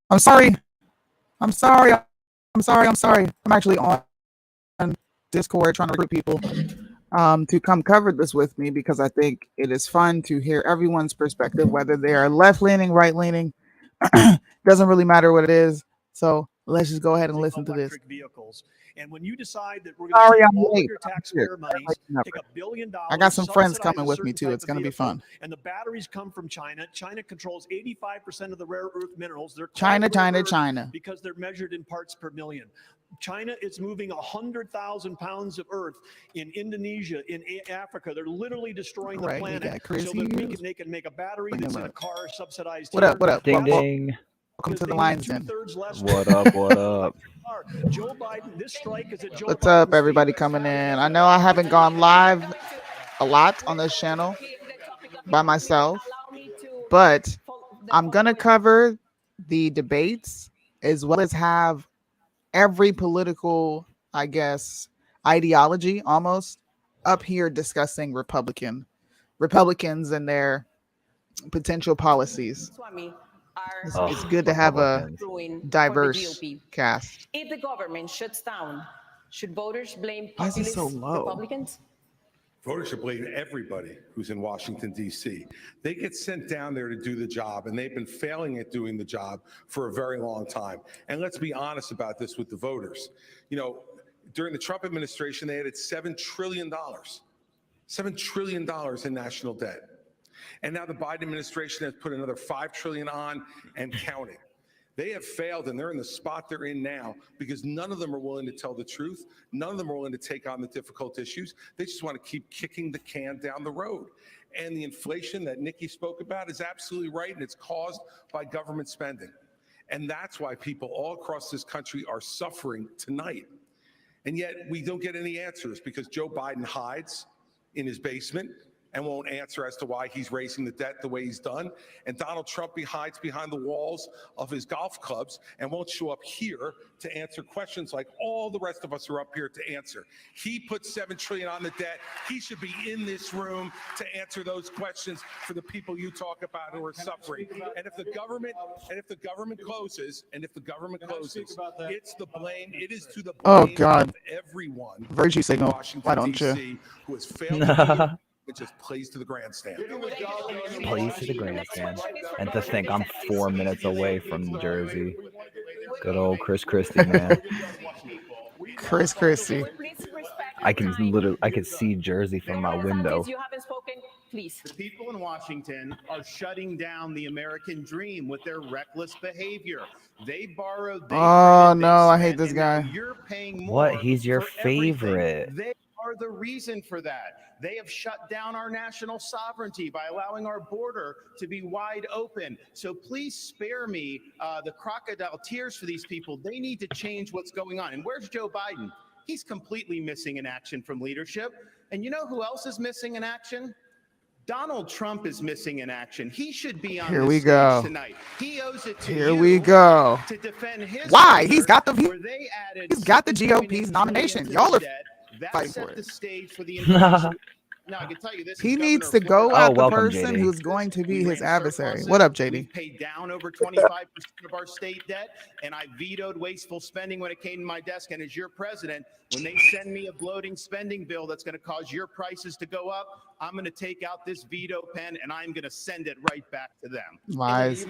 I'm sorry. I'm sorry. I'm sorry. I'm actually on Discord trying to recruit people to come cover this with me because I think it is fun to hear everyone's perspective, whether they are left leaning, right leaning. Doesn't really matter what it is. So let's just go ahead and listen to this. Vehicles. And when you decide that we're going to take all of your taxpayer money, take $1 billion. I got some friends coming with me too. It's going to be fun. And the batteries come from China. China controls 85% of the rare earth minerals. They're China. Because they're measured in parts per million. China is moving 100,000 pounds of earth in Indonesia, in Africa. They're literally destroying the planet so that they can make a battery that's in a car subsidized. What up? Ding, ding. Welcome to the Lions Den. What up? Joe Biden, this strike is a What's up, everybody coming in? I know I haven't gone live a lot on this channel by myself, but I'm going to cover the debates as well as have every political, I guess, ideology almost up here discussing Republicans and their potential policies. It's good to have a diverse cast. If the government shuts down, should voters blame populist Republicans? Voters should blame everybody who's in Washington, D.C. They get sent down there to do the job, and they've been failing at doing the job for a very long time. And let's be honest about this with the voters. You know, during the Trump administration, they added $7 trillion in national debt. And now the Biden administration has put another $5 trillion on and counting. They have failed, and they're in the spot they're in now because none of them are willing to tell the truth. None of them are willing to take on the difficult issues. They just want to keep kicking the can down the road. And the inflation that Nikki spoke about is absolutely right, and it's caused by government spending. And that's why people all across this country are suffering tonight. And yet we don't get any answers because Joe Biden hides in his basement and won't answer as to why he's raising the debt the way he's done. And Donald Trump hides behind the walls of his golf clubs and won't show up here to answer questions like all the rest of us are up here to answer. He put $7 trillion on the debt. He should be in this room to answer those questions for the people you talk about who are suffering. And if the government closes, it's the blame. It is to the blame of everyone. Virtue signal. Why don't you? Who has failed. It just plays to the grandstand. Plays to the grandstand. And to think I'm 4 minutes away from Jersey. Good old Chris Christie, man. Chris Christie. I can see Jersey from my window. Please. The people in Washington are shutting down the American dream with their reckless behavior. They borrowed. Oh no, I hate this guy. You're paying more. What? He's your favorite. They are the reason for that. They have shut down our national sovereignty by allowing our border to be wide open. So please spare me the crocodile tears for these people. They need to change what's going on. And where's Joe Biden? He's completely missing in action from leadership. And you know who else is missing in action? Donald Trump is missing in action. He should be on this stage tonight. He owes it to you to defend his. Why? He's got the GOP's nomination. Y'all are fighting for it. The stage for the invasion. Now, I can tell you this. He needs to go at the person who's going to be his adversary. What up, JD? We paid down over 25% of our state debt, and I vetoed wasteful spending when it came to my desk. And as your president, when they send me a bloating spending bill that's going to cause your prices to go up, I'm going to take out this veto pen and I'm going to send it right back to them. Lies.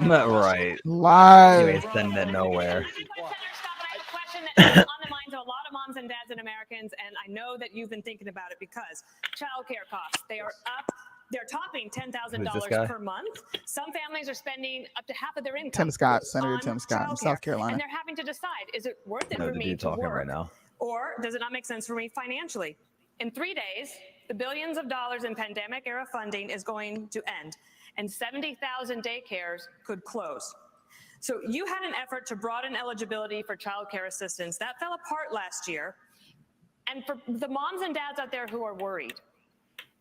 Right. Lies. You ain't sending it nowhere. On the minds of a lot of moms and dads and Americans, and I know that you've been thinking about it because childcare costs, they are up. They're topping $10,000 per month. Some families are spending up to half of their income. Tim Scott, Senator Tim Scott in South Carolina. And they're having to decide, is it worth it for me to work right now, or does it not make sense for me financially? In 3 days, the billions of dollars in pandemic-era funding is going to end, and 70,000 daycares could close. So you had an effort to broaden eligibility for child care assistance. That fell apart last year. And for the moms and dads out there who are worried,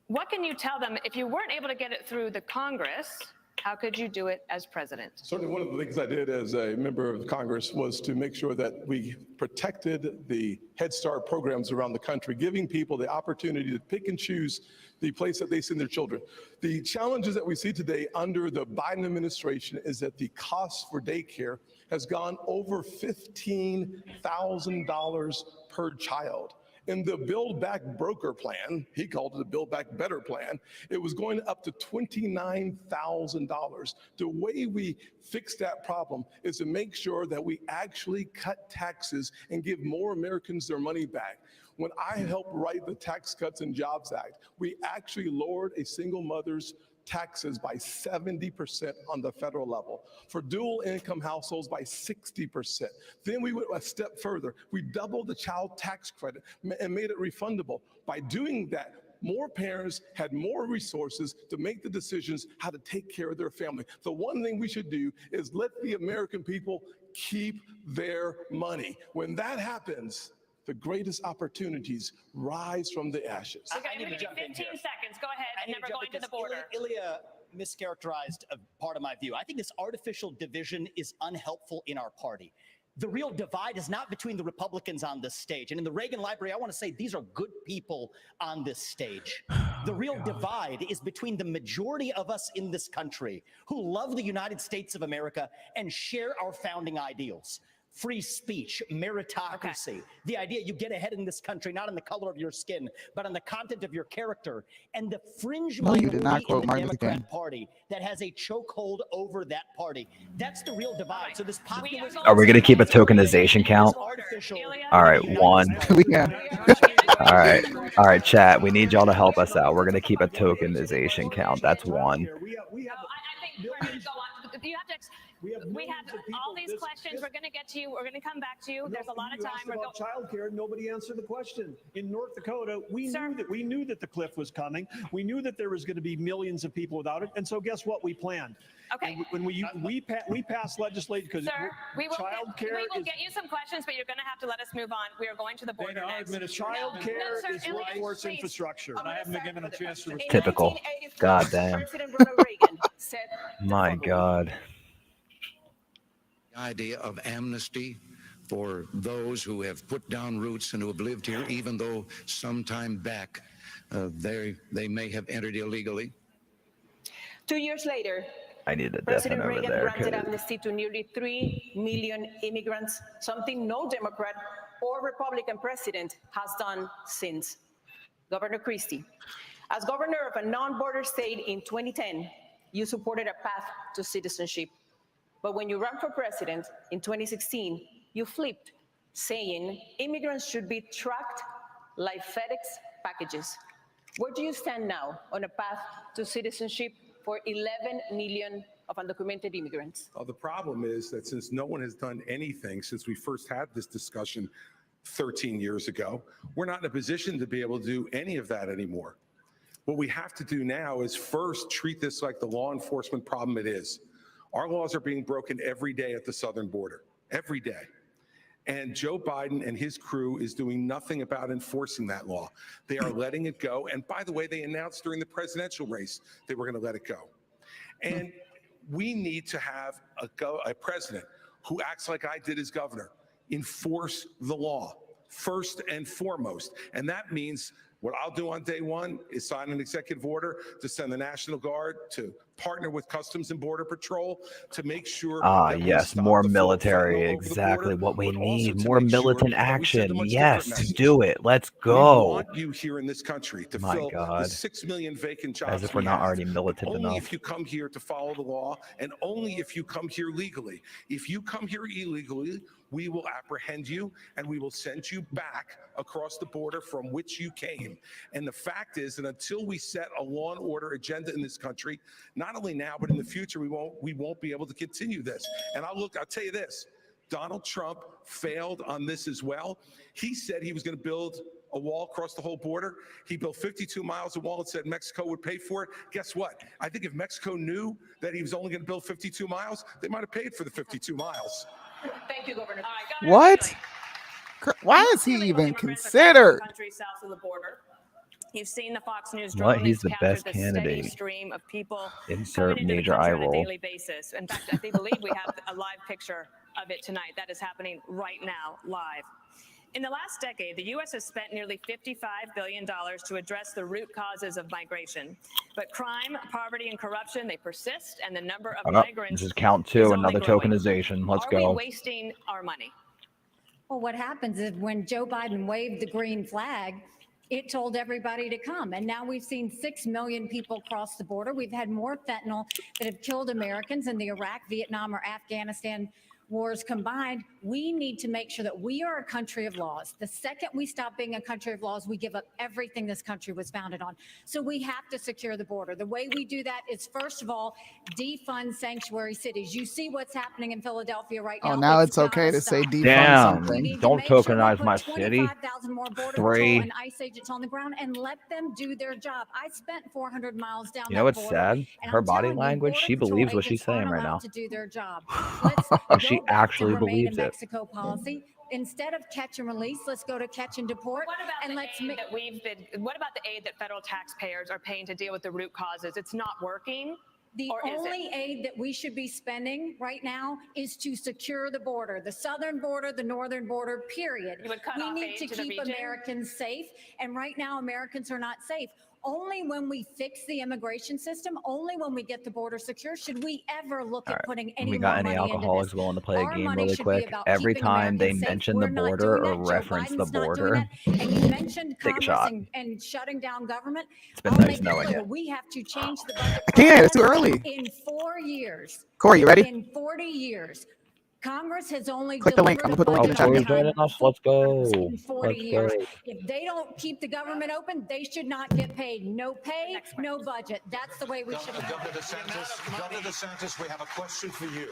what can you tell them if you weren't able to get it through the Congress? How could you do it as president? Certainly one of the things I did as a member of Congress was to make sure that we protected the Head Start programs around the country, giving people the opportunity to pick and choose the place that they send their children. The challenges that we see today under the Biden administration is that the cost for daycare has gone over $15,000 per child. In the Build Back Broker plan, he called it a Build Back Better plan, it was going up to $29,000. The way we fix that problem is to make sure that we actually cut taxes and give more Americans their money back. When I helped write the Tax Cuts and Jobs Act, we actually lowered a single mother's taxes by 70% on the federal level, for dual income households by 60%. Then we went a step further. We doubled the child tax credit and made it refundable. By doing that, more parents had more resources to make the decisions how to take care of their family. The one thing we should do is let the American people keep their money. When that happens, the greatest opportunities rise from the ashes. Okay, I'm going to give you 15 seconds. Go ahead, and then we're going to the border. Ilya mischaracterized a part of my view. I think this artificial division is unhelpful in our party. The real divide is not between the Republicans on this stage. And in the Reagan Library, I want to say these are good people on this stage. The real divide is between the majority of us in this country who love the United States of America and share our founding ideals. Free speech, meritocracy, the idea you get ahead in this country, not in the color of your skin, but on the content of your character, and the fringe minority in the Democrat Party that has a chokehold over that party. That's the real divide. So this populism. Are we going to keep a tokenization count? All right, 1. All right, chat. We need y'all to help us out. We're going to keep a tokenization count. That's 1. We have all these questions. We're going to get to you. We're going to come back to you. There's a lot of time. We're about childcare. Nobody answered the question. In North Dakota, we knew that the cliff was coming. We knew that there was going to be millions of people without it. And so, guess what? We planned. Okay. And when we passed legislation because we will childcare get you some questions, but you're going to have to let us move on. We are going to the border next. Childcare is workforce infrastructure. I haven't been given a chance to respond. Typical. God damn. My God. The idea of amnesty for those who have put down roots and who have lived here, even though sometime back they may have entered illegally. 2 years later, I need the President over Reagan there. granted amnesty to nearly 3 million immigrants, something no Democrat or Republican president has done since. Governor Christie, as governor of a non-border state in 2010, you supported a path to citizenship. But when you ran for president in 2016, you flipped, saying immigrants should be tracked like FedEx packages. Where do you stand now on a path to citizenship for 11 million of undocumented immigrants? The problem is that since no one has done anything since we first had this discussion 13 years ago, we're not in a position to be able to do any of that anymore. What we have to do now is first treat this like the law enforcement problem it is. Our laws are being broken every day at the southern border, every day. And Joe Biden and his crew is doing nothing about enforcing that law. They are letting it go. And by the way, they announced during the presidential race they were going to let it go. And we need to have a president who acts like I did as governor, enforce the law first and foremost. And that means what I'll do on day one is sign an executive order to send the National Guard to partner with Customs and Border Patrol to make sure. Yes, more military. Exactly what we need. More militant action. Yes, do it. Let's go. We want you here in this country to fill the 6 million vacant jobs. As if we're not already militant enough. Only if you come here to follow the law, and only if you come here legally. If you come here illegally, we will apprehend you and we will send you back across the border from which you came. And the fact is that until we set a law and order agenda in this country, not only now, but in the future, we won't be able to continue this. And I'll tell you this, Donald Trump failed on this as well. He said he was going to build a wall across the whole border. He built 52 miles of wall and said Mexico would pay for it. Guess what? I think if Mexico knew that he was only going to build 52 miles, they might have paid for the 52 miles. Thank you, Governor. What? Why is he even considered? Country south of the border. You've seen the Fox News What? drone. He's It's the captured best the steady candidate. stream of people Insert coming into the major country eye on a roll. daily basis. In fact, I believe we have a live picture of it tonight. That is happening right now, live. In the last decade, the U.S. has spent nearly $55 billion to address the root causes of migration. But crime, poverty, and corruption, they persist, and the number of migrants This is count is two, only another growing. tokenization. Let's Are go. we wasting our money? Well, what happens is when Joe Biden waved the green flag, it told everybody to come. And now we've seen 6 million people cross the border. We've had more fentanyl that have killed Americans in the Iraq, Vietnam, or Afghanistan wars combined. We need to make sure that we are a country of laws. The second we stop being a country of laws, we give up everything this country was founded on. So we have to secure the border. The way we do that is, first of all, defund sanctuary cities. You see what's happening in Philadelphia right now. Oh, now it's okay to say defund Damn, something. don't tokenize my city. 25,000 more border 3. patrol and ICE agents on the ground and let them do their job. I spent 400 miles down You know that what's border, sad? and Her I'm body telling you, language, Border she Patrol believes what she's agents aren't saying right allowed now. to do their job. Let's She go back actually to remain believes in it. Mexico policy. Instead of catch and release, let's go to catch and deport. What about and the let's aid that we've been? What about the aid that federal taxpayers are paying to deal with the root causes? It's not working. The Or is only aid that we should be spending right now is to secure the border, the southern border, the northern border, period. You would cut We off need aid to to the keep region? Americans safe. And right now, Americans are not safe. Only when we fix the immigration system, only when we get the border secure, should we ever look at putting any We more got any money into alcoholics this. willing to play a Our game money really should be quick? about Every keeping time they Americans safe. mention the We're not border doing or that. Joe reference the Biden's not doing border, that. And you mentioned take a commerce shot. and shutting down government. It's been I'll nice make it knowing clear, you. we have to change the budget I can't, it's too process early. in 4 years. Corey, you ready? In 40 years, Congress has only Click the link. I'm delivered gonna put the link in the chat Corey's again. joining us. Let's go. in 40 Let's years. go. If they don't keep the government open, they should not get paid. No pay, no budget. That's the way we should. Governor DeSantis, we have a question for you.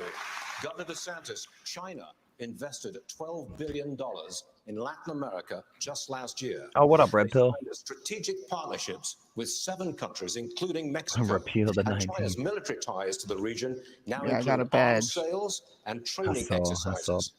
Governor DeSantis, China invested $12 billion in Latin America just last year. Oh, what up, Red Pill? Strategic partnerships with 7 countries, including Mexico. Repeal the And 19. China's military ties to the region now Yeah, I got a include badge. arms sales and training exercises.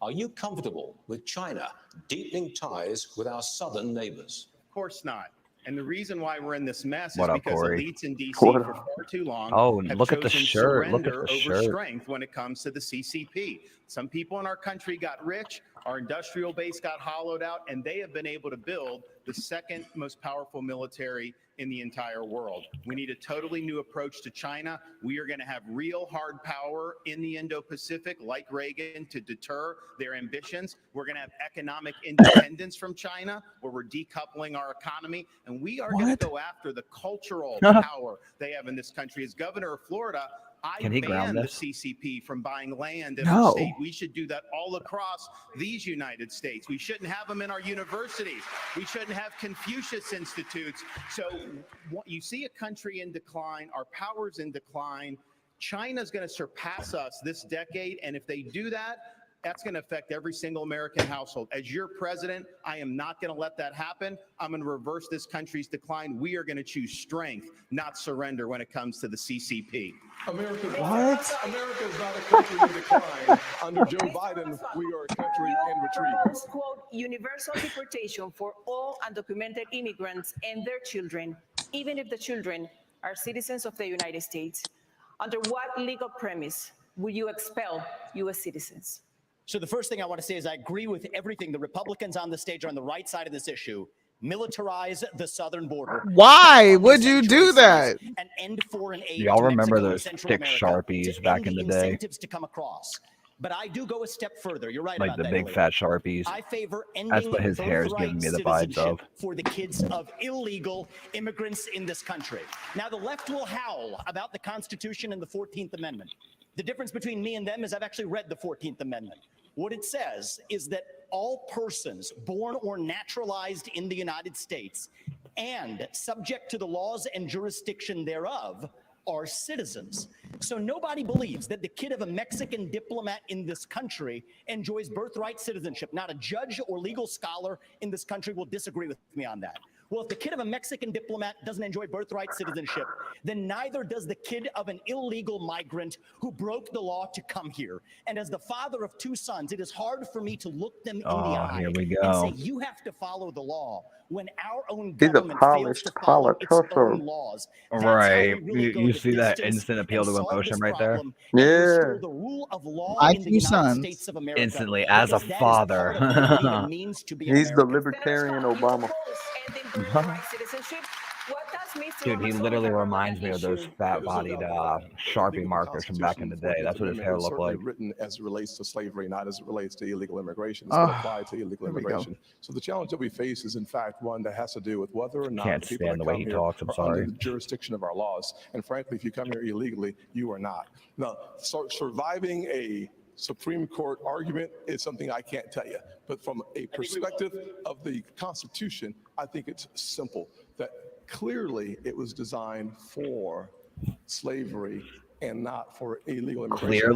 Are you comfortable with China deepening ties with our southern neighbors? Of course not. And the reason why we're in this mess is What up, because Corey? elites in DC What for up? far too long Oh, have look at the chosen shirt. Look at surrender the over shirt. strength when it comes to the CCP. Some people in our country got rich, our industrial base got hollowed out, and they have been able to build the second most powerful military in the entire world. We need a totally new approach to China. We are going to have real hard power in the Indo-Pacific, like Reagan, to deter their ambitions. We're going to have economic independence from China, where we're decoupling our economy, and we are going to go after the cultural power they have in this country. As governor of Florida, I Can he ground banned the this? CCP from buying land in No. our state. We should do that all across these United States. We shouldn't have them in our universities. We shouldn't have Confucius institutes. So you see a country in decline, our power's in decline. China's going to surpass us this decade, and if they do that, that's going to affect every single American household. As your president, I am not going to let that happen. I'm going to reverse this country's decline. We are going to choose strength, not surrender when it comes to the CCP. America is What? not a country in decline. Under Joe Biden, we are a country in retreat. Propose, quote, universal deportation for all undocumented immigrants and their children, even if the children are citizens of the United States. Under what legal premise will you expel U.S. citizens? So the first thing I want to say is I agree with everything. The Republicans on the stage are on the right side of this issue. Militarize the southern border. Why would you do that? And end foreign aid Y'all to remember Mexico and those Central thick America Sharpies to back end in the the day? incentives to come across. But I do go a step further. You're right Like about the that, big Elliot. fat Sharpies. I favor ending That's what his hair is giving me the vibes of. birthright citizenship for the kids of illegal immigrants in this country. Now, the left will howl about the Constitution and the 14th Amendment. The difference between me and them is I've actually read the 14th Amendment. What it says is that all persons born or naturalized in the United States and subject to the laws and jurisdiction thereof are citizens. So nobody believes that the kid of a Mexican diplomat in this country enjoys birthright citizenship. Not a judge or legal scholar in this country will disagree with me on that. Well, if the kid of a Mexican diplomat doesn't enjoy birthright citizenship, then neither does the kid of an illegal migrant who broke the law to come here. And as the father of 2 sons, it is hard for me to look them in the eye Here we and say, go. you have to follow the law when our own He's a government fails polished to follow its own politician. laws. Right. Really You see that instant appeal to emotion right there? Yeah. The rule of law My in the two United sons. States of America. Instantly, as a Because that is father. part of what it even means to be He's the American. libertarian Obama. Dude, he literally reminds me of those fat-bodied Sharpie markers from back in the day. That's what his hair looked like. Written as it relates to slavery, not as it relates to illegal immigration. It's going to apply to illegal immigration. So the challenge that we face is, in fact, one that has to do with whether or not Can't the people stand that the way come he here talks, I'm are under sorry. the jurisdiction of our laws. And frankly, if you come here illegally, you are not. Now, surviving a Supreme Court argument is something I can't tell you. But from a perspective of the Constitution, I think it's simple that clearly it was designed for slavery and not for illegal immigration.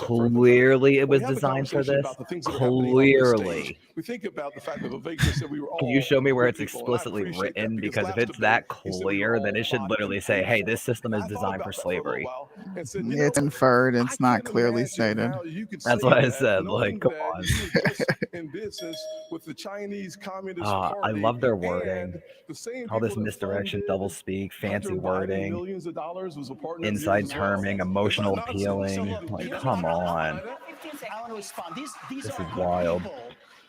Clearly it was designed for this. Clearly. We think about the fact that Vivek just said we were all Can you show me where it's good people, and I explicitly appreciate that, written? Because if last it's that debate, he said we were clear, then all it should bought literally and say, paid hey, for. this system is And I thought designed about for that for a little slavery. while and said, you It's know, inferred. It's not can't clearly imagine stated. how you could That's say what I that said. knowing Like, come that on. you were just in business with the Chinese Communist I Party love their and wording. the same All this people that misdirection, funded double speak, fancy Hunter Biden wording, millions of dollars was a partner of inside yours as well. terming, It's emotional not nonsense. appealing. Like, come on. I want to respond. These This are is good wild. people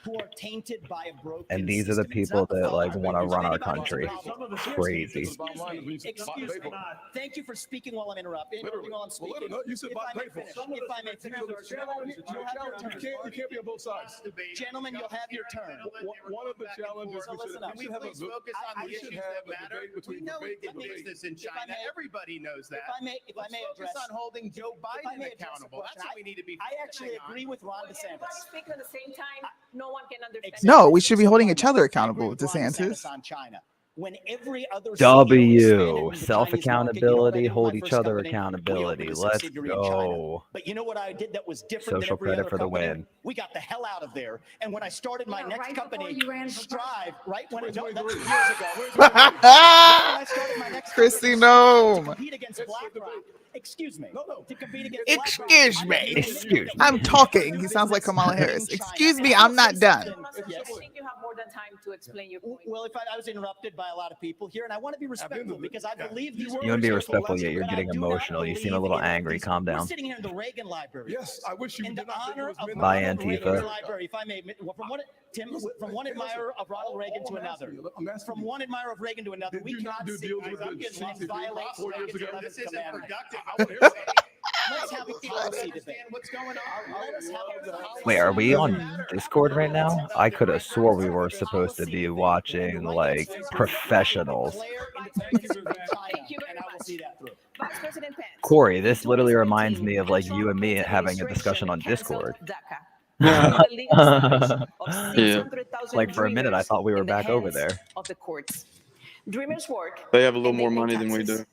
who are tainted by a broken And these are the system. It's people not the that fault like of want to anybody. run our It's country. a problem. Crazy. Excuse me. Thank you for speaking while I'm interrupting. While I'm speaking. You said If I may faithful. finish. If I may finish. You can't be on both sides. Gentlemen, you'll have your turn. One of the challenges we should have, Can we please focus on the issues that matter? We know we fix this in China. Everybody knows that. If I may Focus address on holding Joe Biden accountable. That's what we need to be. I actually agree with Ron DeSantis. Speak at the same time, no one can understand. No, we should be holding each other accountable with DeSantis. On China. When every other W, self-accountability, hold each other accountability. Let's go. But you know what I did that was different Social than every credit other for the company? win. We got the hell out of there. And when I started my next right company, before you ran for Strive, right when it, that was years ago. When I started my next Chrissy, company, no. to compete against BlackRock. Excuse me. To compete against Excuse BlackRock, me. Excuse me. I'm talking. He sounds like Kamala Harris. Excuse me, I'm not done. I think you have more than time to explain your point. Well, if I was interrupted by a lot of people here, and I want to be respectful because I believe these. You want to be respectful, yet you're getting emotional. You seem a little angry. Calm We're down. sitting here in the Reagan Library. Yes, I wish you In did the not think it honor was of midnight. Bye, Ronald Antifa. Reagan's Library, if I may, from one admirer of Ronald Reagan to another. From one admirer of Reagan to another, Did we you not cannot do see deals with the violations CCP 4 years ago? This isn't productive. Let's have a policy debate. What's going on? Let us have a policy Wait, are we on Discord right now? I could have swore we were supposed to be watching like professionals. Thank you very much. Vice President Pence. Corey, this literally reminds me of like you and me having a discussion on Discord. Yeah. Like for a minute, I thought we were back over there. Of the courts. Dreamers work. They have a little and they more pay money than we taxes. do.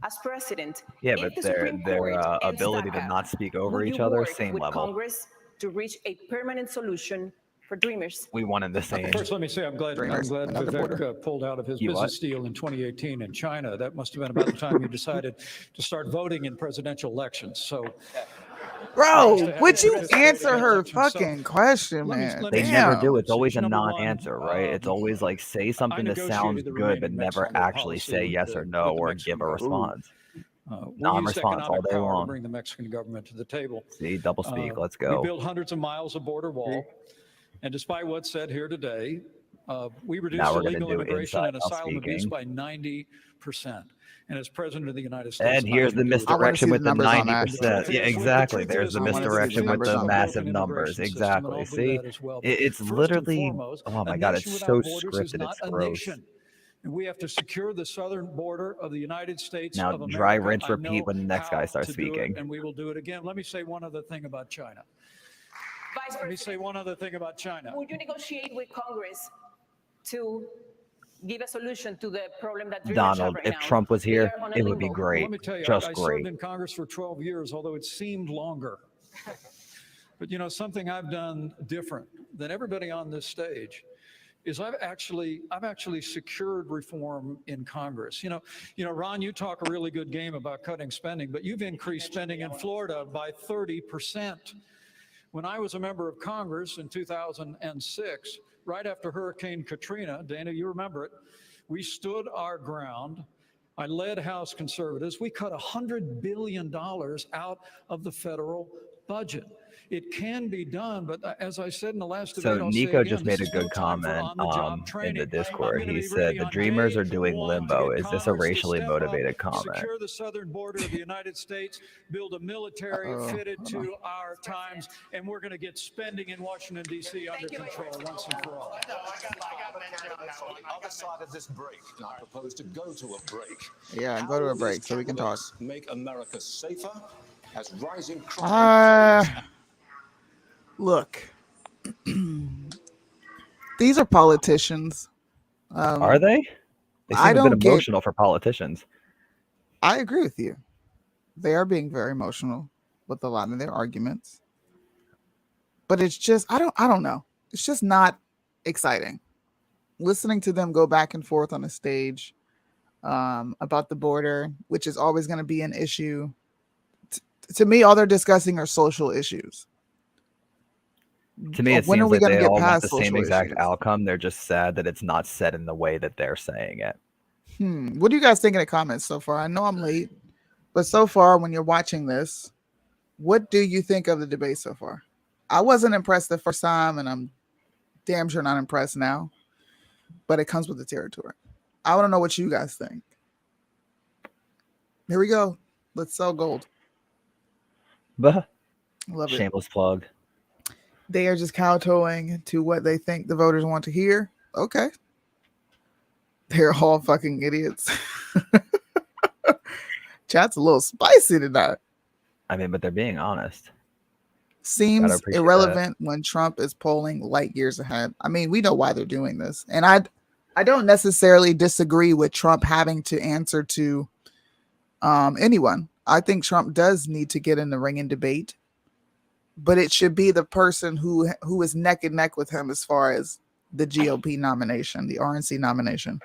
As president, Yeah, if but the their Supreme Court ends ability to DACA, not speak over will each you other, work same with level. Congress to reach a permanent solution for Dreamers? We wanted the same. First, let me say I'm glad Vivek pulled out of his You what? business deal in 2018 in China. That must have been about the time you decided to start voting in presidential elections. So, Bro, would you answer her fucking question, Let me- man? let me- They Damn. never do. It's always a Number one, non-answer, right? It's always like say something that sounds negotiated the good, but remaining never Mexican actually say policy yes with or the- no with the or Mexican give a government. response. we Non-response used all economic day power long. to bring the Mexican government to the table. See, double speak. Let's We go. built hundreds of miles of border wall, and despite what's said here today, we reduced Now we're gonna illegal do immigration inside and while asylum abuse speaking. by 90%. And as president of the United States, And here's the I can do it. I wanna see misdirection the with the numbers on that. 90%. Yeah, exactly. There's the I wanna see the misdirection with numbers the on that. massive Broken numbers. immigration system, and Exactly. I'll do See, that as well. it's First and literally, foremost, oh my a God, nation it's without so borders is scripted. not It's a gross. nation. And we have to secure the southern border of the United States Now, of America. dry rinse, I repeat know when the next guy how starts to do it, speaking. and we will do it again. Let me say one other thing about China. Vice Let me say President, one other thing about China. would you negotiate with Congress to give a solution to the problem that Dreamers have Donald, right if now? Trump was They here, are on a it would be limbo. great. Let me tell you, Just I great. served in Congress for 12 years, although it seemed longer. But you know, something I've done different than everybody on this stage is I've actually secured reform in Congress. You know, Ron, you talk a really good game about cutting spending, but you've increased spending in Florida by 30%. When I was a member of Congress in 2006, right after Hurricane Katrina, Dana, you remember it, we stood our ground. I led House conservatives. We cut $100 billion out of the federal budget. It can be done, but as I said in the last debate, So I'll say Nico again, just made this a is no good time for comment on-the-job in training. the I'm Discord. going to He be said ready the on Dreamers day are doing one to limbo. get Is this a Congress to racially step up, motivated comment? secure the southern border of the United States, build a military fitted to our times, and we're going to get spending in Washington, D.C. under control once and for all. On the other side of this break, and I propose to go to a break. Yeah, go to a break so we can talk. Make America safer as rising crime. Look, these are politicians. Are they? They I seem a bit don't get. emotional for politicians. I agree with you. They are being very emotional with a lot of their arguments, but it's just I don't know. It's just not exciting listening to them go back and forth on a stage about the border, which is always going to be an issue. To me, all they're discussing are social issues. To me, it When are seems we like going to they get all want past the same social exact issues? outcome. They're just sad that it's not said in the way that they're saying it. What do you guys think in the comments so far? I know I'm late, but so far, when you're watching this, what do you think of the debate so far? I wasn't impressed the first time, and I'm damn sure not impressed now, but it comes with the territory. I want to know what you guys think. Here we go. Let's sell gold. Love it. Shameless plug. They are just kowtowing to what they think the voters want to hear. Okay. They're all fucking idiots. Chat's a little spicy tonight. I mean, but they're being honest. Seems irrelevant when Trump is polling light years ahead. I mean, we know why they're doing this. And I don't necessarily disagree with Trump having to answer to anyone. I think Trump does need to get in the ring and debate, but it should be the person who is neck and neck with him as far as the GOP nomination, the RNC nomination.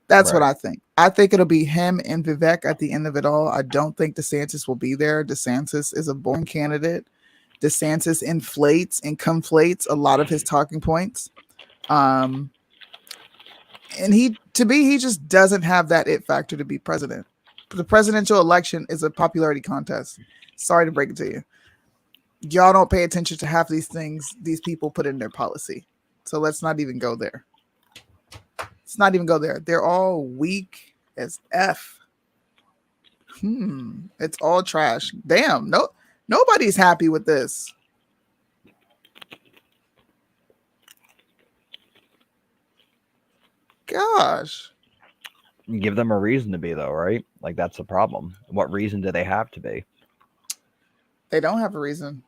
That's what I think. I think it'll be him and Vivek at the end of it all. I don't think DeSantis will be there. DeSantis is a boring candidate. DeSantis inflates and conflates a lot of his talking points. And he just doesn't have that it factor to be president. The presidential election is a popularity contest. Sorry to break it to you. Y'all don't pay attention to half these things these people put in their policy. So let's not even go there. Let's not even go there. They're all weak as F. It's all trash. Damn. Nobody's happy with this. Gosh. Give them a reason to be, though, right? Like, that's the problem. What reason do they have to be? They don't have a reason.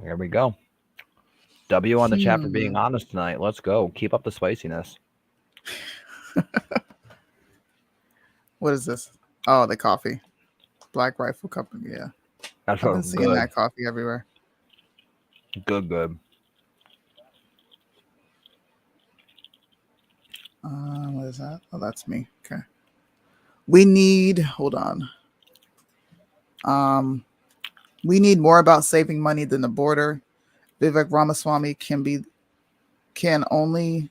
Here we go. W on the chat for being honest tonight. Let's go. Keep up the spiciness. What is this? Oh, the coffee. Black Rifle Company. Yeah. That's I've been seeing that coffee everywhere. Good. What is that? Oh, that's me. Okay. We need, hold on. We need more about saving money than the border. Vivek Ramaswamy can only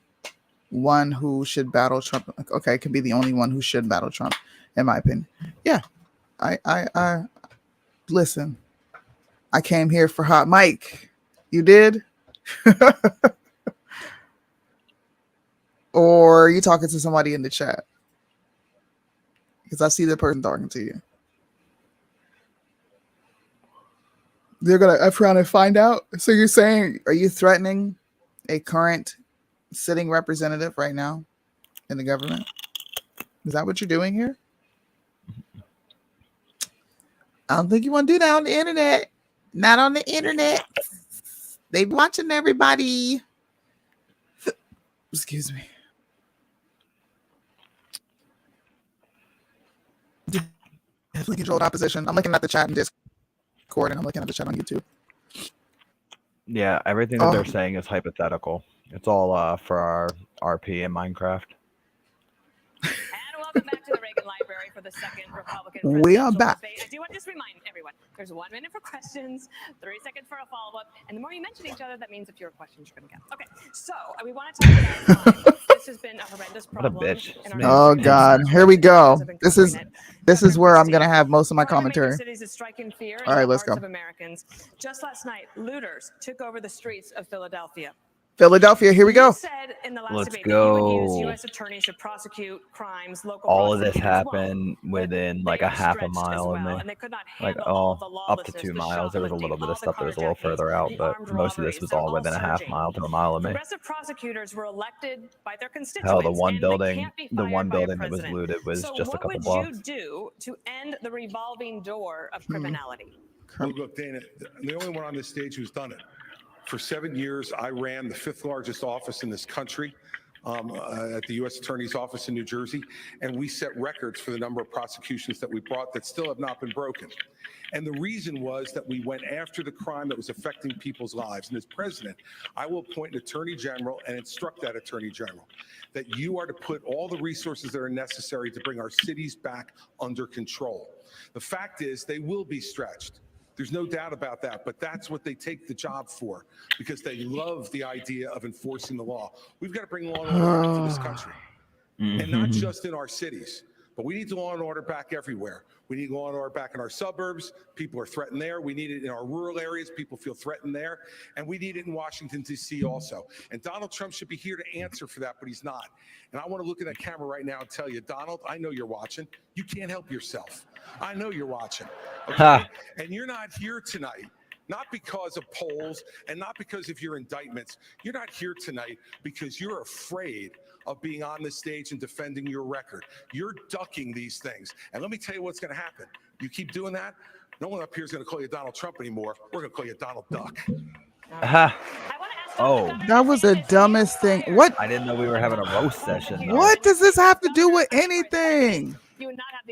one who should battle Trump. Okay, can be the only one who should battle Trump, in my opinion. Yeah. I listen. I came here for Hot Mike. You did? Or are you talking to somebody in the chat? Because I see the person talking to you. They're going to F around and find out. So you're saying, are you threatening a current sitting representative right now in the government? Is that what you're doing here? I don't think you want to do that on the internet. Not on the internet. They watching everybody. Excuse me. Definitely controlled opposition. I'm looking at the chat in Discord and I'm looking at the chat on YouTube. Yeah, everything that they're saying is hypothetical. It's all for our RP in Minecraft. And welcome back to the Reagan Library for the second Republican We are presidential back. debate. I do want to just remind everyone There's 1 minute for questions, 30 seconds for a follow-up, and the more you mention each other, that means if your questions you're going to get. Okay, so we want to talk about crime. This has been a horrendous problem. What a bitch. Oh God, here we go. This is where I'm gonna have most of my commentary. Cities is striking fear All right, in the let's hearts go. of Americans. Just last night, looters took over the streets of Philadelphia. Philadelphia, here we go. You said in the last debate that you would use U.S. attorneys to prosecute crimes, local All of this prosecutors won't. happened within like a half a mile of me. And they could not Like, handle all the up to lawlessness, 2 the miles. There was a little bit of stuff that was a little carjackings, further out, the but armed most of this robberies. was They're all within a half surging. mile to a mile of me. Progressive prosecutors were elected by their constituents. Hell, the one and they building, can't be the fired one by a building that was president. looted was So just a couple what blocks. would you do to end the revolving door of criminality? Well, look, Dana, the only one on this stage who's done it. For 7 years, I ran the 5th largest office in this country at the U.S. Attorney's Office in New Jersey, and we set records for the number of prosecutions that we brought that still have not been broken. And the reason was that we went after the crime that was affecting people's lives. And as president, I will appoint an attorney general and instruct that attorney general that you are to put all the resources that are necessary to bring our cities back under control. The fact is, they will be stretched. There's no doubt about that, but that's what they take the job for, because they love the idea of enforcing the law. We've got to bring law and order back to this country, and not just in our cities, but we need the law and order back everywhere. We need law and order back in our suburbs. People are threatened there. We need it in our rural areas. People feel threatened there. And we need it in Washington, D.C. also. And Donald Trump should be here to answer for that, but he's not. And I want to look at that camera right now and tell you, Donald, I know you're watching. You can't help yourself. I know you're watching. Okay? And you're not here tonight, not because of polls and not because of your indictments. You're not here tonight because you're afraid of being on the stage and defending your record. You're ducking these things. And let me tell you what's going to happen. You keep doing that, no one up here is going to call you Donald Trump anymore. We're going to call you Donald Duck. Oh, That was the dumbest thing. What? I didn't know we were having a roast session. Though. What does this have to do with anything?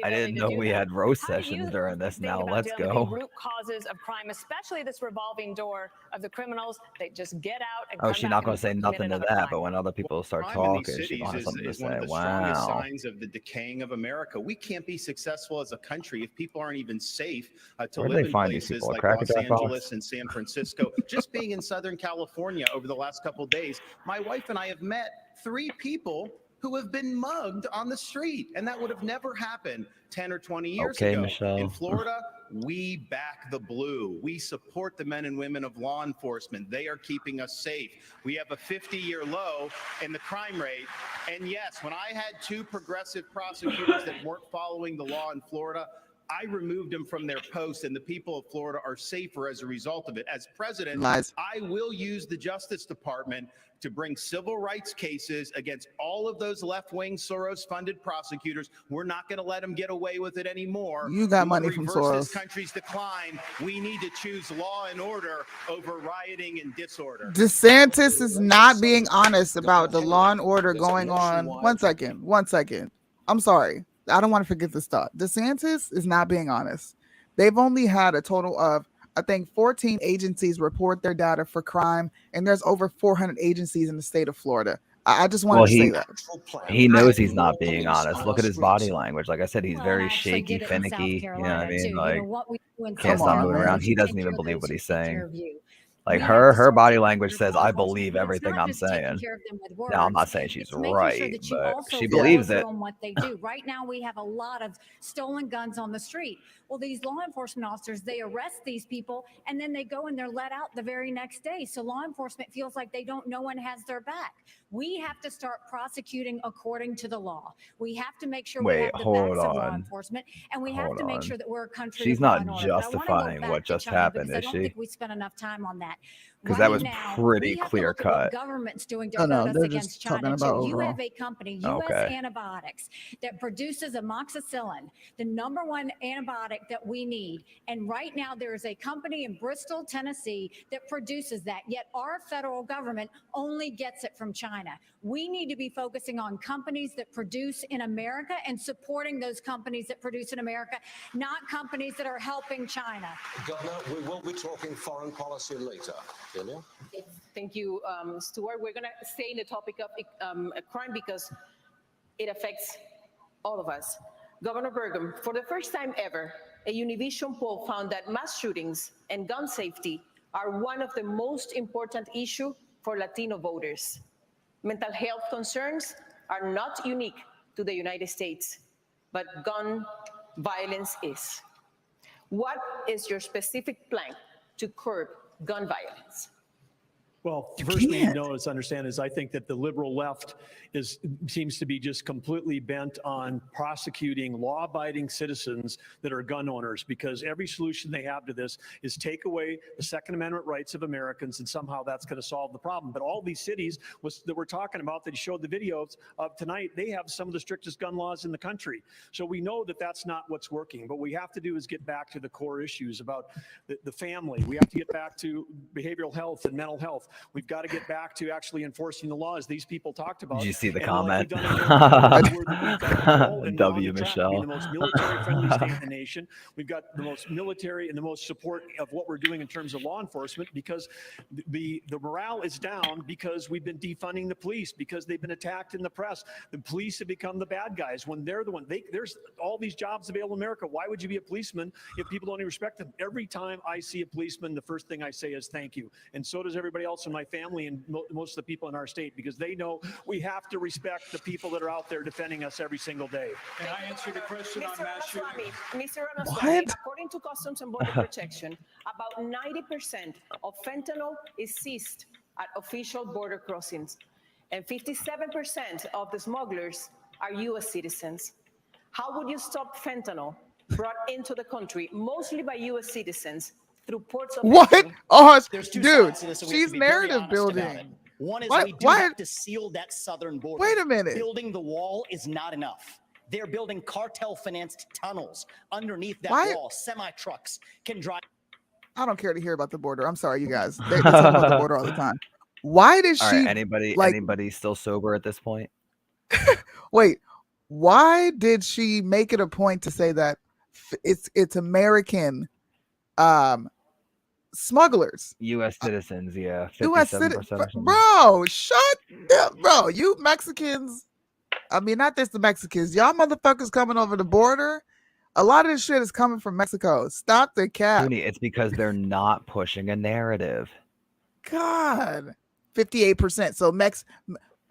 I didn't know we had roast sessions during this. Now let's go. Root causes of crime, especially this revolving door of the criminals. They just get out and Oh, she's not going to say nothing to that, crime. but when other people start Crime in these talking, she's going to have cities something to is one say. of the strongest Wow. signs of the decaying of America. We can't be successful as a country if people aren't even safe to Where'd live they in find these places people? At like Cracker Los Jack Box? Angeles and San Francisco. Just being in Southern California over the last couple of days, my wife and I have met 3 people who have been mugged on the street, and that would have never happened 10 or 20 years Okay, ago. Michelle. In Florida, we back the blue. We support the men and women of law enforcement. They are keeping us safe. We have a 50-year low in the crime rate. And yes, when I had 2 progressive prosecutors that weren't following the law in Florida, I removed them from their posts, and the people of Florida are safer as a result of it. As president, Lies. I will use the Justice Department to bring civil rights cases against all of those left-wing Soros-funded prosecutors. We're not going to let them get away with it anymore. You got We money wanna from reverse Soros. this country's decline. We need to choose law and order over rioting and disorder. DeSantis is not being honest about the law and order going on. One second. I'm sorry. I don't want to forget this thought. DeSantis is not being honest. They've only had a total of, I think, 14 agencies report their data for crime, and there's over 400 agencies in the state of Florida. I just wanted to say that. He knows he's not being honest. Look at his body language. Like I said, he's very shaky, finicky. You know what I mean? Like, can't stop moving around. He doesn't even believe what he's saying. Like her body language says, "I believe everything I'm saying." Now I'm not saying she's right, but she believes it. On what they do. Right now, we have a lot of stolen guns on the street. Well, these law enforcement officers, they arrest these people, and then they go and they're let out the very next day. So law enforcement feels like no one has their back. We have to start prosecuting according to the law. We have to make sure we have the backs of law enforcement, and we have to make sure that we're a country. She's of law not and order. justifying what just happened, I is don't she? think we spent enough time on that. Because that was pretty clear cut. Government's doing to Oh, no, hurt us they're against just talking China. about You overall. have a company, U.S. Okay. Antibiotics, that produces amoxicillin, the #1 antibiotic that we need. And right now, there is a company in Bristol, Tennessee, that produces that. Yet our federal government only gets it from China. We need to be focusing on companies that produce in America and supporting those companies that produce in America, not companies that are helping China. Governor, we will be talking foreign policy later. Ilya? Thank you, Stuart. We're going to stay in the topic of crime because it affects all of us. Governor Burgum, for the first time ever, a Univision poll found that mass shootings and gun safety are one of the most important issues for Latino voters. Mental health concerns are not unique to the United States, but gun violence is. What is your specific plan to curb gun violence? Well, first we need to know is understand is I think that the liberal left seems to be just completely bent on prosecuting law-abiding citizens that are gun owners, because every solution they have to this is take away the Second Amendment rights of Americans, and somehow that's going to solve the problem. But all these cities that we're talking about that you showed the videos of tonight, they have some of the strictest gun laws in the country. So we know that that's not what's working. What we have to do is get back to the core issues about the family. We have to get back to behavioral health and mental health. We've got to get back to actually enforcing the laws these people talked about. Did you see the And comment? like we've done in we've got control, and we're on W. the track to be Michelle. the most military-friendly state in the nation. We've got the most military and the most support of what we're doing in terms of law enforcement, because the morale is down because we've been defunding the police, because they've been attacked in the press. The police have become the bad guys when they're the one. There's all these jobs available in America. Why would you be a policeman if people don't even respect them? Every time I see a policeman, the first thing I say is thank you. And so does everybody else in my family and most of the people in our state, because they know we have to respect the people that are out there defending us every single day. Can I answer the question on mass shooting? Mr. Ramaswamy, according to Customs and Border Protection, about 90% of fentanyl is seized at official border crossings, and 57% of the smugglers are U.S. citizens. How would you stop fentanyl brought into the country, mostly by U.S. citizens, through ports of What? entry? Oh, There's two dude, sides to this, and we have she's to be very narrative honest about it. building. One is What- we do what? have to seal that southern border. Wait a minute. Building the wall is not enough. They're building cartel-financed tunnels underneath that Why- wall. Semi-trucks can drive. I don't care to hear about the border. I'm sorry, you guys. They talk about the border all the time. Why did All she right, anybody like still sober at this point? wait? Why did she make it a point to say that it's American smugglers? U.S. citizens, yeah, U.S. 57% or something. Bro, shut up, bro. You Mexicans. I mean, not just the Mexicans. Y'all motherfuckers coming over the border. A lot of this shit is coming from Mexico. Stop the cap. Toonie, it's because they're not pushing a narrative. God. 58%. So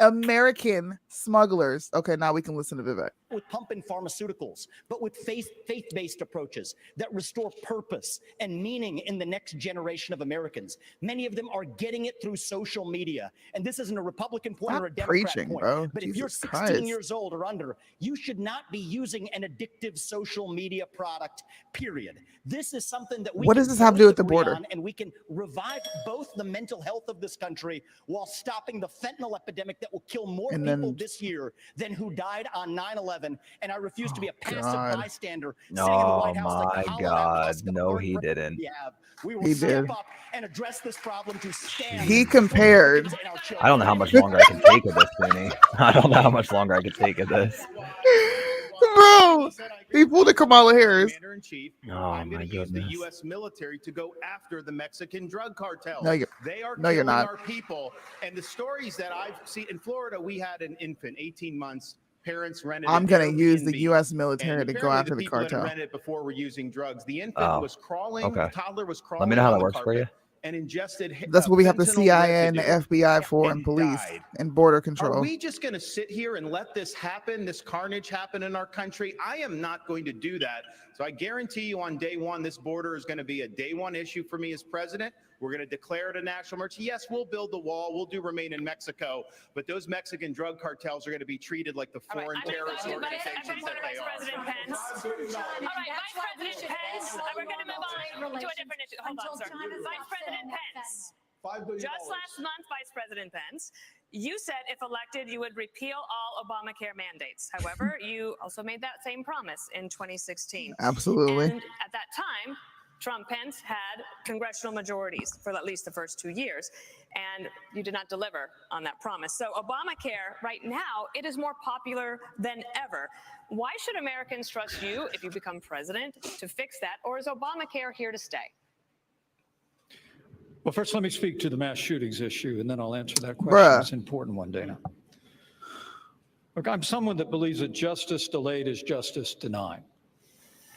American smugglers. Okay, now we can listen to Vivek. With pumping pharmaceuticals, but with faith-based approaches that restore purpose and meaning in the next generation of Americans. Many of them are getting it through social media. And this isn't a Republican point Stop or a Democrat preaching, point. bro. But if you're Jesus 16 Christ. years old or under, you should not be using an addictive social media product, period. This is something that we What can does this have to do with the agree border? on, and we can revive both the mental health of this country while stopping the fentanyl epidemic that will kill more And people then- this year than who died on 9/11. And I refuse to be a passive God. bystander sitting in the Oh White House like my the hollowed-out God! husk of No, burnt he brick didn't. we have. We will He step did. up and address this problem to stand. He for compared. Americans and our children. I don't know how much longer I can take of this, Toonie. I don't know how much longer I can take of this. Bro, he pulled a Kamala Harris. Commander-in-Chief, Oh I'm my going to use the goodness. U.S. military to go after the Mexican drug cartels. No, you're- they are no, you're killing not. our people. And the stories that I've seen in Florida, we had an infant, 18 months. Parents rented. I'm an gonna use the Airbnb, U.S. and military to go apparently after the people that cartel. rented before were using drugs. The infant Oh, was crawling. okay. Toddler was crawling. Let me know how on that the works for you. carpet and ingested. That's what we have the fentanyl CIA and the residue FBI for, and and police died. and border Are control. we just going to sit here and let this happen, this carnage happen in our country? I am not going to do that. So I guarantee you on day one, this border is going to be a day one issue for me as president. We're going to declare it a national emergency. Yes, we'll build the wall. We'll do remain in Mexico. But those Mexican drug cartels are going to be treated like the foreign terrorist organizations that they are. Vice President Pence. All right, Vice President Pence. We're going to move on to a different issue. Hold on, sir. Vice President Pence. Just last month, Vice President Pence, you said if elected, you would repeal all Obamacare mandates. However, you also made that same promise in 2016. Absolutely. And at that time, Trump-Pence had congressional majorities for at least the first 2 years, and you did not deliver on that promise. So Obamacare, right now, it is more popular than ever. Why should Americans trust you, if you become president, to fix that, or is Obamacare here to stay? Well, first, let me speak to the mass shootings issue, and then I'll answer that question. Bruh. It's an important one, Dana. Look, I'm someone that believes that justice delayed is justice denied.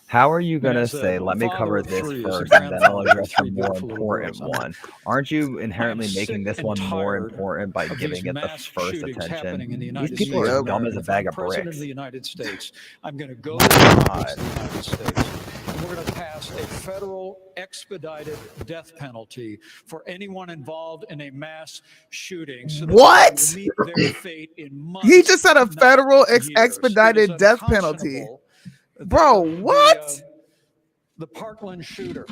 How are you going to As a say, let me father cover of this three, as a first, and then I'll grandfather of address the three more beautiful little important girls, one? Aren't you I am inherently making sick this and one more tired important by of giving these it the mass first shootings happening in the attention? These United people States are of dumb America. as a If bag I'm of president bricks. of the United States, I'm going to go My to the Congress God. of the United States, and we're going to pass a federal expedited death penalty for anyone involved in a mass shooting, so that What? they will meet their fate in months. He just said a not federal years. It is expedited death penalty. unconscionable that Bro, what? the Parkland shooter,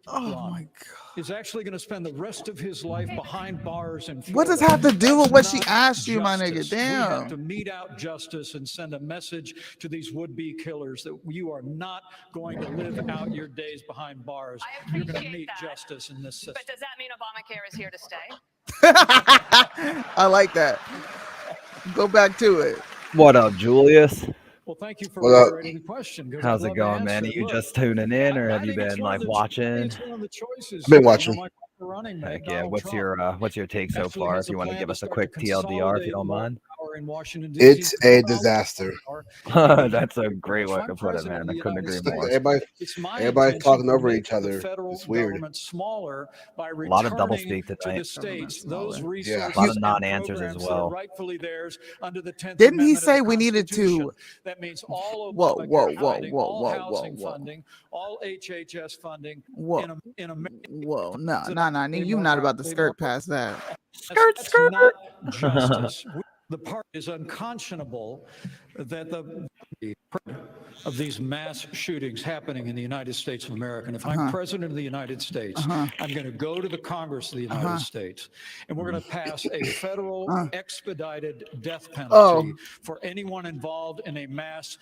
Oh Ron, my God. is actually going to spend the rest of his life behind bars in Florida. What does that have to do with what she That's asked you, not my nigga? justice. We have to Damn. mete out justice and send a message to these would-be killers that you are not going to live out your days behind bars. You're going to meet justice in this system. But does that mean Obamacare is here to stay? I like that. Go back to it. What up, Julius? Well, thank you for What up? reiterating the question. Because How's I'd it love to going, man? Are answer. you Look, just tuning in, or have I you think it's been one like of the- watching? It's one of the choices. I've been watching. Like running mate, Heck yeah! Donald What's your take so actually far? has If you a want to plan give to us a start quick to TLDR, if you consolidate don't more mind. power in Washington, It's D.C. a disaster. That's a great way I'm to put it, president man. of I the couldn't United agree more. States. Everybody's Intention talking to over make each other. The federal It's weird. government smaller by A lot of double returning speak to tonight. the states those Yeah. resources A lot of and non-answers as programs that are well. rightfully theirs under the 10th Didn't he Amendment say of the we needed Constitution. to? That means all Whoa, Obamacare whoa, whoa, funding, whoa, all whoa, housing whoa, whoa. funding, all HHS funding Whoa. in America. Whoa, no, you not about to skirt past that. That's not justice. The part is unconscionable that the of these mass shootings happening in the United States of America. And if I'm president of the United States, I'm going to go to the Congress of the United States, and we're going to pass a federal expedited death penalty for anyone involved in a mass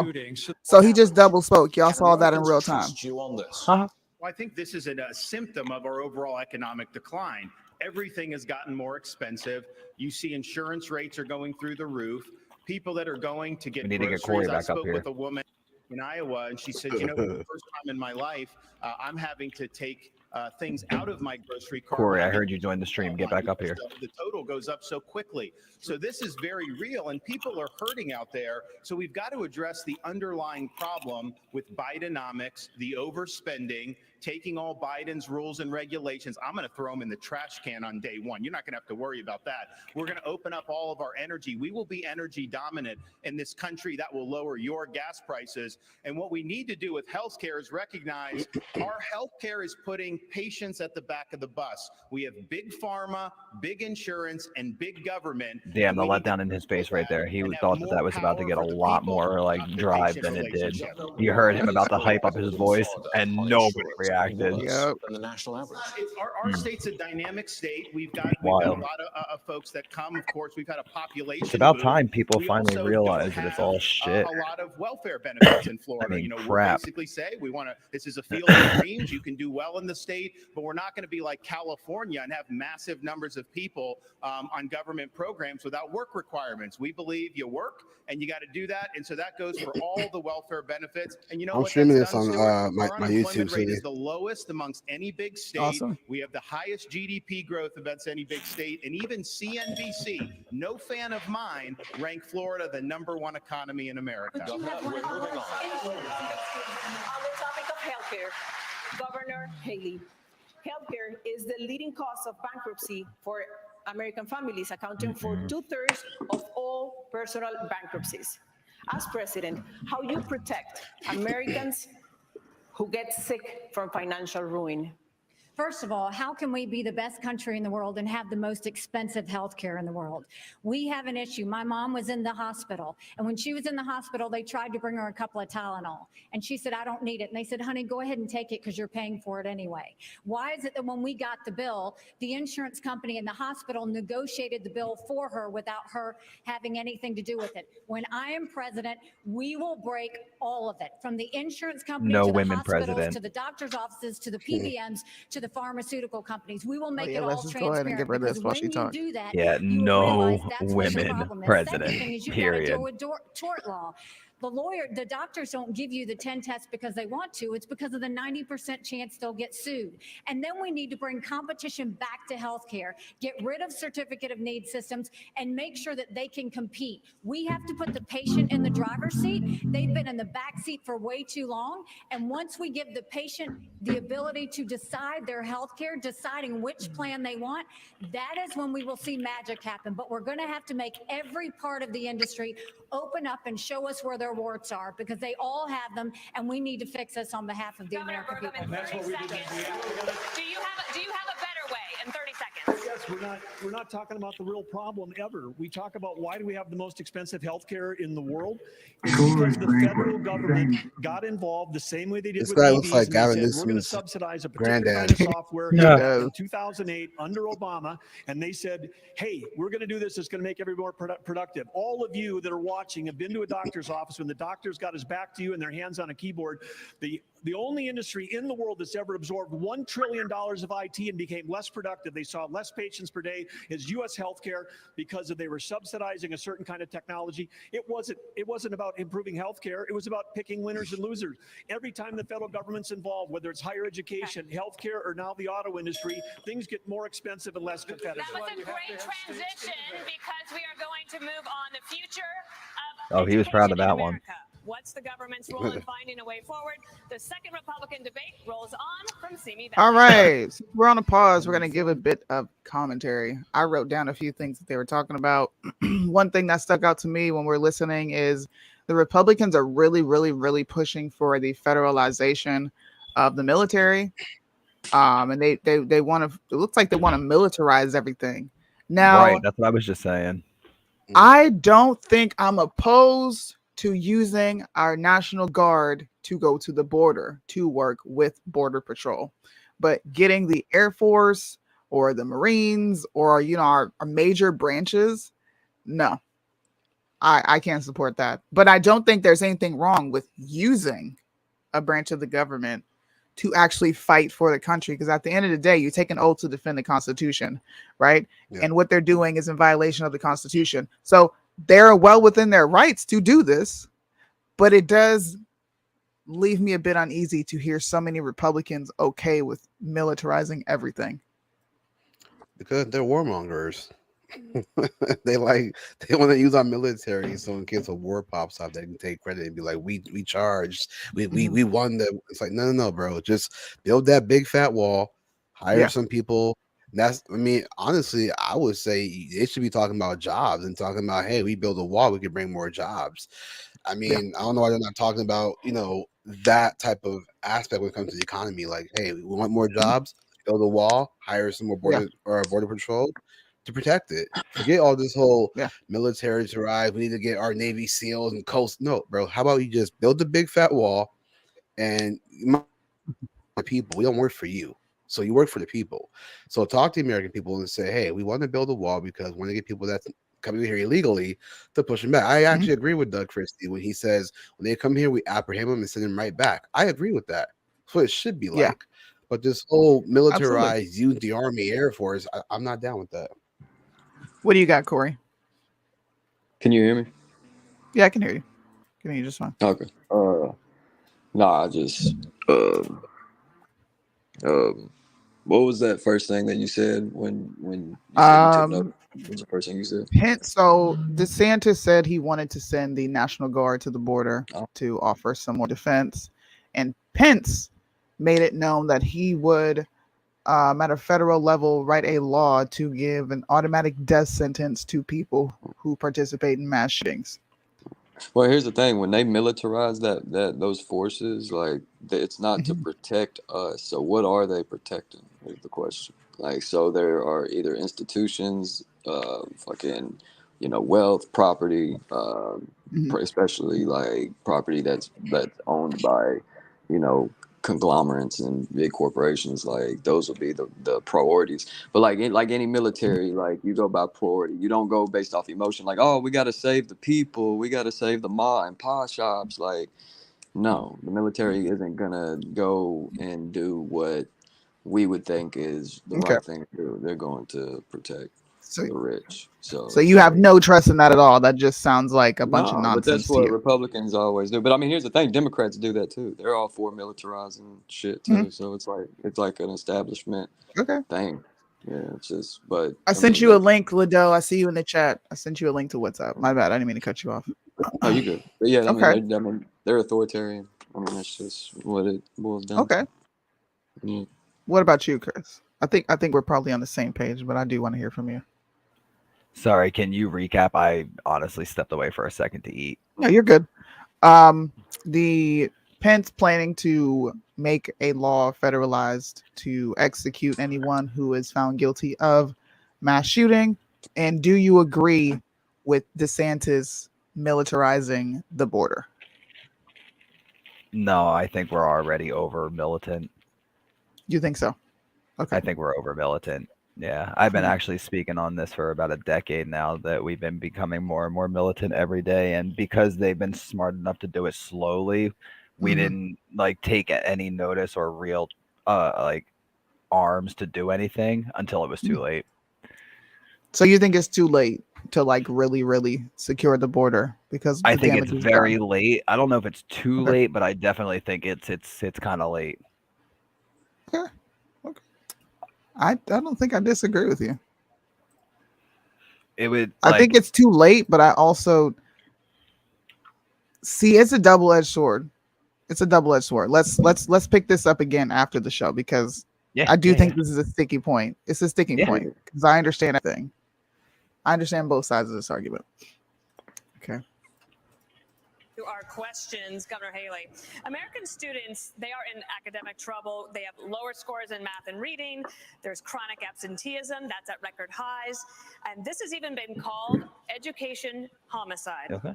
shooting. So he just double spoke. Y'all saw that in real time. You on this? Well, I think this is a symptom of our overall economic decline. Everything has gotten more expensive. You see insurance rates are going through the roof. People that are going to get We need to get groceries. Corey I back up spoke here. with a woman in Iowa, and she said, you know, for the first time in my life, I'm having to take things out of my grocery cart. Corey, I heard you joined the stream. Get back up here. The total goes up so quickly. So this is very real, and people are hurting out there. So we've got to address the underlying problem with Bidenomics, the overspending, taking all Biden's rules and regulations. I'm going to throw them in the trash can on day one. You're not going to have to worry about that. We're going to open up all of our energy. We will be energy dominant in this country. That will lower your gas prices. And what we need to do with healthcare is recognize our healthcare is putting patients at the back of the bus. We have big pharma, big insurance, and big government. Damn, the letdown in his face right there. He thought that was about to get a lot more like drive than it did. You heard him about to hype up his voice, and nobody reacted. Yep. Than the national average. Our state's a dynamic state. We've got a Wild. lot of folks that come. Of course, we've had a population. It's about boom. time people We finally also realize don't that it's have, all shit. A lot of welfare benefits in Florida. mean, You know, we crap. basically say we want to. This is a field of dreams. You can do well in the state, but we're not going to be like California and have massive numbers of people on government programs without work requirements. We believe you work and you got to do that, and so that goes for all the welfare benefits. And you know I'm what? streaming that's this done, on Stuart? my Our YouTube unemployment rate CD. is the lowest amongst any big state. Awesome. We have the highest GDP growth amongst any big state, and even CNBC, no fan of mine, ranked Florida the #1 economy in America. On the topic of healthcare, Governor Haley, healthcare is the leading cause of bankruptcy for American families, accounting for 2/3 of all personal bankruptcies. As president, how you protect Americans who get sick from financial ruin? First of all, how can we be the best country in the world and have the most expensive health care in the world? We have an issue. My mom was in the hospital, and when she was in the hospital, they tried to bring her a couple of Tylenol, and she said, I don't need it. And they said, honey, go ahead and take it because you're paying for it anyway. Why is it that when we got the bill, the insurance company and the hospital negotiated the bill for her without her having anything to do with it? When I am president, we will break all of it, from the insurance company No to the women hospitals, president. to the doctor's offices, to the PBMs, to the pharmaceutical companies. We will make yeah, it all let's just go ahead and transparent, get rid of because this while when she you talks. do that, Yeah, you will no realize that's what your women problem is. president, Second thing is you've period. got to deal with tort law. The doctors don't give you the 10 tests because they want to. It's because of the 90% chance they'll get sued. And then we need to bring competition back to healthcare, get rid of certificate of need systems, and make sure that they can compete. We have to put the patient in the driver's seat. They've been in the back seat for way too long. And once we give the patient the ability to decide their healthcare, deciding which plan they want, that is when we will see magic happen. But we're going to have to make every part of the industry open up and show us where their warts are, because they all have them, and we need to fix this on behalf of the American people. That's what we did. Do you have a better way in 30 seconds? Yes, we're not talking about the real problem ever. We talk about why do we have the most expensive healthcare in the world? It's because the federal government got involved the same way they did This with guy EVs, looks like and they Gavin said, we're going to Newsom's subsidize a particular granddad. kind of software Yeah. back in 2008 under Obama, and they said, hey, we're going to do this. It's going to make everyone more productive. All of you that are watching have been to a doctor's office when the doctor's got his back to you and their hands on a keyboard. The only industry in the world that's ever absorbed $1 trillion of IT and became less productive, they saw less patients per day, is U.S. healthcare, because they were subsidizing a certain kind of technology. It wasn't about improving healthcare. It was about picking winners and losers. Every time the federal government's involved, whether it's higher education, healthcare, or now the auto industry, things get more expensive and less competitive. That was a great transition, because we are going to move on the future of Oh, he was proud of that one. What's the government's role in finding a way forward? The second Republican debate rolls on from Simi Valley. All right, so we're on a pause. We're going to give a bit of commentary. I wrote down a few things that they were talking about. One thing that stuck out to me when we're listening is the Republicans are really, really, really pushing for the federalization of the military. And they want to, it looks like they want to militarize everything. Now, Right, that's what I was just saying. I don't think I'm opposed to using our National Guard to go to the border to work with Border Patrol, but getting the Air Force or the Marines or, our major branches, no, I can't support that. But I don't think there's anything wrong with using a branch of the government to actually fight for the country, because at the end of the day, you take an oath to defend the Constitution, right? Yeah. And what they're doing is in violation of the Constitution. So they're well within their rights to do this, but it does leave me a bit uneasy to hear so many Republicans okay with militarizing everything. Because they're warmongers. they want to use our military, so in case a war pops up, they can take credit and be like, we charged, we won the. It's like, no, bro, just build that big fat wall, hire some people. Honestly, I would say they should be talking about jobs and talking about, hey, we build a wall, we can bring more jobs. I don't know why they're not talking about, that type of aspect when it comes to the economy. Like, hey, we want more jobs, build a wall, hire some more border patrol to protect it. Forget all this whole military to arrive. We need to get our Navy SEALs and coast. No, bro. How about you just build the big fat wall and people? We don't work for you. So you work for the people. So talk to the American people and say, hey, we want to build a wall because we want to get people that's coming here illegally to push them back. I actually agree with Doug Christie when he says when they come here, we apprehend them and send them right back. I agree with that. That's what it should be like. But this whole militarized, use the Army, Air Force, I'm not down with that. What do you got, Corey? Can you hear me? Yeah, I can hear you. Can hear you just fine. Okay. I just what was that first thing that you said when you said you took note? What was the first thing you said? So DeSantis said he wanted to send the National Guard to the border to offer some more defense, and Pence made it known that he would at a federal level write a law to give an automatic death sentence to people who participate in mass shootings. Well, here's the thing: when they militarize those forces, like it's not to protect us. So what are they protecting? Is the question. Like, so there are either institutions, wealth, property, especially like property that's owned by, conglomerates and big corporations. Like those will be the priorities. But like any military, like you go by priority. You don't go based off emotion. Like, oh, we got to save the people. We got to save the ma and pa shops. Like, no, the military isn't gonna go and do what we would think is the right thing to do. They're going to protect. the rich. So you have no trust in that at all. That just sounds like a bunch of No, but nonsense that's to what you. Republicans always do. But I mean, here's the thing: Democrats do that too. They're all for militarizing shit too. So it's like an establishment thing. Yeah, it's just. But I I sent mean, you a link, Liddell. I see you in the chat. I sent you a link to WhatsApp. My bad. I didn't mean to cut you off. oh, you good? But yeah, Okay. they're authoritarian. I mean, that's just what it boils down Okay. to. Yeah. What about you, Chris? I think we're probably on the same page, but I do want to hear from you. Sorry, can you recap? I honestly stepped away for a second to eat. No, you're good. The Pence planning to make a law federalized to execute anyone who is found guilty of mass shooting. And do you agree with DeSantis militarizing the border? No, I think we're already over militant. You think so? Okay. I think we're over militant. Yeah, I've been actually speaking on this for about a decade now, that we've been becoming more and more militant every day, and because they've been smart enough to do it slowly, we didn't take any notice or real arms to do anything until it was too late. So you think it's too late to really, really secure the border because I the think damage it's is very done? late. I don't know if it's too late, but I definitely think it's kind of late. I don't think I disagree with you. It would. I think it's too late, but I also see it's a double-edged sword. It's a double-edged sword. Let's pick this up again after the show because I do think this is a sticky point. It's a sticking point because I understand everything. I understand both sides of this argument. Okay. To our questions, Governor Haley. American students, they are in academic trouble. They have lower scores in math and reading. There's chronic absenteeism. That's at record highs. And this has even been called education homicide. Okay.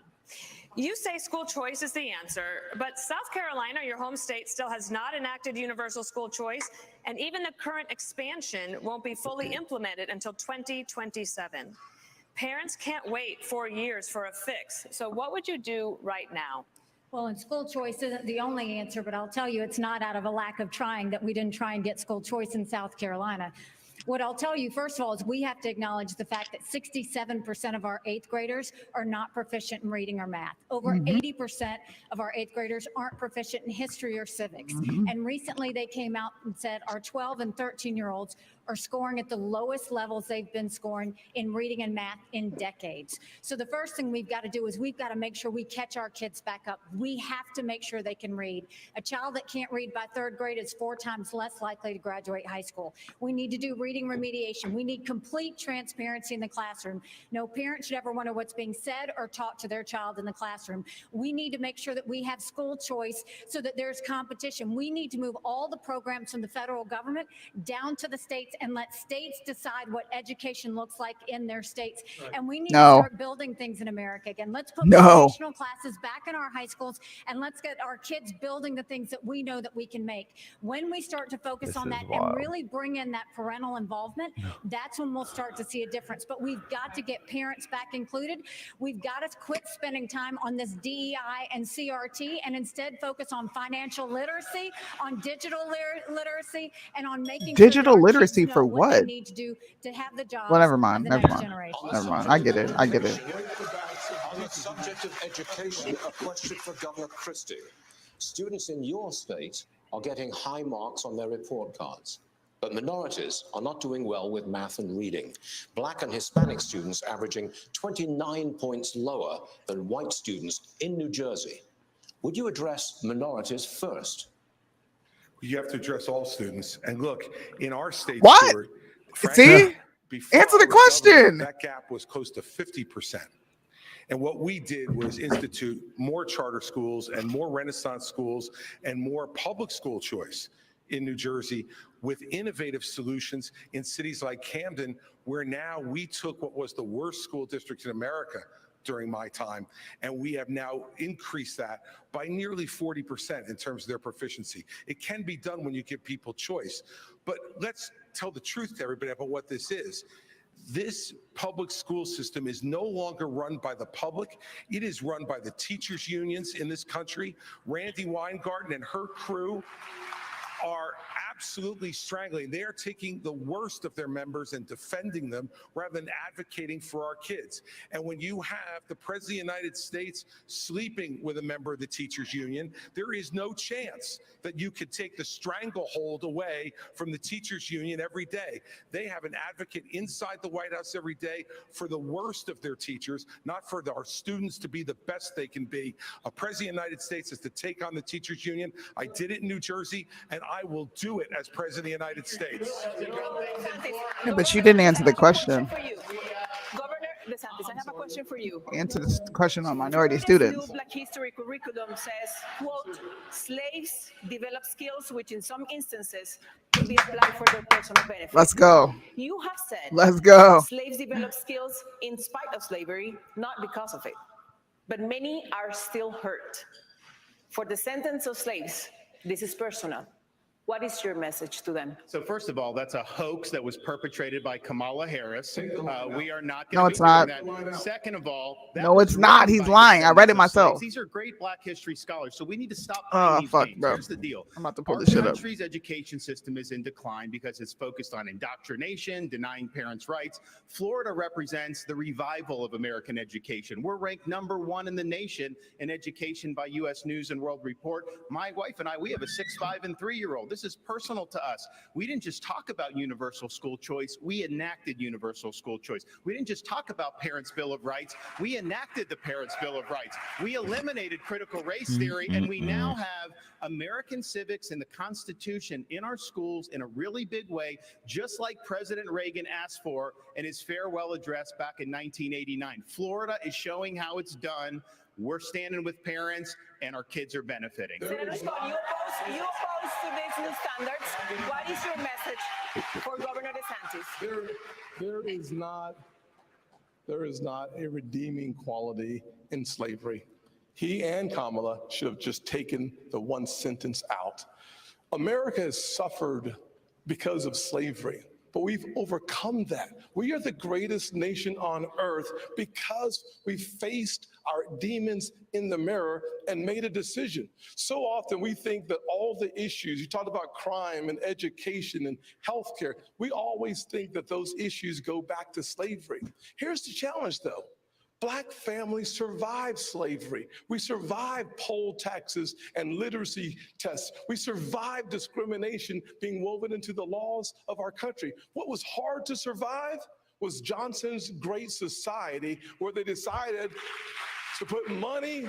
You say school choice is the answer, but South Carolina, your home state, still has not enacted universal school choice, and even the current expansion won't be fully implemented until 2027. Parents can't wait 4 years for a fix. So what would you do right now? Well, and school choice isn't the only answer, but I'll tell you it's not out of a lack of trying that we didn't try and get school choice in South Carolina. What I'll tell you, first of all, is we have to acknowledge the fact that 67% of our eighth graders are not proficient in reading or math. Over 80% of our eighth graders aren't proficient in history or civics. And recently they came out and said our 12 and 13-year-olds are scoring at the lowest levels they've been scoring in reading and math in decades. So the first thing we've got to do is we've got to make sure we catch our kids back up. We have to make sure they can read. A child that can't read by third grade is 4 times less likely to graduate high school. We need to do reading remediation. We need complete transparency in the classroom. No parent should ever wonder what's being said or taught to their child in the classroom. We need to make sure that we have school choice so that there's competition. We need to move all the programs from the federal government down to the states and let states decide what education looks like in their states. And we need to start building things in America again. Let's put vocational classes back in our high schools, and let's get our kids building the things that we know that we can make. When we start to focus on that and really bring in that parental involvement, that's when we'll start to see a difference. But we've got to get parents back included. We've got to quit spending time on this DEI and CRT and instead focus on financial literacy, on digital literacy, and on making digital literacy for what what? they need to do to have the jobs Well, never mind. of the Never next mind. generation. Never mind. I get it. I get it. On the subject of education, a question for Governor Christie. Students in your state are getting high marks on their report cards, but minorities are not doing well with math and reading. Black and Hispanic students averaging 29 points lower than white students in New Jersey. Would you address minorities first? You have to address all students. And look, in our state, What? Stuart, See? before Answer I the was governor, question. that gap was close to 50%. And what we did was institute more charter schools and more Renaissance schools and more public school choice in New Jersey with innovative solutions in cities like Camden, where now we took what was the worst school district in America during my time, and we have now increased that by nearly 40% in terms of their proficiency. It can be done when you give people choice, but let's tell the truth to everybody about what this is. This public school system is no longer run by the public. It is run by the teachers' unions in this country. Randy Weingarten and her crew are absolutely strangling. They are taking the worst of their members and defending them rather than advocating for our kids. And when you have the President of the United States sleeping with a member of the teachers union, there is no chance that you could take the stranglehold away from the teachers union every day. They have an advocate inside the White House every day for the worst of their teachers, not for our students to be the best they can be. A President of the United States is to take on the teachers union. I did it in New Jersey, and I will do it as President of the United States. Yeah, but you didn't answer the question. Governor DeSantis, I have a question for you. Answer the question on minority This students. new Black History curriculum says, quote, slaves develop skills which in some instances can be applied for their personal benefit. Let's go. You have said, Let's go. Slaves develop skills in spite of slavery, not because of it. But many are still hurt. For descendants of slaves, this is personal. What is your message to them? So first of all, that's a hoax that was perpetrated by Kamala Harris. We are not No, going it's to not. be doing that. Second of all, that No, was it's not. written He's by lying. I read it descendants of slaves. myself. These are great Black history scholars, so we need to stop Oh, playing these fuck, games. bro. Here's the deal. I'm about to pull Our this shit up. country's education system is in decline because it's focused on indoctrination, denying parents' rights. Florida represents the revival of American education. We're ranked #1 in the nation in education by U.S. News and World Report. My wife and I, we have a 6, 5, and 3-year-old. This is personal to us. We didn't just talk about universal school choice, we enacted universal school choice. We didn't just talk about Parents' Bill of Rights, we enacted the Parents' Bill of Rights. We eliminated critical race theory, and we now have American civics and the Constitution in our schools in a really big way, just like President Reagan asked for in his farewell address back in 1989. Florida is showing how it's done. We're standing with parents, and our kids are benefiting. Senator Scott, you oppose to these new standards. What is your message for Governor DeSantis? There is not a redeeming quality in slavery. He and Kamala should have just taken the one sentence out. America has suffered because of slavery, but we've overcome that. We are the greatest nation on earth because we faced our demons in the mirror and made a decision. So often we think that all the issues, you talked about crime and education and healthcare, we always think that those issues go back to slavery. Here's the challenge though. Black families survived slavery. We survived poll taxes and literacy tests. We survived discrimination being woven into the laws of our country. What was hard to survive was Johnson's Great Society, where they decided to put money,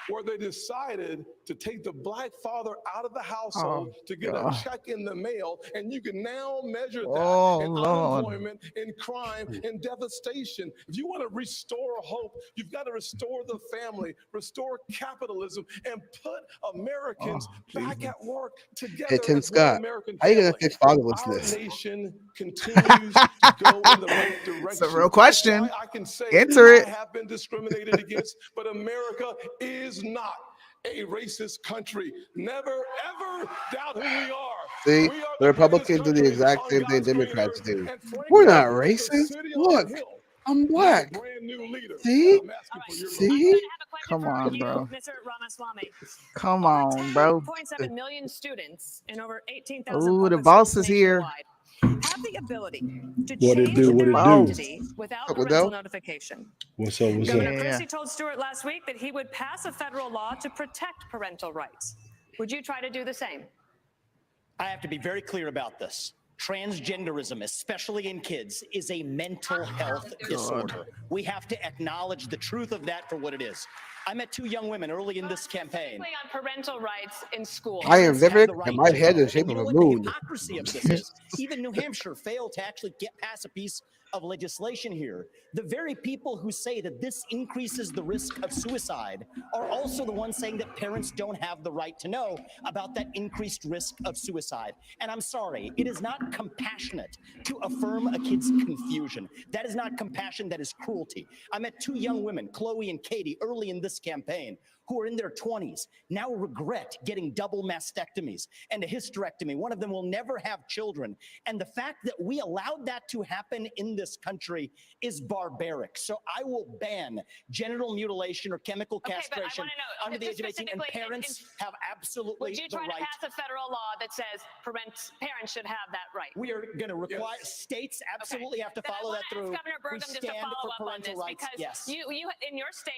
where they decided to take the Black father out of the household to get a check in the mail, and you can now measure that in unemployment, in crime, in devastation. If you want to restore hope, you've got to restore the family, restore capitalism, and put Americans back at work together. Hey, Tim as one Scott, American how you gonna family. fix fatherlessness? Our nation continues to go in the right direction. It's a real question. That's why I can say Answer it. I have been discriminated against, but America is not a racist country. Never, ever doubt who we are. See, We are the Republicans do the greatest exact country same on thing God's green Democrats earth. do. And frankly, We're not the racist. city on Look, the hill I'm needs a black. brand new leader. See? I'm asking for your vote. See? Come on, bro. Mr. Ramaswamy. Come on, bro. 2.7 million students in over 18,000 Ooh, the public boss schools is here. nationwide have the ability to What it change do, what their it do? identity without What parental up? notification. What's up? What's Governor up? Christie told Stewart last week that he would pass a federal law to protect parental rights. Would you try to do the same? I have to be very clear about this. Transgenderism, especially in kids, is a mental health disorder. We have to acknowledge the truth of that for what it is. I met 2 young women early in this campaign. On parental rights in school. I am Parents have different, the right and my to head know. is shaped And of you a know what moon. the hypocrisy of this is? Even New Hampshire failed to actually get past a piece of legislation here. The very people who say that this increases the risk of suicide are also the ones saying that parents don't have the right to know about that increased risk of suicide. And I'm sorry, it is not compassionate to affirm a kid's confusion. That is not compassion, that is cruelty. I met 2 young women, Chloe and Katie, early in this campaign. who are in their 20s now regret getting double mastectomies and a hysterectomy. One of them will never have children. And the fact that we allowed that to happen in this country is barbaric. So I will ban genital mutilation or chemical castration under the age of 18, and parents have absolutely would you try to pass a federal law that says parents should have that right? We are going to require states absolutely have to follow that through. Governor Burgum just to follow up on this rights. because Yes. you in your state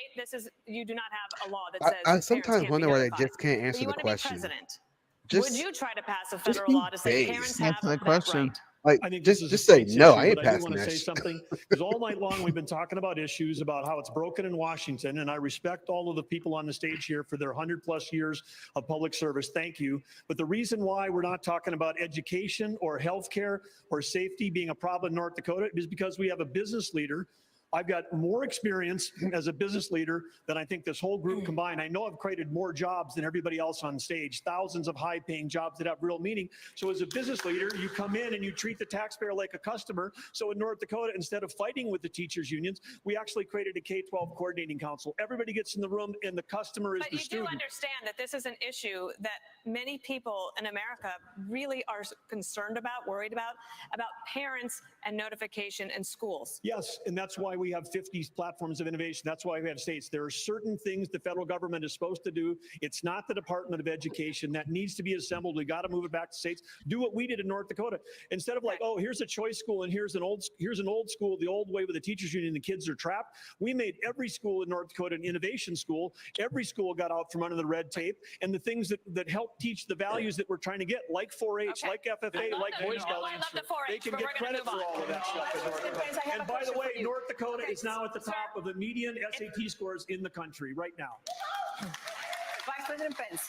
you do not have a law that says I sometimes parents wonder can't why be they notified. just can't answer But you the want question. To be president. Just, would you try to pass a just federal be law to say base. parents Answer have the question. that right? Like, I think just this is a say state's no. issue, I ain't but I do passing want to that say shit. something because all night long we've been talking about issues about how it's broken in Washington, and I respect all of the people on the stage here for their 100+ years of public service. Thank you. But the reason why we're not talking about education or healthcare or safety being a problem in North Dakota is because we have a business leader. I've got more experience as a business leader than I think this whole group combined. I know I've created more jobs than everybody else on stage, thousands of high-paying jobs that have real meaning. So as a business leader, you come in and you treat the taxpayer like a customer. So in North Dakota, instead of fighting with the teachers' unions, we actually created a K-12 coordinating council. Everybody gets in the room and the customer is the student. But you do understand that this is an issue that many people in America really are concerned about, worried about parents and notification in schools. Yes, and that's why we have 50 platforms of innovation. That's why we have states. There are certain things the federal government is supposed to do. It's not the Department of Education that needs to be assembled. We got to move it back to states. Do what we did in North Dakota. Instead of like, oh, here's a choice school and here's an old school, the old way with the teachers union, the kids are trapped. We made every school in North Dakota an innovation school. Every school got out from under the red tape, and the things that help teach the values that we're trying to get, like 4-H, like FFA, like Boy Scouts, they can get credit for all of that stuff in North Dakota. And by the way, North Dakota is now at the top of the median SAT scores in the country right now. Vice President Pence,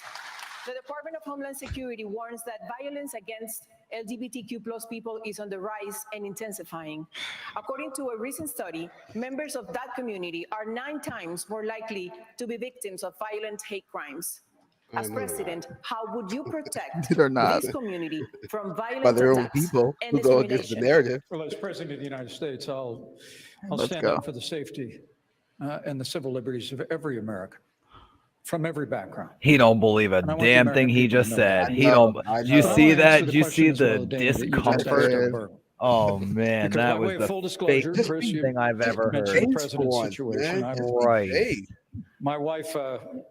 the Department of Homeland Security warns that violence against LGBTQ+ people is on the rise and intensifying. According to a recent study, members of that community are 9 times more likely to be victims of violent hate crimes. As president, how would you protect this community from violent by their own attacks people and who go against the discrimination? narrative. Well, as President of the United States, I'll Let's stand go. up for the safety and the civil liberties of every American from every background. He don't believe a And I want the damn American thing he people to just know said. that. He don't. I Did you know. see I wanna that? answer Did you see question as well, the Dana, that you just asked discomfort? of Burke. Oh man, Because that by was way of the full disclosure, fakest Chris, you thing I've ever mentioned heard. the president's once, situation. man. Right. My wife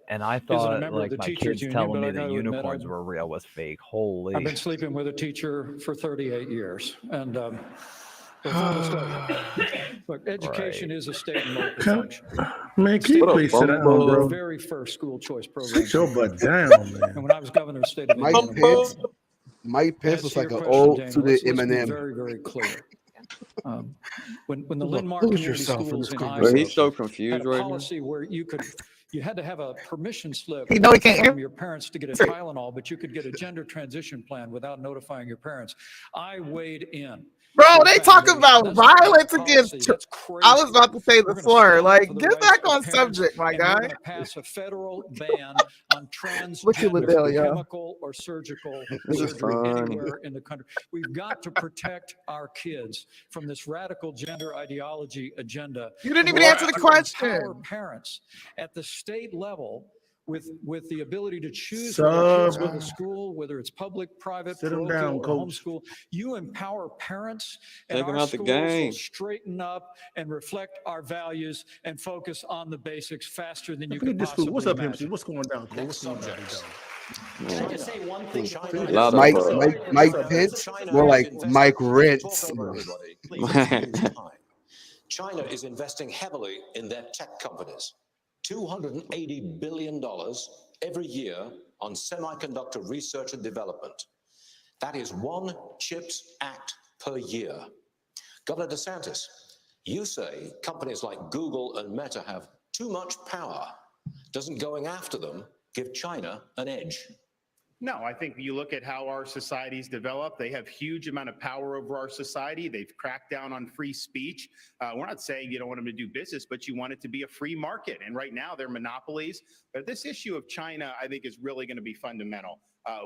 And I is a thought member of like the my teachers kids union, telling but me I the gotta admit, unicorns were real was fake. Holy. I've been sleeping with a teacher for 38 years. And for full disclosure, look, education is a state and local function. Man, can you State please sit down, one of the bro? very first school choice programs. Sit your in the butt country. down, man. And when I was governor of the state of Mike Indiana, Pence was to like your an question, old Dana, to the let's be Eminem. very, very clear. When the Look, Linn-Mar lose Community yourself in Schools this in conversation. Bro, he's so Iowa had confused a right now. policy where you had to have a permission slip You know he can't from your parents to get a Tylenol, but you could get a gender transition plan without notifying your parents. I weighed in. Bro, they talk about That's violence policy. against. That's crazy. I was about to say We're the gonna slur. stand up Like, for the get rights back of on parents, subject, my and we're guy. going to pass a federal ban on Look at transgender Liddell, y'all. chemical or surgical This is surgery funny. anywhere in the country. We've got to protect our kids from this radical gender ideology agenda. You didn't even We've answer got the to empower question. parents at the state level with the ability to choose where their kids go to school, whether it's public, private, Sit 'em parochial, down, or coach. homeschool. You empower parents, and Take 'em our out the schools game. will straighten up and reflect our values and focus on the basics faster than you Feed could this food. possibly What's up, imagine. MC? What's going down, Cole? What's going down? Can I just say one thing? Feed Loud this up, food. bro. Mike Pence, more like Mike Rentz. China is investing heavily in their tech companies. $280 billion every year on semiconductor research and development. That is 1 CHIPS Act per year. Governor DeSantis, you say companies like Google and Meta have too much power. Doesn't going after them give China an edge? No, I think you look at how our societies develop, they have huge amount of power over our society. They've cracked down on free speech. We're not saying you don't want them to do business, but you want it to be a free market. And right now they're monopolies. But this issue of China, I think, is really going to be fundamental.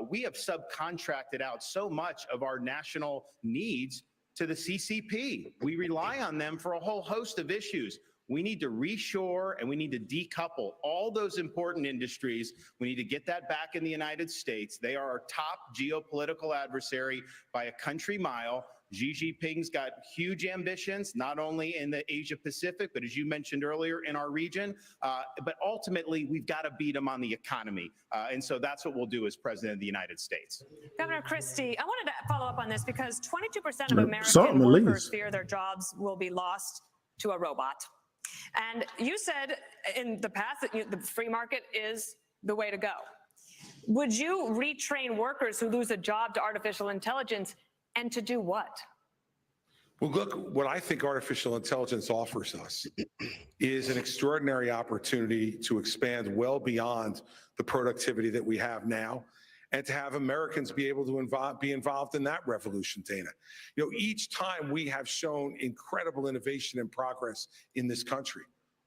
We have subcontracted out so much of our national needs to the CCP. We rely on them for a whole host of issues. We need to reshore and we need to decouple all those important industries. We need to get that back in the United States. They are our top geopolitical adversary by a country mile. Xi Jinping's got huge ambitions, not only in the Asia Pacific, but as you mentioned earlier, in our region. But ultimately, we've got to beat him on the economy. And so that's what we'll do as president of the United States. Governor Christie, I wanted to follow up on this because 22% of American workers fear their jobs will be lost to a robot. And you said in the past that the free market is the way to go. Would you retrain workers who lose a job to artificial intelligence? And to do what? Well, look, what I think artificial intelligence offers us is an extraordinary opportunity to expand well beyond the productivity that we have now and to have Americans be able to be involved in that revolution, Dana. You know, each time we have shown incredible innovation and progress in this country.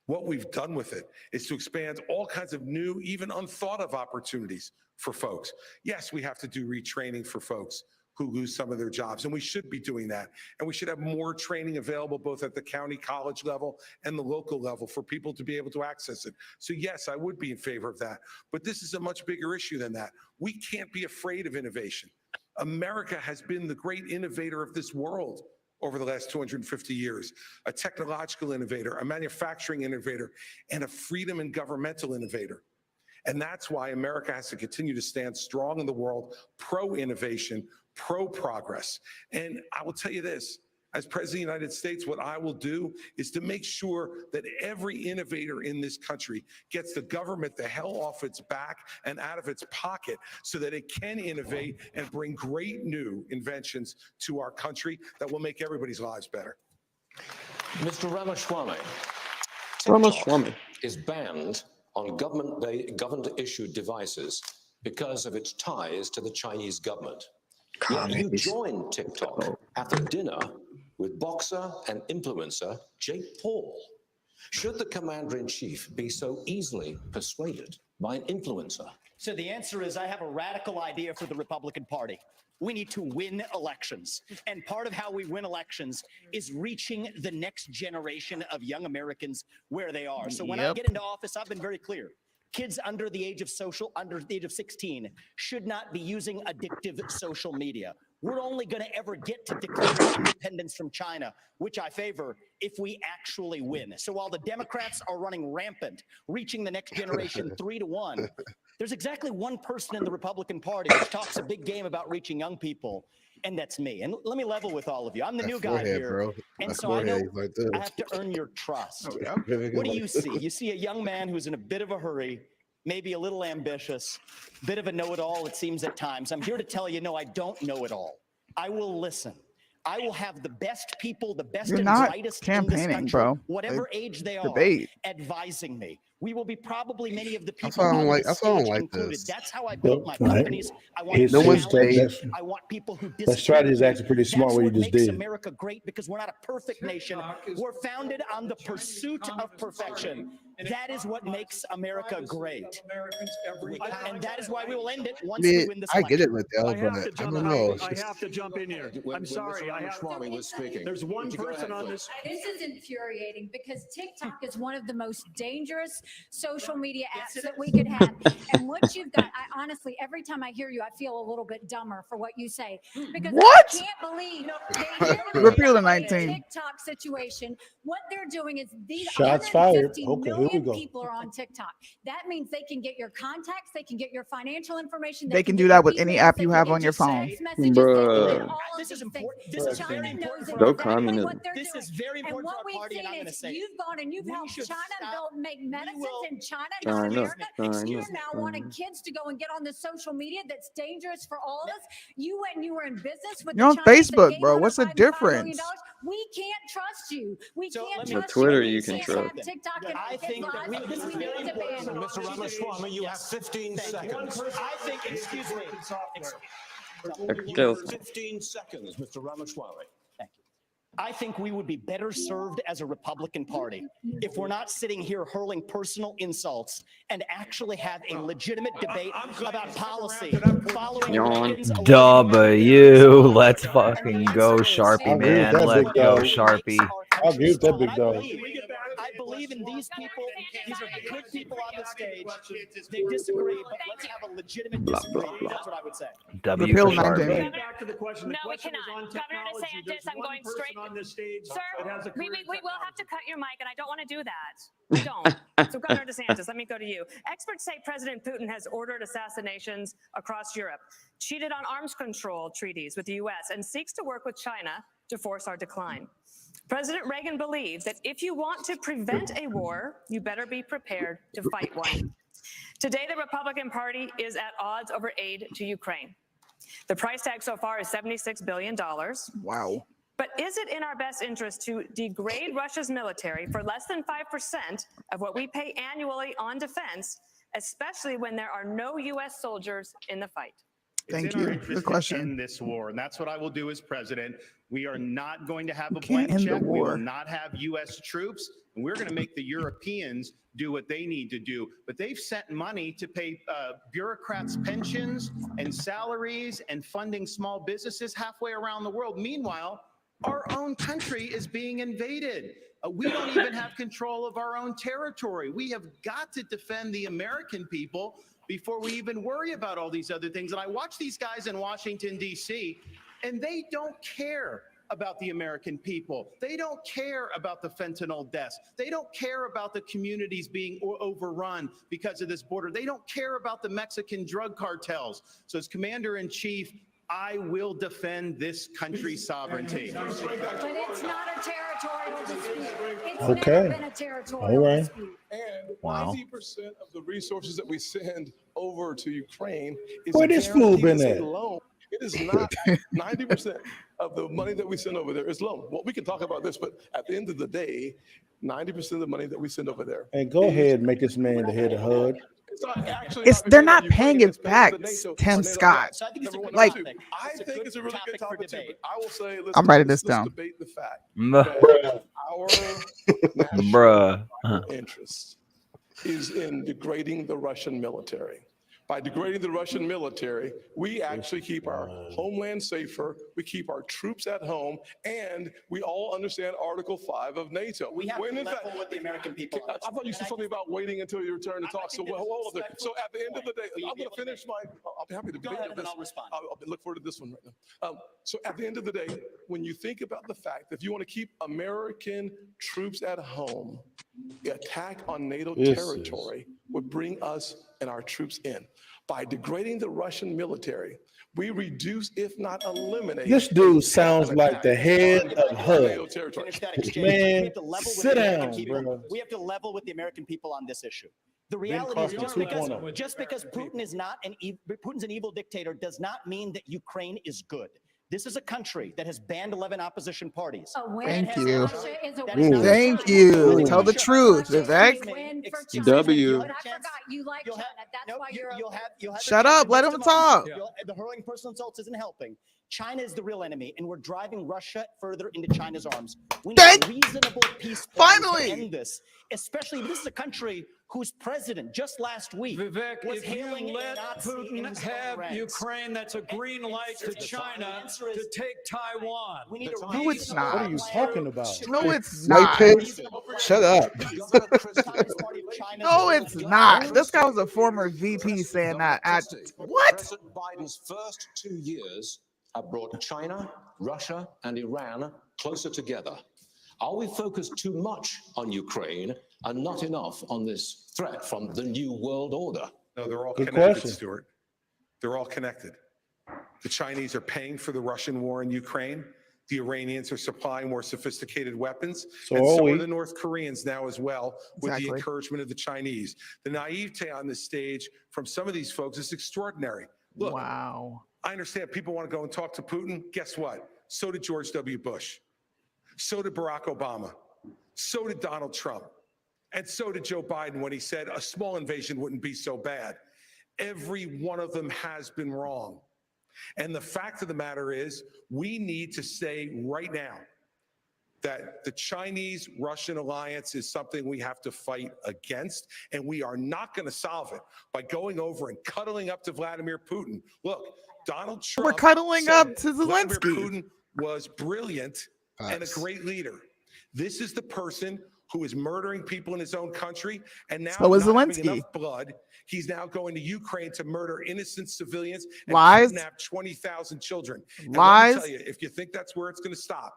What we've done with it is to expand all kinds of new, even unthought of opportunities for folks. Yes, we have to do retraining for folks who lose some of their jobs. And we should be doing that. And we should have more training available both at the county college level and the local level for people to be able to access it. So yes, I would be in favor of that. But this is a much bigger issue than that. We can't be afraid of innovation. America has been the great innovator of this world over the last 250 years, a technological innovator, a manufacturing innovator, and a freedom and governmental innovator. And that's why America has to continue to stand strong in the world, pro-innovation, pro-progress. And I will tell you this, as President of the United States, what I will do is to make sure that every innovator in this country gets the government the hell off its back and out of its pocket so that it can innovate and bring great new inventions to our country that will make everybody's lives better. Mr. Ramaswamy, TikTok is banned on government-issued devices because of its ties to the Chinese government. Yet you joined TikTok after dinner with boxer and influencer Jake Paul. Should the commander-in-chief be so easily persuaded by an influencer? So the answer is I have a radical idea for the Republican Party. We need to win elections. And part of how we win elections is reaching the next generation of young Americans where they are. So when I get into office, I've been very clear. Kids under the age of 16 should not be using addictive social media. We're only going to ever get to declaring independence from China, which I favor, if we actually win. So while the Democrats are running rampant, reaching the next generation 3-1, there's exactly one person in the Republican Party which talks a big game about reaching young people, and that's me. And let me level with all of you. I'm the new guy here, bro. and so I know I have to earn your trust. What do you see? You see a young man who's in a bit of a hurry, maybe a little ambitious, bit of a know-it-all, it seems at times. I'm here to tell you, no, I don't know it all. I will listen. I will have the best people, the best and brightest in this country, bro. whatever age they are, advising me. We will be probably many of the people included. That's how I built my companies. I want I want people who that strategy is actually pretty smart. What you just did. America great because we're not a perfect nation. We're founded on the pursuit of perfection. That is what makes America great. And that is why we will end it once we win this election. I get it, Liddell, but I don't know. I have to jump in here. I'm sorry. There's one person on this. This is infuriating because TikTok is one of the most dangerous social media apps that we could have. And what you've got, I honestly, every time I hear you, I feel a little bit dumber for what you say. Because I can't believe they repeal the 19 TikTok situation. What they're doing is these shots fired. Okay, here we go. People are on TikTok. That means they can get your contacts, they can get your financial information. They can do that with any app you have on your phone. Bruh. This is important. This is China very knows important. exactly communism. what they're This doing. is very important and for our party, and I'm going to say you've gone and you've helped China make medicines in China, I not know, America. I You're know, now wanting kids to go and get on the social media that's dangerous for all of us. You went and you were in business with You're on the Chinese that Facebook, gave bro. What's the $105 million. difference? We can't trust you. We can't On trust Twitter, you. you can can't trust. have TikTok and I think that we need to ban it. Mr. Ramaswamy, you have 15 seconds. I think, excuse me. 15 seconds, Mr. Ramaswamy. Thank you. I think we would be better served as a Republican Party if we're not sitting here hurling personal insults and actually have a legitimate debate about policy. Let's fucking go, Sharpie, man. Let's go, Sharpie. I'll agree with that big dog. I believe in these people. These are good people on the stage. They disagree, but let's have a legitimate disagreement. That's what I would say. W Repeal for sharp. Jamie. Back to the question. The No, we question was cannot. on Governor technology. DeSantis, There's I'm one going person straight. on this stage Sir, that has a we career in will have to technology. cut your mic, and I don't want to do that. I don't. So, Governor DeSantis, let me go to you. Experts say President Putin has ordered assassinations across Europe, cheated on arms control treaties with the U.S., and seeks to work with China to force our decline. President Reagan believed that if you want to prevent a war, you better be prepared to fight one. Today, the Republican Party is at odds over aid to Ukraine. The price tag so far is $76 billion. Wow. But is it in our best interest to degrade Russia's military for less than 5% of what we pay annually on defense, especially when there are no U.S. soldiers in the fight? Thank It's in our you. interest Good question. to end this war, and that's what I will do as president. We are not going to have a can't blank end the check. We war. will not have U.S. troops, and we're going to make the Europeans do what they need to do. But they've sent money to pay bureaucrats' pensions and salaries and funding small businesses halfway around the world. Meanwhile, our own country is being invaded. We don't even have control of our own territory. We have got to defend the American people before we even worry about all these other things. And I watch these guys in Washington, D.C., and they don't care about the American people. They don't care about the fentanyl deaths. They don't care about the communities being overrun because of this border. They don't care about the Mexican drug cartels. So as Commander-in-Chief, I will defend this country's sovereignty. But it's not a territorial dispute. It's Okay. never been a territorial All right. dispute. And Wow. 90% of the resources that we send over to Ukraine is Where a this fool guarantee, been it's a at? loan. It is not 90% of the money that we send over there is loan. Well, we can talk about this, but at the end of the day, 90% of the money that we send over there. And go ahead, make this man the head of HUD. It's not actually It's not they're because not of Ukraine, paying it's it because back, of the NATO Tim or NATO. Scott. So I think it's a Number good one. Like- topic. I It's a think good it's a really good topic for topic too, debate. but I will say, I'm writing this let's down. debate the fact Bruh. that our national Bruh. interest is in degrading the Russian military. By degrading the Russian military, we actually keep our homeland safer, we keep our troops at home, and we all understand Article 5 of NATO. We have When to in fact- level with the American people. I thought you said something about waiting until your turn to talk. So think that hold on. respectful So at the end of the day, point. I'm going to finish my. I'll be happy to Go debate ahead, and then this. I'll respond. I'll look forward to this one right now. So at the end of the day, when you think about the fact that if you want to keep American troops at home, the attack on NATO This territory would bring us and our troops in. By degrading the Russian military, we reduce, if not eliminate. This dude sounds an like attack the head on of NATO HUD. territory. Finish that exchange. Man, we have to level with sit the American down, people. bro. We have to level with the American people on this issue. The Ben reality is Carson 2.0. just because Putin is not Putin's an evil dictator does not mean that Ukraine is good. This is a country that has banned 11 opposition parties. A win Thank for you. Russia is a That win is not for Thank China. you. Tell the Russia- truth, Russia is a Vivek. win for Excuse China. me. W. But I forgot you like You'll China. have- That's nope, why you're. you'll have a Shut chance up. in Let just him a moment. talk. The hurling personal insults isn't helping. China is the real enemy, and we're driving Russia further into China's arms. We need a reasonable peace plan Finally. to end this. Especially, this is a country whose president just last week Vivek, was if hailing you a let Nazi in Putin his own have ranks. Ukraine, that's a green light to China answer is- to take Taiwan. We need a No, it's reasonable not. What are you plan. talking about? No, it's White not. pigs, shut up. Communist Party of China's No, leader- it's not. This guy was a former VP saying that at what? President Biden's first 2 years have brought China, Russia, and Iran closer together. Are we focused too much on Ukraine and not enough on this threat from the new world order? No, they're all Good connected, question. Stuart. They're all connected. The Chinese are paying for the Russian war in Ukraine. The Iranians are supplying more sophisticated weapons. So and are so we. are the North Koreans now as well, with the Exactly. encouragement of the Chinese. The naivete on this stage from some of these folks is extraordinary. Look, Wow. I understand people want to go and talk to Putin. Guess what? So did George W. Bush. So did Barack Obama. So did Donald Trump. And so did Joe Biden when he said a small invasion wouldn't be so bad. Every one of them has been wrong. And the fact of the matter is, we need to say right now that the Chinese-Russian alliance is something we have to fight against, and we are not going to solve it by going over and cuddling up to Vladimir Putin. Look, Donald Trump. We're cuddling said up to Vladimir Zelensky. Putin was brilliant and a Facts. great leader. This is the person who is murdering people in his own country, and now So is not having Zelensky. enough blood, he's now going to Ukraine to murder innocent civilians and Lies. kidnap 20,000 children. And Lies. let me tell you, if you think that's where it's going to stop,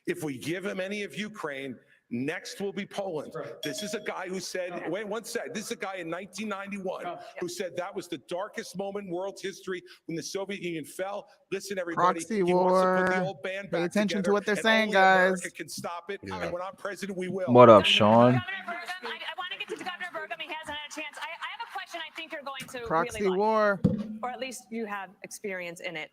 if we give him any of Ukraine, next will be Poland. This is a guy who said, wait one sec, this is a guy in 1991 who said that was the darkest moment in world history when the Soviet Union fell. Listen, everybody, Proxy he wants to put the war. old band Pay back attention together, to what they're and saying, only guys. America can stop it, and when I'm president, we will. What up, Sean? Governor Burgum, I want to get to Governor Burgum. He hasn't had a chance. I have a question I think you're going to Proxy really like, war. or at least you have experience in it.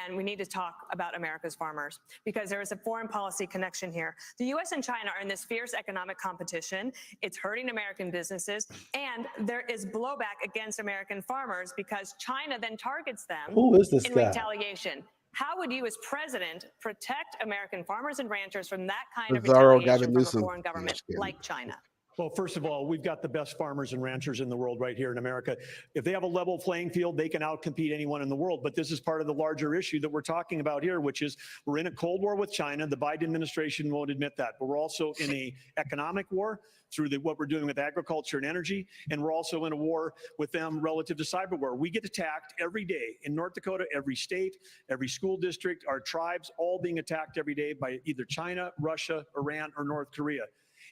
And we need to talk about America's farmers because there is a foreign policy connection here. The U.S. and China are in this fierce economic competition. It's hurting American businesses, and there is blowback against American farmers because China then targets them Who is this in guy? retaliation. How would you, as president, protect American farmers and ranchers from that kind of Bizarro retaliation Gavin from a Newsom. foreign government like China? Well, first of all, we've got the best farmers and ranchers in the world right here in America. If they have a level playing field, they can outcompete anyone in the world. But this is part of the larger issue that we're talking about here, which is we're in a Cold War with China. The Biden administration won't admit that. But we're also in a economic war through what we're doing with agriculture and energy. And we're also in a war with them relative to cyber war. We get attacked every day in North Dakota, every state, every school district, our tribes, all being attacked every day by either China, Russia, Iran, or North Korea.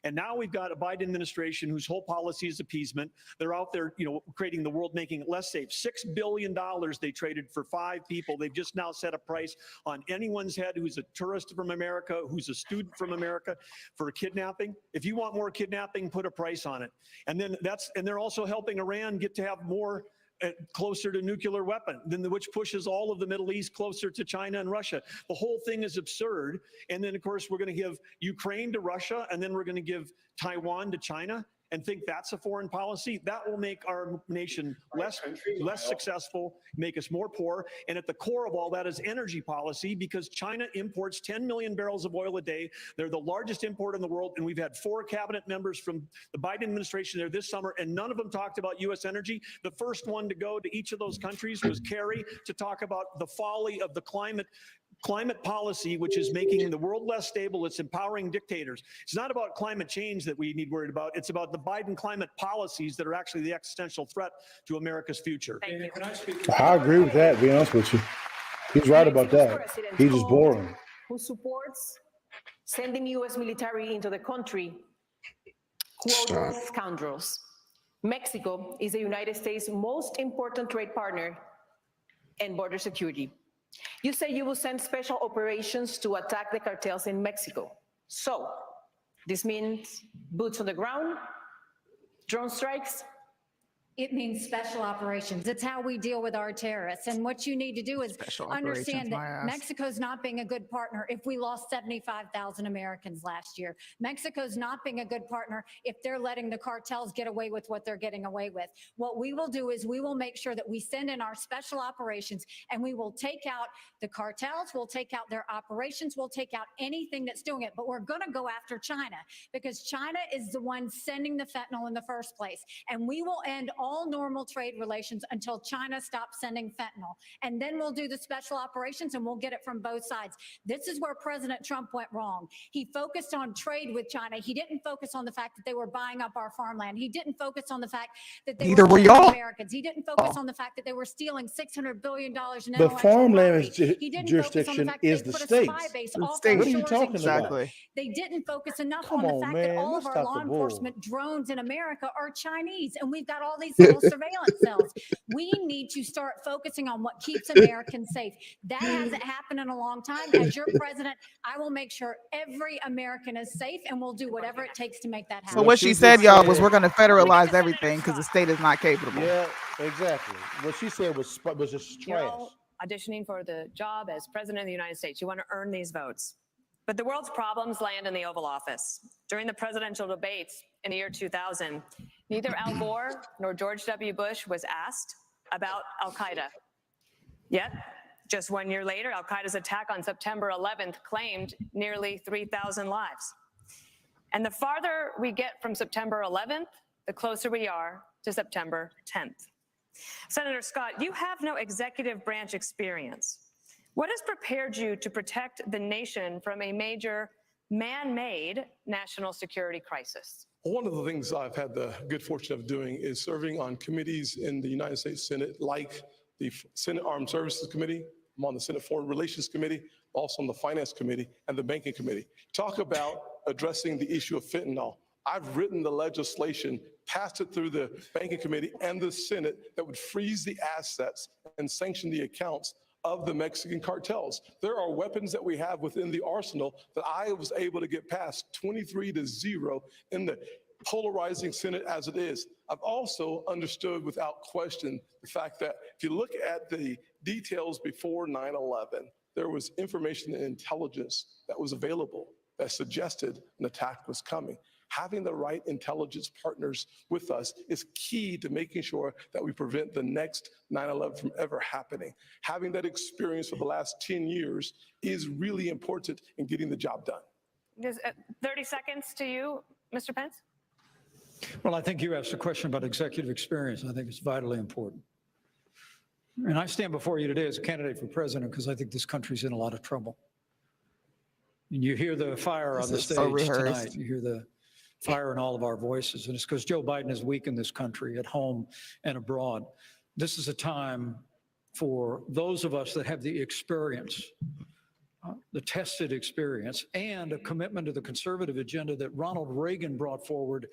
And now we've got a Biden administration whose whole policy is appeasement. They're out there, creating the world, making it less safe. $6 billion they traded for 5 people. They've just now set a price on anyone's head who's a tourist from America, who's a student from America for kidnapping. If you want more kidnapping, put a price on it. And then they're also helping Iran get to have more closer to nuclear weapon, which pushes all of the Middle East closer to China and Russia. The whole thing is absurd. And then, of course, we're going to give Ukraine to Russia, and then we're going to give Taiwan to China and think that's a foreign policy. That will make our nation less successful, make us more poor. And at the core of all that is energy policy, because China imports 10 million barrels of oil a day. They're the largest import in the world. And we've had 4 cabinet members from the Biden administration there this summer, and none of them talked about U.S. energy. The first one to go to each of those countries was Kerry to talk about the folly of the climate policy, which is making the world less stable. It's empowering dictators. It's not about climate change that we need worried about. It's about the Biden climate policies that are actually the existential threat to America's future. Thank you. I agree with that, to be honest with you. He's right about that. He's just boring. Who supports sending U.S. military into the country, quote, scoundrels. Mexico is the United States' most important trade partner and border security. You say you will send special operations to attack the cartels in Mexico. So this means boots on the ground, drone strikes. It means special operations. It's how we deal with our terrorists. And what you need to do is understand that Mexico's not being a good partner if we lost 75,000 Americans last year. Mexico's not being a good partner if they're letting the cartels get away with what they're getting away with. What we will do is we will make sure that we send in our special operations, and we will take out the cartels, we'll take out their operations, we'll take out anything that's doing it. But we're going to go after China because China is the one sending the fentanyl in the first place. And we will end all normal trade relations until China stops sending fentanyl. And then we'll do the special operations and we'll get it from both sides. This is where President Trump went wrong. He focused on trade with China. He didn't focus on the fact that they were buying up our farmland. He didn't focus on the fact that they were killing Americans. He didn't focus on the fact that they were stealing $600 billion in The farmland jurisdiction is the states. What are you talking about? They didn't focus enough on the fact that all of our law enforcement drones in America are Chinese, and we've got all these little surveillance cells. We need to start focusing on what keeps Americans safe. That hasn't happened in a long time. As your president, I will make sure every American is safe, and we'll do whatever it takes to make that happen. So what she said, y'all, was we're going to federalize everything because the state is not capable. Yeah, exactly. What she said was just trash. You're all auditioning for the job as president of the United States. You want to earn these votes. But the world's problems land in the Oval Office. During the presidential debates in the year 2000, neither Al Gore nor George W. Bush was asked about al-Qaeda. Yet, just 1 year later, al-Qaeda's attack on September 11th claimed nearly 3,000 lives. And the farther we get from September 11th, the closer we are to September 10th. Senator Scott, you have no executive branch experience. What has prepared you to protect the nation from a major man-made national security crisis. One of the things I've had the good fortune of doing is serving on committees in the United States Senate, like the Senate Armed Services Committee. I'm on the Senate Foreign Relations Committee, also on the Finance Committee and the Banking Committee. Talk about addressing the issue of fentanyl. I've written the legislation, passed it through the Banking Committee and the Senate that would freeze the assets and sanction the accounts of the Mexican cartels. There are weapons that we have within the arsenal that I was able to get past 23-0 in the polarizing Senate as it is. I've also understood without question the fact that if you look at the details before 9/11, there was information and intelligence that was available that suggested an attack was coming. Having the right intelligence partners with us is key to making sure that we prevent the next 9/11 from ever happening. Having that experience for the last 10 years is really important in getting the job done. 30 seconds to you, Mr. Pence. Well, I think you asked a question about executive experience. I think it's vitally important. And I stand before you today as a candidate for president because I think this country's in a lot of trouble. And you hear the fire on the stage tonight. You hear the fire in all of our voices. And it's because Joe Biden has weakened this country at home and abroad. This is a time for those of us that have the experience, the tested experience, and a commitment to the conservative agenda that Ronald Reagan brought forward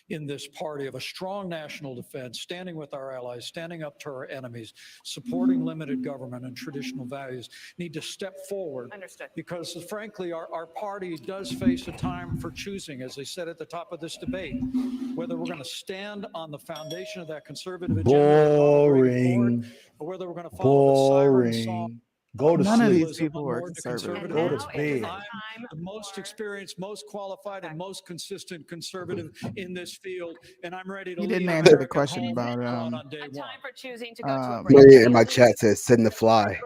in this party of a strong national defense, standing with our allies, standing up to our enemies, supporting limited government and traditional values, need to step forward. Understood. Because frankly, our party does face a time for choosing, as they said at the top of this debate, whether we're going to stand on the foundation of that conservative agenda, Boring. or whether we're going to follow the siren song. Boring. Go to None of sleep. these people are conservative. Go to bed. I'm the most experienced, most qualified, and most consistent conservative in this field, and I'm ready to You lead didn't answer the America question home about on day one. Time for choosing to go to a Somebody break. in my chat says send the fly.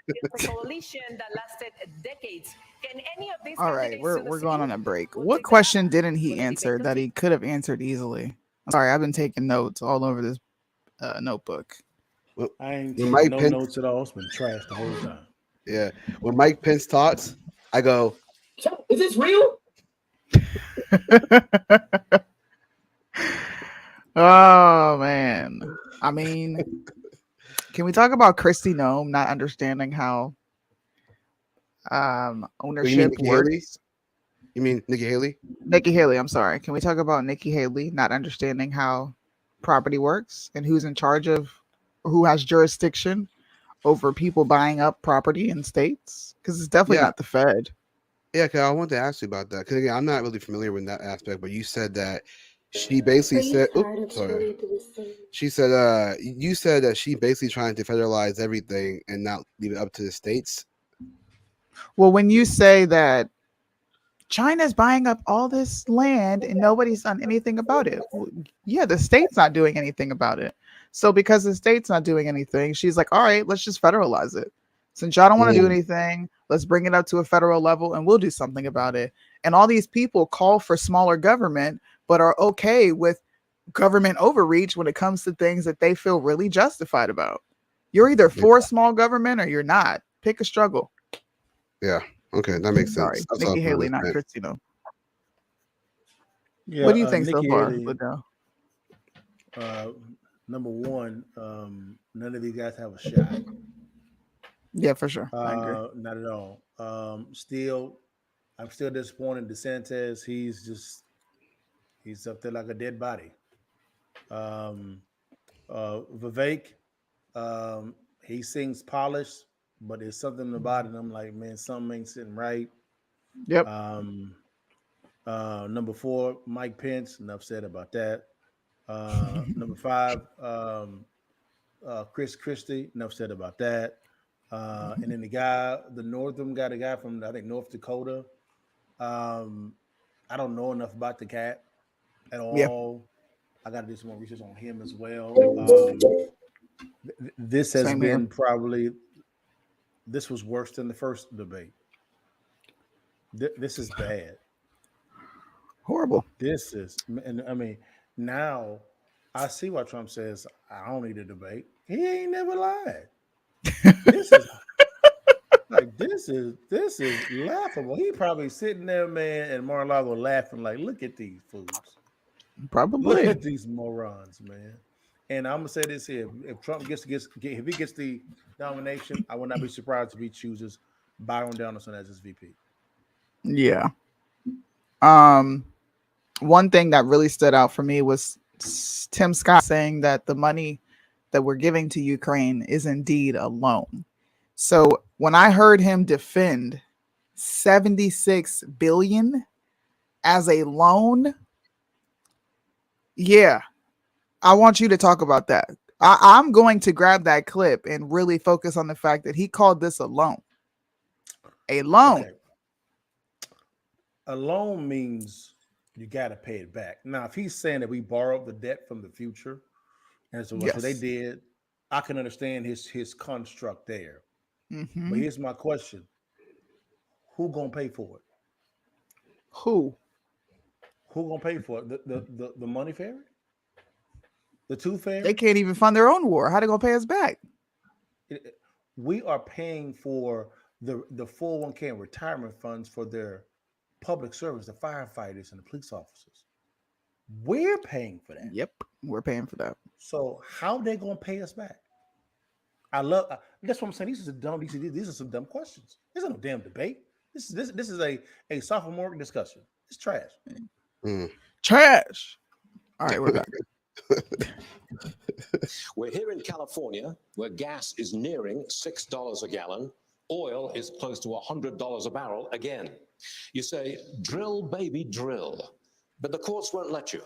It's a coalition that lasted decades. Can any of these All right, candidates we're do the we're same? going on a break. What question didn't he answer that he could have answered easily? I'm sorry, I've been taking notes all over this notebook. Well, I ain't when taking Mike no Pence, notes at all. It's been trash the whole time. yeah, when Mike Pence talks, I go, is this real? Oh man, I mean, can we talk about Kristi Noem not understanding how ownership Nikki works? Haley? You mean Nikki Haley? Nikki Haley, I'm sorry. Can we talk about Nikki Haley not understanding how property works and who's in charge of, who has jurisdiction over people buying up property in states? Because it's definitely not the Fed. Yeah, because I wanted to ask you about that. Because again, I'm not really familiar with that aspect, but you said that she basically said, oops, sorry. She said, you said that she basically trying to federalize everything and not leave it up to the states. Well, when you say that China's buying up all this land and nobody's done anything about it, well, yeah, the state's not doing anything about it. So because the state's not doing anything, she's like, all right, let's just federalize it. Since y'all don't want to do anything, let's bring it up to a federal level and we'll do something about it. And all these people call for smaller government, but are okay with government overreach when it comes to things that they feel really justified about. You're either for small government or you're not. Pick a struggle. Yeah. Okay, that makes Sorry, sense. That's all Nikki from Haley, this, not man. Kristi Noem. Yeah, What do you think Nikki so far, Haley, Liddell? Number one, none of these guys have a shot. Yeah, for sure. I agree. Not at all. I'm still disappointed. DeSantis, he's up there like a dead body. Vivek, he sings polished, but there's something about it. I'm like, man, something ain't sitting right. Yep. Number 4, Mike Pence, enough said about that. Number 5, Chris Christie, enough said about that. And then the Northam got a guy from, I think, North Dakota. I don't know enough about the cat at all. I got to do some more research on him as well. This has Same been here. probably, this was worse than the first debate. This is bad. Horrible. This is, and I mean, now I see why Trump says, I don't need a debate. He ain't never lied. This This is laughable. He probably sitting there, man, and Mar-a-Lago laughing like, look at these fools. Probably. Look at these morons, man. And I'm gonna say this here: if Trump gets if he gets the nomination, I would not be surprised if he chooses Byron Donaldson as his VP. Yeah. One thing that really stood out for me was Tim Scott saying that the money that we're giving to Ukraine is indeed a loan. So when I heard him defend 76 billion as a loan, yeah, I want you to talk about that. I'm going to grab that clip and really focus on the fact that he called this a loan. A loan. Okay. A loan means you got to pay it back. Now, if he's saying that we borrowed the debt from the future, and so what they did, I can understand his construct there. Mm-hmm. But here's my question: who gonna pay for it? Who gonna pay for it? The money fairy? The tooth fairy? They can't even fund their own war. How they gonna pay us back? We are paying for the 401k and retirement funds for their public service, the firefighters and the police officers. We're paying for that. Yep, we're paying for that. So how they gonna pay us back? That's what I'm saying. These are some dumb questions. This is no damn debate. This is a sophomore discussion. It's trash. Trash. All right, we're back. We're here in California, where gas is nearing $6 a gallon. Oil is close to $100 a barrel again. You say, drill, baby, drill. But the courts won't let you.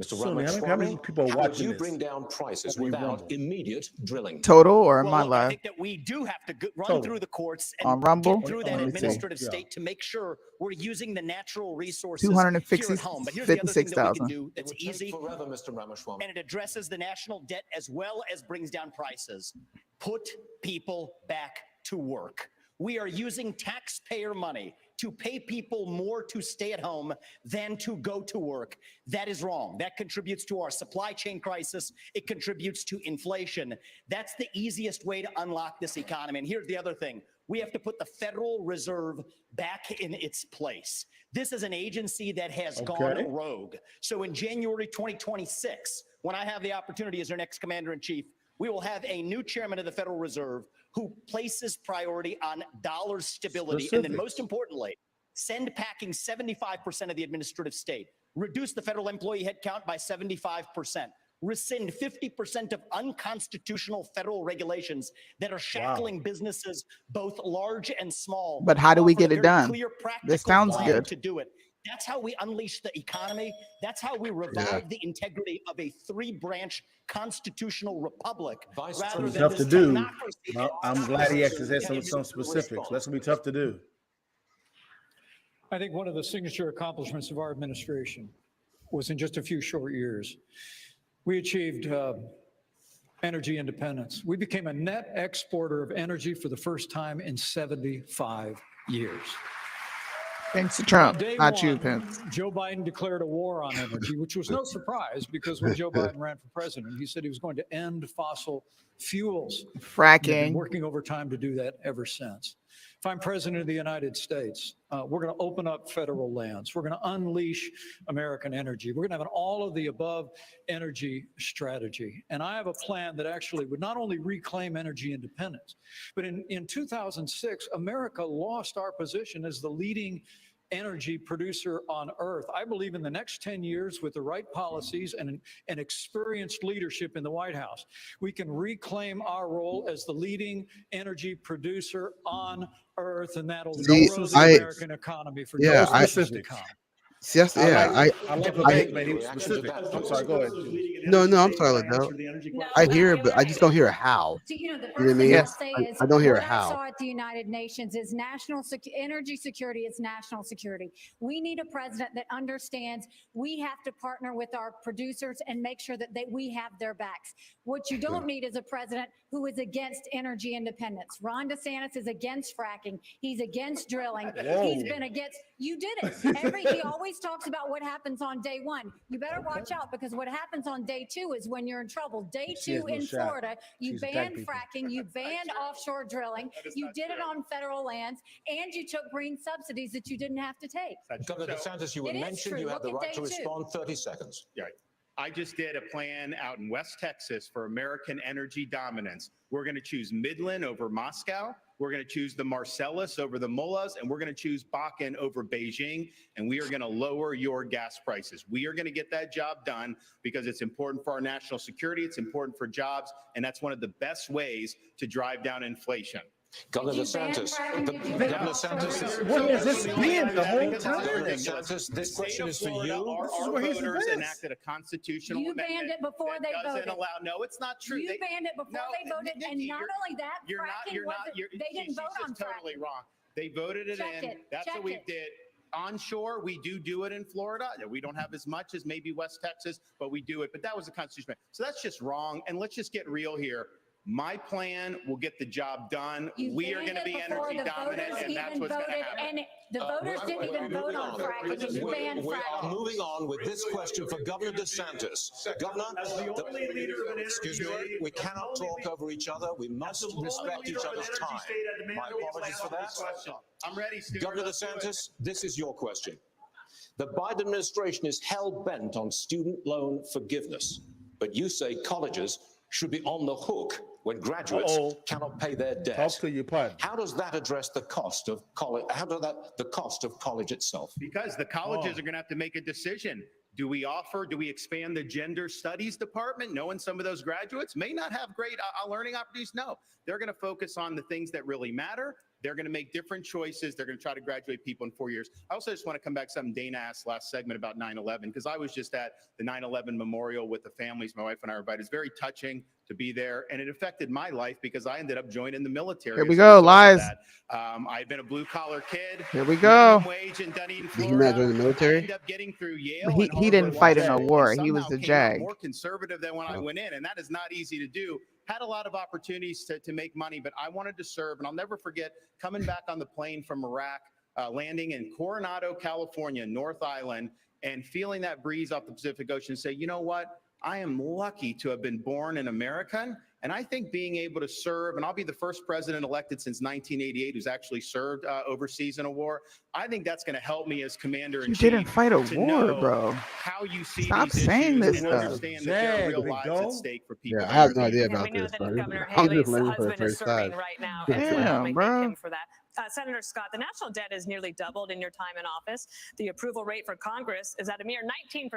Mr. How many people are how watching would you this? bring down prices without immediate drilling? Total or am I I live? think that we do have to run Total. through the courts On and Rumble? get through that Let me see. administrative Yeah. state to make sure we're using the natural resources here 250 at home. But here's the other thing that we can 56,000. do It that's would take easy, forever, Mr. Ramaswamy. and it addresses the national debt as well as brings down prices. Put people back to work. We are using taxpayer money to pay people more to stay at home than to go to work. That is wrong. That contributes to our supply chain crisis. It contributes to inflation. That's the easiest way to unlock this economy. And here's the other thing. We have to put the Federal Reserve back in its place. This is an agency that has gone rogue. So in January 2026, when I have the opportunity as our next commander-in-chief, we will have a new chairman of the Federal Reserve who places priority on dollar stability. And then most importantly, send packing 75% of the administrative state, reduce the federal employee headcount by 75%, rescind 50% of unconstitutional federal regulations that are shackling businesses, both large and small. But how do we Offer get a it very done? clear, This practical sounds plan good. to do it. That's how we unleash the economy. That's how we revive the integrity of a three-branch constitutional republic. Rather than Tough this to do. technocracy that I'm glad he actually said continues some to specifics. respond. That's gonna be tough to do. I think one of the signature accomplishments of our administration was in just a few short years, we achieved energy independence. We became a net exporter of energy for the first time in 75 years. Thanks to Trump, Day not you, one, Pence. Joe Biden declared a war on energy, which was no surprise because when Joe Biden ran for president, he said he was going to end fossil fuels. We've been Fracking. working overtime to do that ever since. If I'm president of the United States, we're going to open up federal lands. We're going to unleash American energy. We're going to have an all of the above energy strategy. And I have a plan that actually would not only reclaim energy independence, but in 2006, America lost our position as the leading energy producer on earth. I believe in the next 10 years, with the right policies and experienced leadership in the White House, we can reclaim our role as the leading energy producer on earth, and that'll grow the American economy for generations to come. Yes, yeah, I like the debate, man. He was specific. I'm sorry, go ahead. No, I'm sorry, Liddell. I hear it, but I just don't hear a how. So, you know, the You know first what I thing mean? I'll say is I don't hear a what I how. saw at the United Nations is energy security is national security. We need a president that understands we have to partner with our producers and make sure that we have their backs. What you don't need is a president who is against energy independence. Ron DeSantis is against fracking. He's against drilling. He's been against, you did it. He always always talks about what happens on day one. You better watch out, because what happens on day two is when you're in trouble. Day She has two no in shot. Florida, you She's banned attacked people. fracking, you banned offshore drilling, you did it on federal lands, and you took green subsidies that you didn't have to take. Governor DeSantis, you were It is mentioned. true. You have Look the at right to day two. respond. 30 seconds. Yeah. I just did a plan out in West Texas for American energy dominance. We're going to choose Midland over Moscow. We're going to choose the Marcellus over the Mullahs, and we're going to choose Bakken over Beijing, and we are going to lower your gas prices. We are going to get that job done because it's important for our national security. It's important for jobs, and that's one of the best ways to drive down inflation. Governor DeSantis, Governor DeSantis, What has this been the whole time? Governor DeSantis, this question is for you. Our voters enacted a constitutional You amendment banned it before they doesn't voted. allow. No, it's not true. You banned it before they voted, and not only that, they didn't vote on fracking. Totally wrong. They voted it Check in. it. That's Check what we it. did. Onshore, we do it in Florida. We don't have as much as maybe West Texas, but we do it. But that was a constitutional. So that's just wrong. And let's just get real here. My plan will get the job done. We are going to be energy dominant, and that's what's going to happen. And the voters didn't even vote on fracking, and you banned We are fracking. moving on with this question for Governor DeSantis. Governor, excuse me, we cannot talk over each other. We must respect each other's time. My apologies for that. I'm ready, Stuart. Governor DeSantis, this is your question. The Biden administration is hell-bent on student loan forgiveness, but you say colleges should be on the hook when graduates cannot pay their debt. Talk to your partner. How does that address the cost of college? How does that the cost of college itself? Because the colleges are going to have to make a decision. Do we expand the gender studies department, knowing some of those graduates may not have great learning opportunities? No, they're going to focus on the things that really matter. They're going to make different choices. They're going to try to graduate people in 4 years. I also just want to come back to something Dana asked last segment about 9/11, because I was just at the 9/11 memorial with the families. My wife and I were invited. It's very touching to be there, and it affected my life because I ended up joining the military. Here we go, lies. I've been a blue collar kid. Here we go. Wage in Dunedin, Did you not join the military? ended up getting through Yale. He didn't fight in a war. He was the JAG. More conservative than when I went in, and that is not easy to do. Had a lot of opportunities to make money, but I wanted to serve, and I'll never forget coming back on the plane from Iraq, landing in Coronado, California, North Island, and feeling that breeze off the Pacific Ocean and say, you know what? I am lucky to have been born an American. And I think being able to serve, and I'll be the first president elected since 1988 who's actually served overseas in a war. I think that's going to help me as commander-in-chief. You didn't fight a to war, know bro. How you see Stop these saying issues this and stuff. understand that there are real Big lives dog. at stake for people. Yeah, I have no idea And about we know this, that buddy. Governor I'm just Haley's learning for the husband is first serving time. right now. Damn, as well. We bro. thank him for that. Senator Scott, the national debt has nearly doubled in your time in office. The approval rate for Congress is at a mere 19%.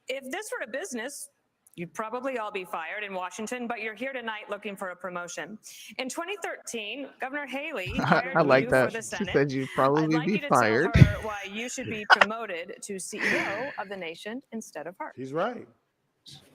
If this were a business, you'd probably all be fired in Washington, but you're here tonight looking for a promotion. In 2013, Governor Haley hired I like you that. for the She Senate. said you'd I'd probably like be you to fired. tell her why you should be promoted to CEO of the nation instead of her. He's right.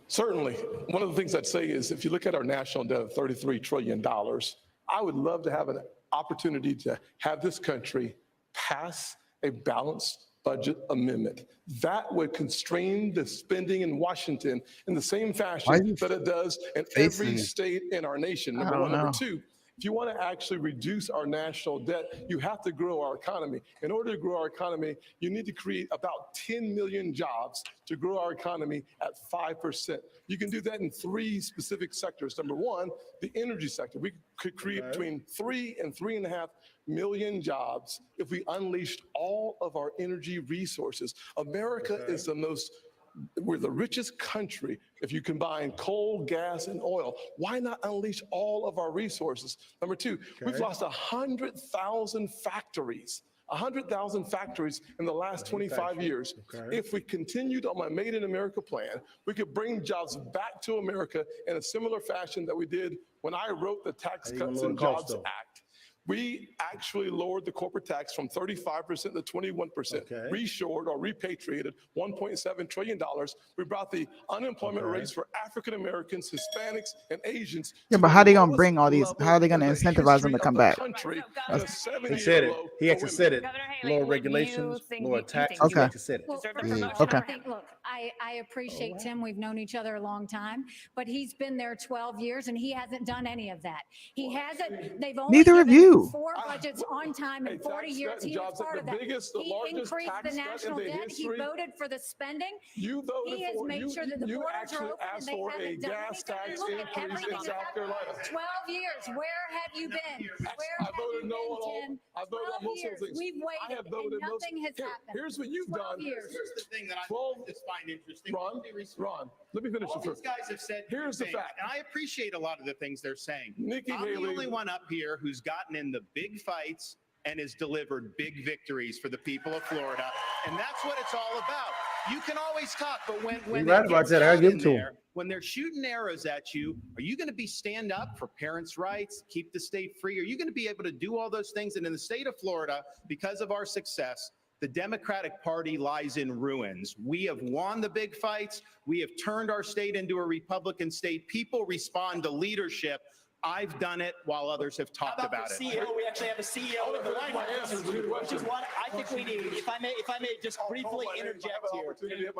Certainly. One of the things I'd say is if you look at our national debt of $33 trillion, I would love to have an opportunity to have this country pass a balanced budget amendment. That would constrain the spending in Washington in the same fashion that it does in every state in our nation. Number one. Number two, if you want to actually reduce our national debt, you have to grow our economy. In order to grow our economy, you need to create about 10 million jobs to grow our economy at 5%. You can do that in three specific sectors. Number one, the energy sector. We could create between 3 and 3.5 million jobs if we unleashed all of our energy resources. America is we're the richest country if you combine coal, gas, and oil. Why not unleash all of our resources? Number two, we've lost 100,000 factories. 100,000 factories in the last 25 years. If we continued on my Made in America plan, we could bring jobs back to America in a similar fashion that we did when I wrote the Tax Cuts and Jobs Act. We actually lowered the corporate tax from 35% to 21%, reshored or repatriated $1.7 trillion. We brought the unemployment rates for African Americans, Hispanics, and Asians. Yeah, but how are they gonna bring all these? How are they gonna incentivize them to come back? He said it. He actually said it. Lower regulations, lower taxes. Okay. He actually said it. Well, Okay. I think, look, I appreciate Tim. We've known each other a long time, but he's been there 12 years and he hasn't done any of that. He hasn't. They've only Neither of given- you. too. 4 budgets on time in 40 years. He was part of that. He increased the national debt. He voted for the spending. You voted He has for made sure that the you borders are actually open and asked they for a haven't done gas anything. tax Look at increase everything in that's South happened. Carolina. 12 years. Where have you been? Where I have voted you no been, on all. Tim? I voted on 12 most of years. the things. We've I waited have and voted most. nothing has happened. Here's what you've 12 done. years. Here's the thing that I 12 just find interesting. Ron, let me finish All it these first. guys have said Here's the things, fact. and I appreciate a lot of the things they're saying. Nikki I'm the Haley- only one up here who's gotten in the big fights and has delivered big victories for the people of Florida, and that's what it's all about. You can always talk, but when You're it right about gets that. I down give in it to 'em. there, when they're shooting arrows at you, are you going to be stand up for parents' rights, keep the state free? Are you going to be able to do all those things? And in the state of Florida, because of our success, the Democratic Party lies in ruins. We have won the big fights. We have turned our state into a Republican state. People respond to leadership. I've done it while others have talked about it. CEO, we actually have a CEO in the White House, which is what I think we need. If I may just briefly interject here,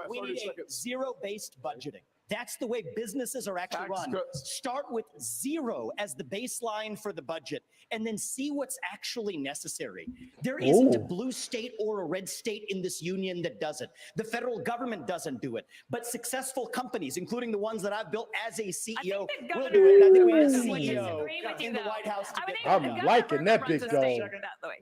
we need a zero-based budgeting. That's the way businesses are actually run. Start with zero as the baseline for the budget, and then see what's actually necessary. There isn't a blue state or a red state in this union that does it. The federal government doesn't do it, but successful companies, including the ones that I've built as a CEO, will do it. And I think we have a CEO in the White House to get that done. I'm liking that big dog.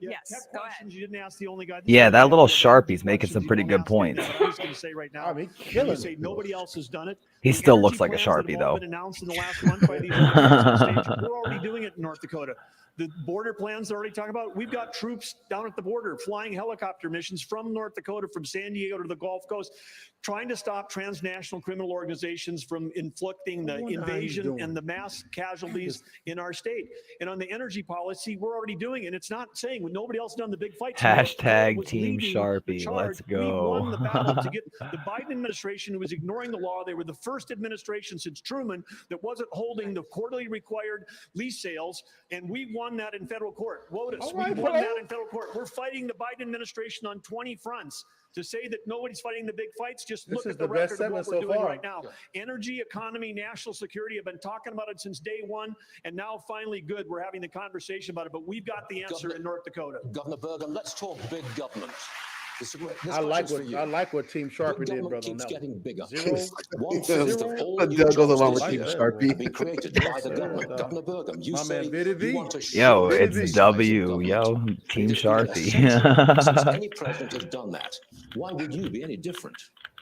Yes, go ahead. You didn't ask the only guy. Yeah, that little Sharpie's making some pretty good points. I was going to say right now, you say nobody else has done it. He The still energy looks like a plans that have Sharpie, all though. been announced in the last month by these other guys on stage, we're already doing it in North Dakota. The border plans they're already talking about. We've got troops down at the border flying helicopter missions from North Dakota, from San Diego to the Gulf Coast, trying to stop transnational criminal organizations from inflicting the invasion and the mass casualties in our state. And on the energy policy, we're already doing it. It's not saying when nobody else done the big fights. Hashtag Team Sharpie. Let's We won the go. battle to get the Biden administration, who was ignoring the law. They were the first administration since Truman that wasn't holding the quarterly required lease sales, and we won that in federal court. WOTUS, we won that in federal court. We're fighting the Biden administration on 20 fronts. To say that nobody's fighting the big fights, just look at the record of what we're doing right now. Energy, economy, national security, have been talking about it since day one, and now finally good, we're having the conversation about it, but we've got the answer in North Dakota. Governor Burgum, let's talk big government. This I like what Team Sharpie did, brother. Keeps getting bigger. Zero. 1/5 of all That new goes jobs along this with year Team Sharpie. have been created by the government. Governor Burgum, you My say man, you want to Yo, shield it's the W, yo, Team Since Sharpie. any president has done that, why would you be any different?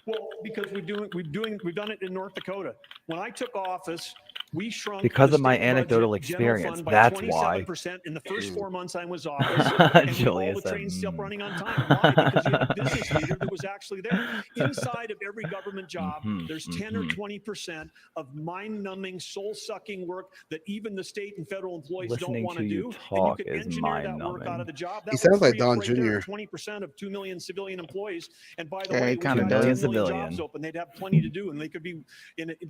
Well, because we've done it in North Dakota. When I took office, we shrunk Because the of my state budget anecdotal general experience, fund by that's why. 27% in the first 4 months I was office, and we have all Julia the said, trains still running on time. Why? Because you had a business leader that was actually there. Inside of every government job, there's 10 or 20% of mind-numbing, soul-sucking work that even the state and federal employees don't Listening want to to you do. talk And you is could engineer that work out mind-numbing. of the job. He That sounds would like free up Don right there Jr. 20% of 2 million civilian employees. And by the Yeah, way, he we kinda got does. 10 million Civilian. jobs open. They'd have plenty to do, and they could be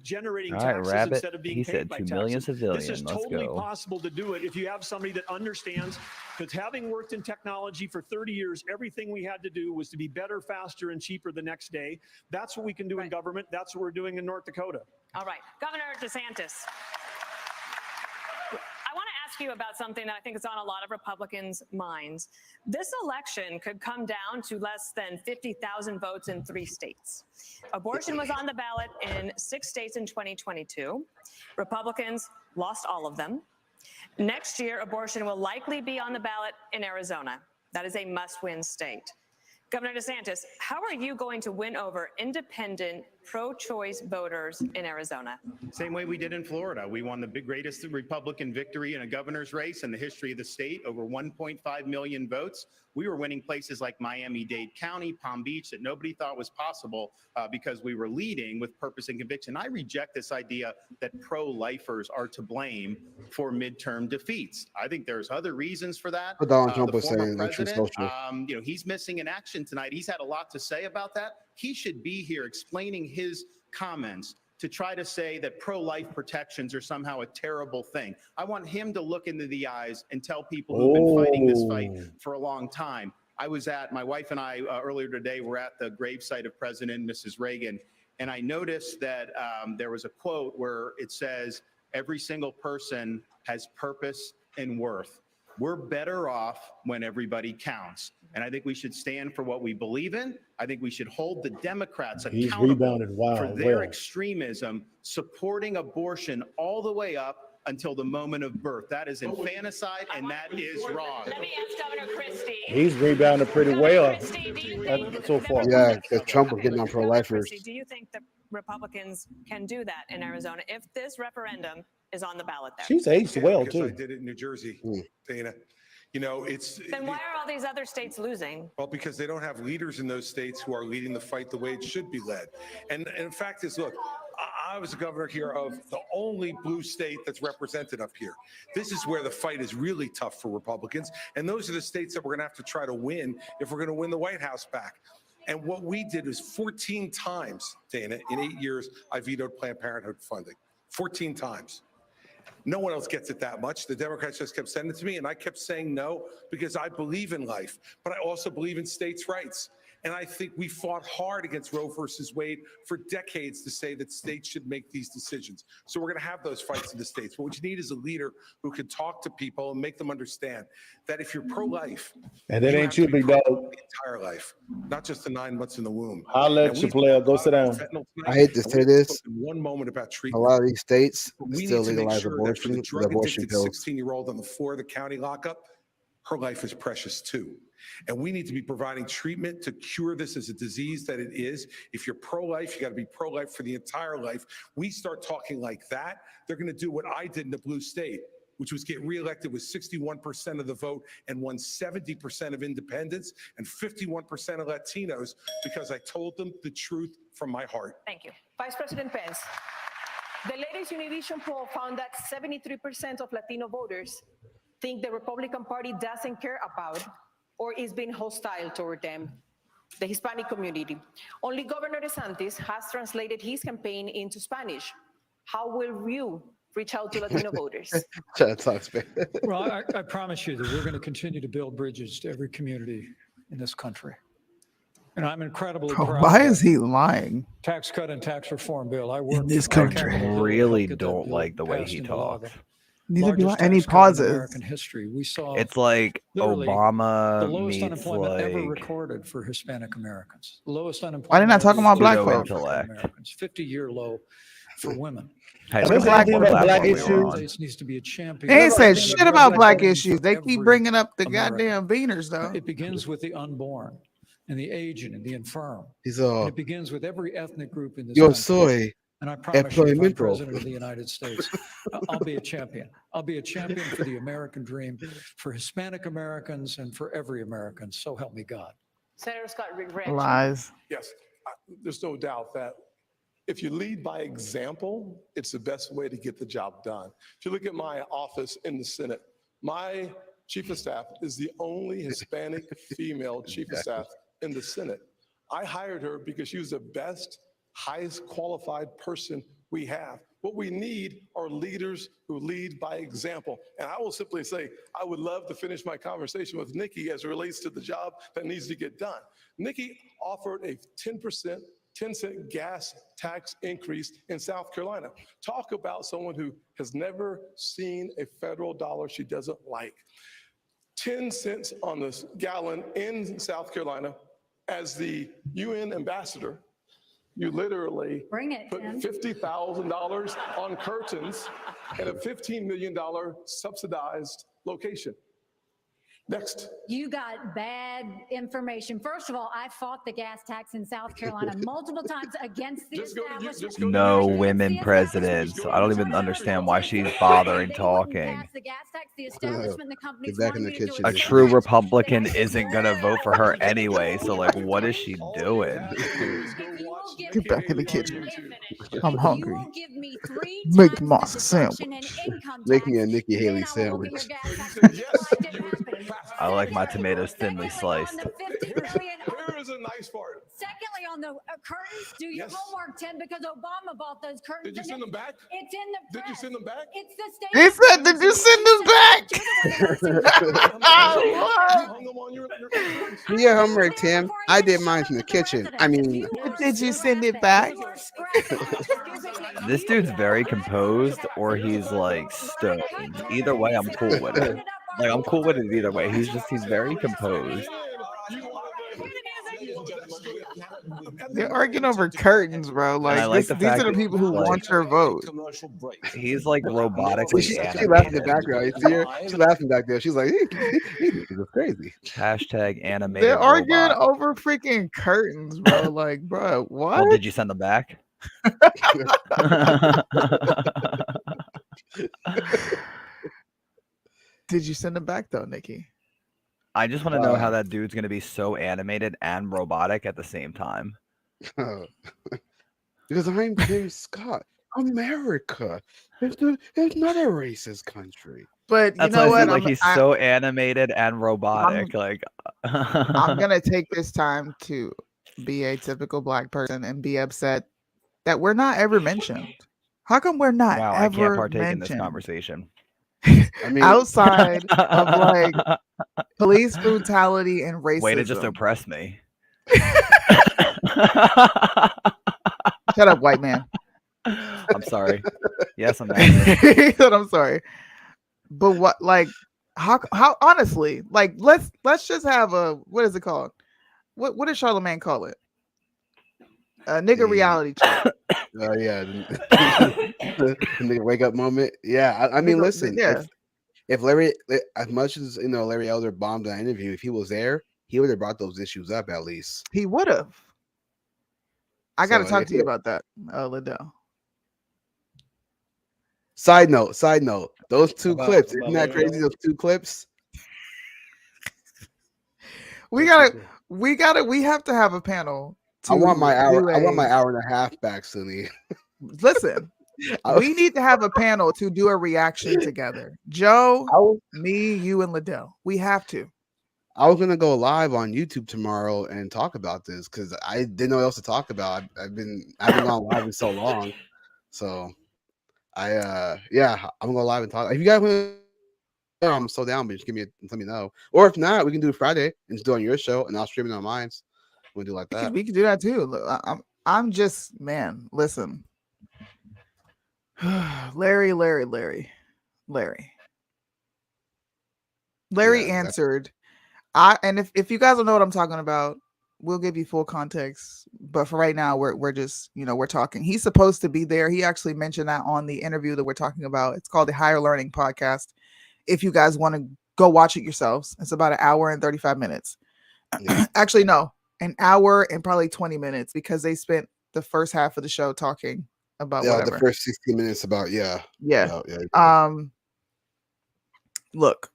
generating All right, taxes Rabbit. instead of being He paid said by 2 taxes. million This civilian. is Let's totally go. possible to do it if you have somebody that understands. Because having worked in technology for 30 years, everything we had to do was to be better, faster, and cheaper the next day. That's what we can do in government. That's what we're doing in North Dakota. All right, Governor DeSantis. I want to ask you about something that I think is on a lot of Republicans' minds. This election could come down to less than 50,000 votes in 3 states. Abortion was on the ballot in 6 states in 2022. Republicans lost all of them. Next year, abortion will likely be on the ballot in Arizona. That is a must-win state. Governor DeSantis, how are you going to win over independent, pro-choice voters in Arizona? Same way we did in Florida. We won the greatest Republican victory in a governor's race in the history of the state, over 1.5 million votes. We were winning places like Miami-Dade County, Palm Beach, that nobody thought was possible because we were leading with purpose and conviction. I reject this idea that pro-lifers are to blame for midterm defeats. I think there's other reasons for that. What Donald Trump The was former saying on Truth president, Social. he's missing in action tonight. He's had a lot to say about that. He should be here explaining his comments to try to say that pro-life protections are somehow a terrible thing. I want him to look into the eyes and tell people who've been fighting this fight for a long time. My wife and I earlier today were at the gravesite of President and Mrs. Reagan, and I noticed that there was a quote where it says, every single person has purpose and worth. we're better off when everybody counts. And I think we should stand for what we believe in. I think we should hold the Democrats He's accountable rebounded for their well. extremism, supporting abortion all the way up until the moment of birth. That is infanticide, and that is wrong. Let me ask Governor Christie. He's rebounded pretty well so far. Yeah, because Trump was getting on pro-lifers. Do you think the Republicans can do that in Arizona if this referendum is on the ballot there? She's aged well, because I too. did it in New Jersey, Dana. You know, it's Then why are all these other states losing? well because they don't have leaders in those states who are leading the fight the way it should be led. And in fact is, look, I was a governor here of the only blue state that's represented up here. This is where the fight is really tough for Republicans. And those are the states that we're going to have to try to win if we're going to win the White House back. And what we did was 14 times, Dana, in 8 years, I vetoed Planned Parenthood funding. 14 times. No one else gets it that much. The Democrats just kept sending it to me, and I kept saying no because I believe in life, but I also believe in states' rights. And I think we fought hard against Roe versus Wade for decades to say that states should make these decisions. So we're going to have those fights in the states. But what you need is a leader who can talk to people and make them understand that if you're pro-life, And that you ain't have you, to be big dog. pro-life the entire life, not just the 9 months in the womb. Holla at you, player. Go sit down. I hate to say this. One moment about A treatment. lot of these states We still need to make legalize sure that for abortion the with drug abortion addicted pills. 16-year-old on the floor of the county lockup, her life is precious too. And we need to be providing treatment to cure this as a disease that it is. If you're pro-life, you got to be pro-life for the entire life. We start talking like that, they're going to do what I did in the blue state, which was get reelected with 61% of the vote and won 70% of independents and 51% of Latinos because I told them the truth from my heart. Thank you. Vice President Pence, the latest Univision poll found that 73% of Latino voters think the Republican Party doesn't care about or is being hostile toward them, the Hispanic community. Only Governor DeSantis has translated his campaign into Spanish. How will you reach out to Latino voters? Well, I promise you that we're going to continue to build bridges to every community in this country. And I'm incredibly proud. Why of is he lying? tax cut and tax reform bill. I worked In this on country. Capitol Hill to Really help get that don't bill like the way passed he into law. talks. Neither do I. Largest And he tax cut in pauses. American history. We saw It's like literally Obama the lowest meets unemployment ever like recorded for Hispanic Americans. The lowest unemployment. Why didn't I talk ever about black recorded folks? for African Americans. 50-year low for women. Hey, What what black- platform what we black were issues? on? States needs to be a champion. They ain't said of shit about black voting issues. for They keep every bringing up the American. goddamn Veners, though. It begins with the unborn and the aging and the infirm. He's And it begins with every ethnic group in this yo country. soy And I promise you, if I'm employment. president of the United States, I'll be a champion. I'll be a champion for the American dream, for Hispanic Americans, and for every American. So help me God. Senator Scott, reaction? Lies. Yes, there's no doubt that if you lead by example, it's the best way to get the job done. If you look at my office in the Senate, my chief of staff is the only Hispanic female chief of staff in the Senate. I hired her because she was the best, highest qualified person we have. What we need are leaders who lead by example. And I will simply say, I would love to finish my conversation with Nikki as it relates to the job that needs to get done. Nikki offered a 10-cent gas tax increase in South Carolina. Talk about someone who has never seen a federal dollar she doesn't like. 10 cents on the gallon in South Carolina. As the UN ambassador, you literally put $50,000 on curtains in a $15 million subsidized location. Next. You got bad information. First of all, I fought the gas tax in South Carolina multiple times against the establishment. No women presidents. I don't even understand why she's bothering talking. The gas tax, the establishment, the companies Get back in wanted the me to do kitchen. it. A true Republican isn't gonna vote for her anyway. So like, what is she doing? Get back in the kitchen. I'm hungry. You will give me 3 Make times Moss the sandwich. deduction in income Make tax, me a Nikki Haley then I will look at sandwich. your gas tax and why it didn't happen. I like my tomatoes thinly sliced. On the 50 million. Here is a nice part. Secondly, on the curtains, do your Yes. homework, Tim, because Obama bought those curtains. Did you send them back? It's in the press. Did you send them back? It's the state. He said, "Did you send them back?" Do your homework, Tim. I did mine from the kitchen. I mean, Did you send it back? This dude's very composed, or he's like stoned. Either way, I'm cool with it. Like I'm cool with it either way. He's very composed. They're arguing over curtains, bro. And I Like like this, the these are fact the that people who like, want your vote. he's like She robotically laughing in animated. the background. You see her? She's laughing back there. She's like, this is crazy. Hashtag animated They're arguing robot. over freaking curtains, bro. Like, bro, what? Well, did you send them back? Did you send them back though, Nikki? I just want to know how that dude's gonna be so animated and robotic at the same time. Because I'm Tim Scott. America. It's not a racist country. But you That's know why I what? say, like he's so animated and robotic. I'm gonna take this time to be a typical black person and be upset that we're not ever mentioned. How come we're not Wow, ever I can't partake in this mentioned conversation. I mean, outside of like police brutality and racism? Way to just oppress me. Shut up, white man. I'm sorry. Yes, I'm angry. He said, I'm sorry. But what, like, how honestly, like, let's just have a, what is it called? What does Charlemagne call it? A nigga reality check. Oh yeah, the nigga wake up moment. Yeah, I mean, listen, yeah. if Larry, as much as Larry Elder bombed that interview, if he was there, he would have brought those issues up at least. He would have. I got to So, talk to you about that, Liddell. Side note, those two clips, isn't that crazy? Those two clips. We have to have a panel. I want my hour. I want my hour and a half back, Sunny. Listen, we need to have a panel to do a reaction together. Joe, me, you, and Liddell. We have to. I was gonna go live on YouTube tomorrow and talk about this because I didn't know what else to talk about. I haven't gone live in so long, so I'm gonna go live and talk. If you guys want, I'm so down, but just let me know. Or if not, we can do it Friday and just do it on your show, and I'll stream it on mine. We'll do like that. We can do that too. Look, I'm just, man. Listen, Larry answered. And if you guys don't know what I'm talking about, we'll give you full context. But for right now, we're just, we're talking. He's supposed to be there. He actually mentioned that on the interview that we're talking about. It's called the Higher Learning Podcast. If you guys want to go watch it yourselves, it's about an hour and 35 minutes. Actually, no, an hour and probably 20 minutes because they spent the first half of the show talking about whatever. The first 60 minutes about yeah. Look.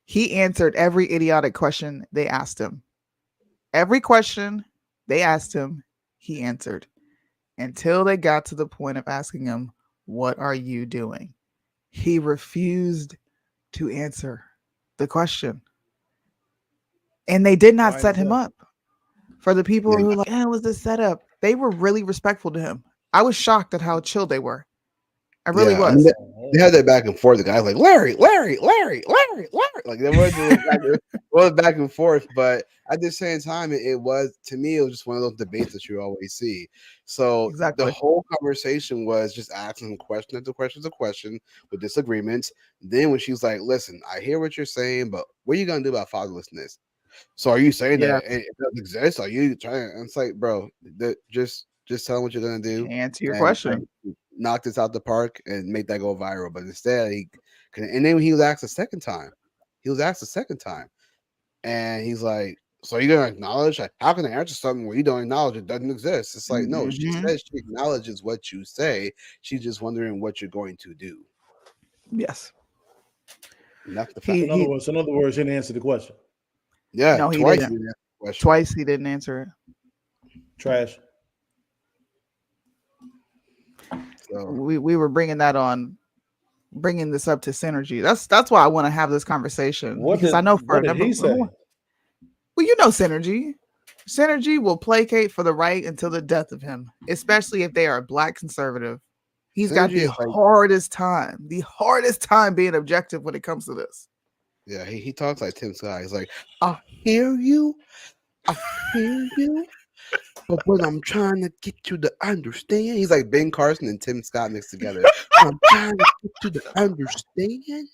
He answered every idiotic question they asked him. Every question they asked him, he answered until they got to the point of asking him, "What are you doing?" He refused to answer the question. And they did not set him up. For the people who were like, it was the setup. They were really respectful to him. I was shocked at how chill they were. I really was. I mean, they had that back and forth. The guy's like, Larry. Like there was back and forth, but at the same time, it was, to me, it was just one of those debates that you always see. So the whole conversation was just asking him question after question after question with disagreements. Then when she's like, listen, I hear what you're saying, but what are you gonna do about fatherlessness? So are you saying that it doesn't exist? Are you trying? And it's like, bro, just tell them what you're gonna do. Answer your question. Knock this out the park and make that go viral. But instead, and then he was asked a second time. And he's like, so you're gonna acknowledge? Like, how can I answer something where you don't acknowledge it doesn't exist? It's like, no, she says she acknowledges what you say. She's just wondering what you're going to do. Yes. And that's the fact. In other words, he didn't answer the question. Yeah, no, he twice didn't. he didn't answer the question. Twice he didn't answer it. Trash. So we were bringing this up to Synergy. That's why I want to have this conversation. I know for what did he say? Well, you know, Synergy will placate for the right until the death of him, especially if they are Black conservative. He's got the hardest time being objective when it comes to this. Yeah, he talks like Tim Scott. He's like, I hear you. But when I'm trying to get you to understand, he's like Ben Carson and Tim Scott mixed together. I'm trying to get you to understand.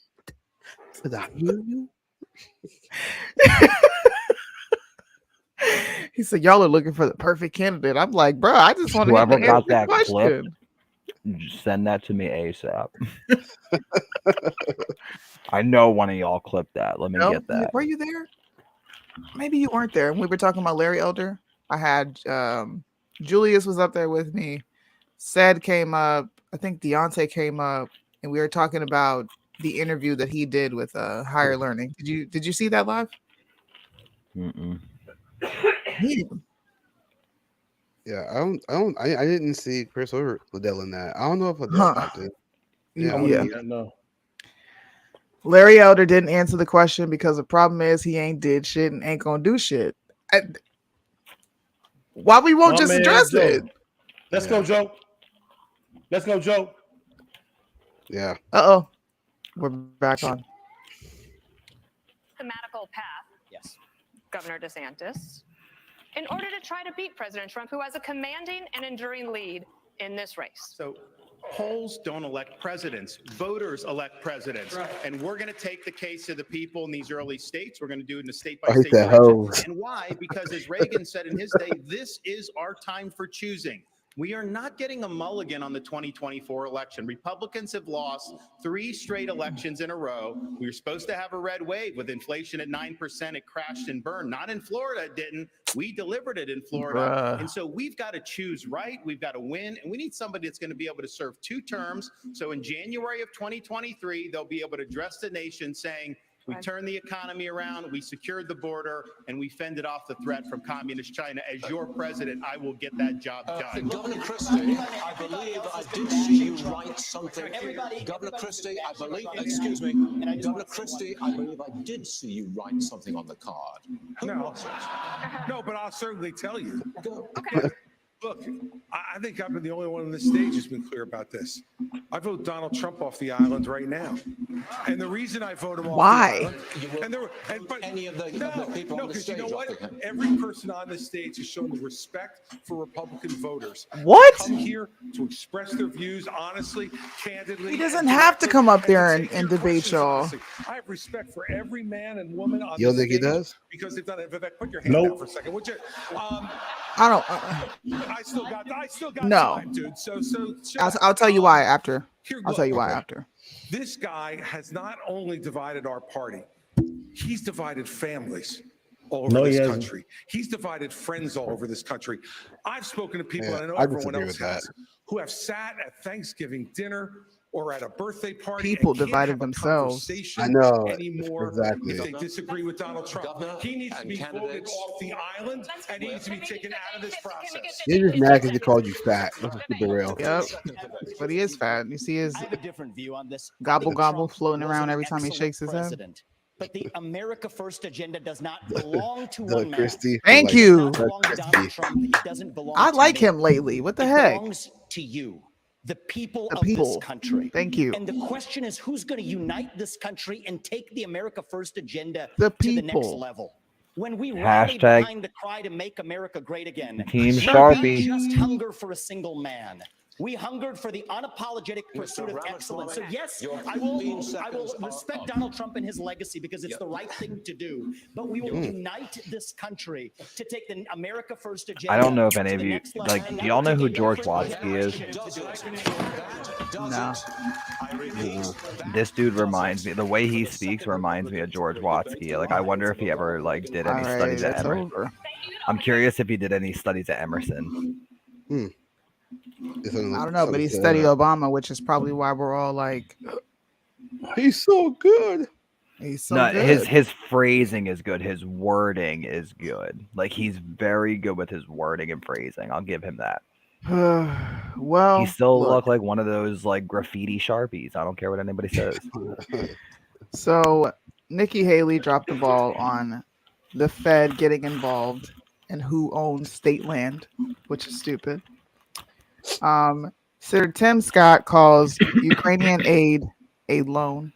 Did I hear you? He said, "Y'all are looking for the perfect candidate." I'm like, bro, I just want him Whoever to answer got the that clip, question. send that to me ASAP. I know one of y'all clipped that. Let me No, get that. were you there? Maybe you weren't there. We were talking about Larry Elder. I had Julius was up there with me. Said came up. I think Deontay came up, and we were talking about the interview that he did with Higher Learning. Did you see that live? Mm-mm. Yeah, I didn't see Chris or Liddell in that. I don't know if Liddell Huh. popped in. I wouldn't know. Larry Elder didn't answer the question because the problem is he ain't did shit and ain't gonna do shit. Why we won't My just man, address Joe. it? Let's go, Joe. Let's go, Joe. Yeah. Uh-oh. We're back on. Thematical path. Yes. Governor DeSantis, in order to try to beat President Trump, who has a commanding and enduring lead in this race. So polls don't elect presidents. Voters elect presidents. Right. And we're going to take the case of the people in these early states. We're going to do it in a I state-by-state hate that election. hose. And why? Because as Reagan said in his day, this is our time for choosing. We are not getting a mulligan on the 2024 election. Republicans have lost 3 straight elections in a row. We were supposed to have a red wave with inflation at 9%. It crashed and burned. Not in Florida, it didn't. We delivered it in Florida. Bruh. And so we've got to choose right. We've got to win. And we need somebody that's going to be able to serve 2 terms. So in January of 2023, they'll be able to address the nation saying, we turned the economy around, we secured the border, and we fended off the threat from communist China. As your president, I will get that job done. Governor Christie, I believe I did see you write something. Governor Christie, I believe, excuse me, Governor Christie, I believe I did see you write something on the card. Who was it? No, but I'll certainly tell you. Okay. Look, I think I've been the only one on this stage who's been clear about this. I vote Donald Trump off the island right now. And the reason I vote him off Why? the island, but any of the people on the because you know stage what? off the- Every person on this stage has shown the respect for Republican voters. What? Come here to express their views honestly, candidly. He doesn't and have to directly, come up and to there take and your debate questions y'all. honestly. I have respect for every man and woman on You don't this think he stage does? because they've done it. Vivek, put your hand down Nope. for a second, would you? I don't. I still got No. time, dude. So I'll tell you why after. Here, I'll tell you why okay. after. This guy has not only divided our party, he's divided families all over No, he this hasn't. country. He's divided friends all over this country. I've spoken to people, Yeah, and I know I everyone disagree else with that. has, who have sat at Thanksgiving dinner or at a birthday party People and can't divided have a themselves. conversation I know, anymore exactly. if they disagree with Donald Trump. Governor He needs to and be voted candidates. off the island, and he needs to be taken out of this process. You're just mad because he called you fat. Let's keep it real. Yep. But he is fat. You see his I have a different view on this. gobble I think gobble Trump floating was around an every time he excellent shakes his head. president. But the America First agenda does not belong to Doug one man. Christie. Thank like, you. It does not belong to Donald Trump. It doesn't belong I to like me. him lately. What the It heck? belongs to you, the people The of people. this country. Thank you. And the question is, who's going to unite this country and take the America First agenda The to the next people. level? When we rally Hashtag behind the cry to make America great again, Team we Sharpie. didn't just hunger for a single man. We hungered for the unapologetic pursuit of Ramaswamy, excellence. So yes, your I will 15 seconds are respect up. Donald Trump and his legacy because it's the right thing to do. But we will unite this country to take the America First agenda. I don't know if to any of the you next level. like. And Do that y'all will know take who a George different Watsky is? No. This dude reminds me. The way he speaks reminds me of George Watsky. Like I wonder if he ever like did any All right, studies at it's Emerson. over. I'm curious if he did any studies at Emerson. I don't know, but he studied Obama, which is probably why we're all like, he's so good. he's so No, good. his phrasing is good. His wording is good. Like he's very good with his wording and phrasing. I'll give him that. Well, He still look. look like one of those like graffiti Sharpies. I don't care what anybody says. So Nikki Haley dropped the ball on the Fed getting involved and who owns state land, which is stupid. Senator Tim Scott calls Ukrainian aid a loan.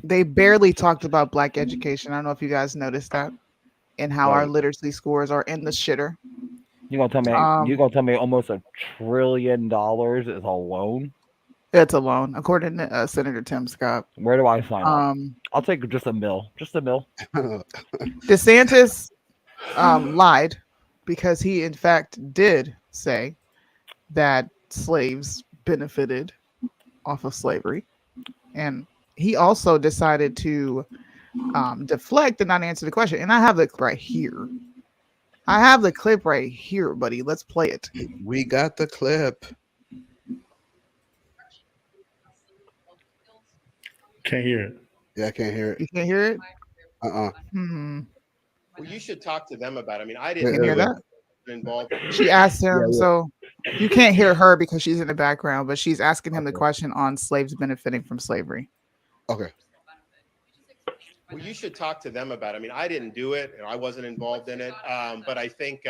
They barely talked about Black education. I don't know if you guys noticed that, and how our Right. literacy scores are in the shitter. You gonna tell me? You gonna tell me almost $1 trillion is a loan? It's a loan, according to Senator Tim Scott. Where do I sign up? Um, I'll take just a mill. Just a mill. DeSantis lied because he, in fact, did say that slaves benefited off of slavery. And he also decided to deflect and not answer the question. And I have the clip right here. I have the clip right here, buddy. Let's play it. We got the clip. Can't hear it. Yeah, I can't hear it. You can't hear it? Well, you should talk to them about it. I mean, I Can didn't you hear that? involved. She asked him, Yeah. so you can't hear her because she's in the background, but she's asking him the question on slaves benefiting from slavery. Okay. Well, you should talk to them about it. I mean, I didn't do it, and I wasn't involved in it. But I think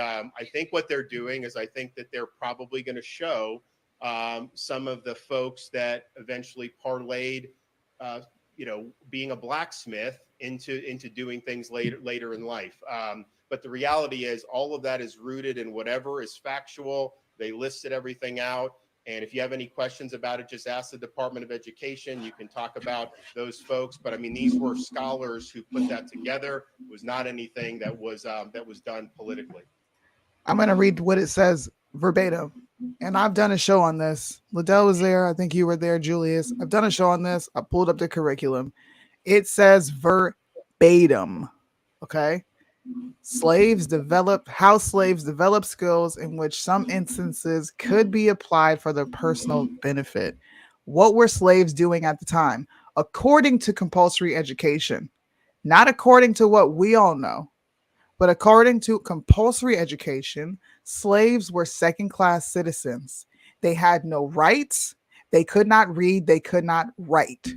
what they're doing is I think that they're probably going to show some of the folks that eventually parlayed, being a blacksmith into doing things later in life. But the reality is, all of that is rooted in whatever is factual. They listed everything out. And if you have any questions about it, just ask the Department of Education. You can talk about those folks. But I mean, these were scholars who put that together. It was not anything that was done politically. I'm going to read what it says verbatim. And I've done a show on this. Liddell was there. I think you were there, Julius. I've done a show on this. I pulled up the curriculum. It says verbatim. Okay. How slaves develop skills in which some instances could be applied for their personal benefit. What were slaves doing at the time? According to compulsory education, not according to what we all know, but according to compulsory education, slaves were second-class citizens. They had no rights. They could not read. They could not write.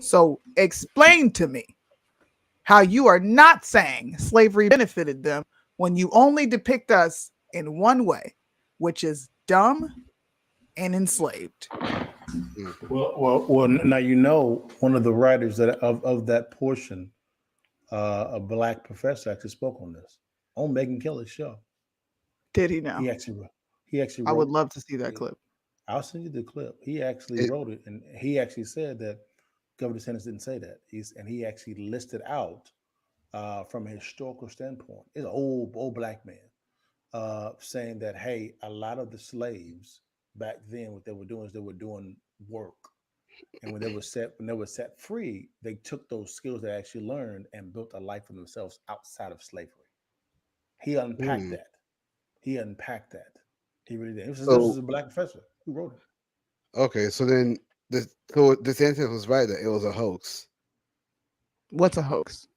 So explain to me how you are not saying slavery benefited them when you only depict us in one way, which is dumb and enslaved. Well. Now one of the writers of that portion, a black professor, actually spoke on this on Megyn Kelly's show. Did he now? He actually wrote I would love to see that clip. I'll send you the clip. He actually wrote it, and he actually said that Governor DeSantis didn't say that. He actually listed out from a historical standpoint. It's an old black man saying that, hey, a lot of the slaves back then, what they were doing is they were doing work, and when they were set free, they took those skills they actually learned and built a life for themselves outside of slavery. He unpacked that. He really did. This is a black professor who wrote it. Okay, so then DeSantis was right that it was a hoax. What's a hoax?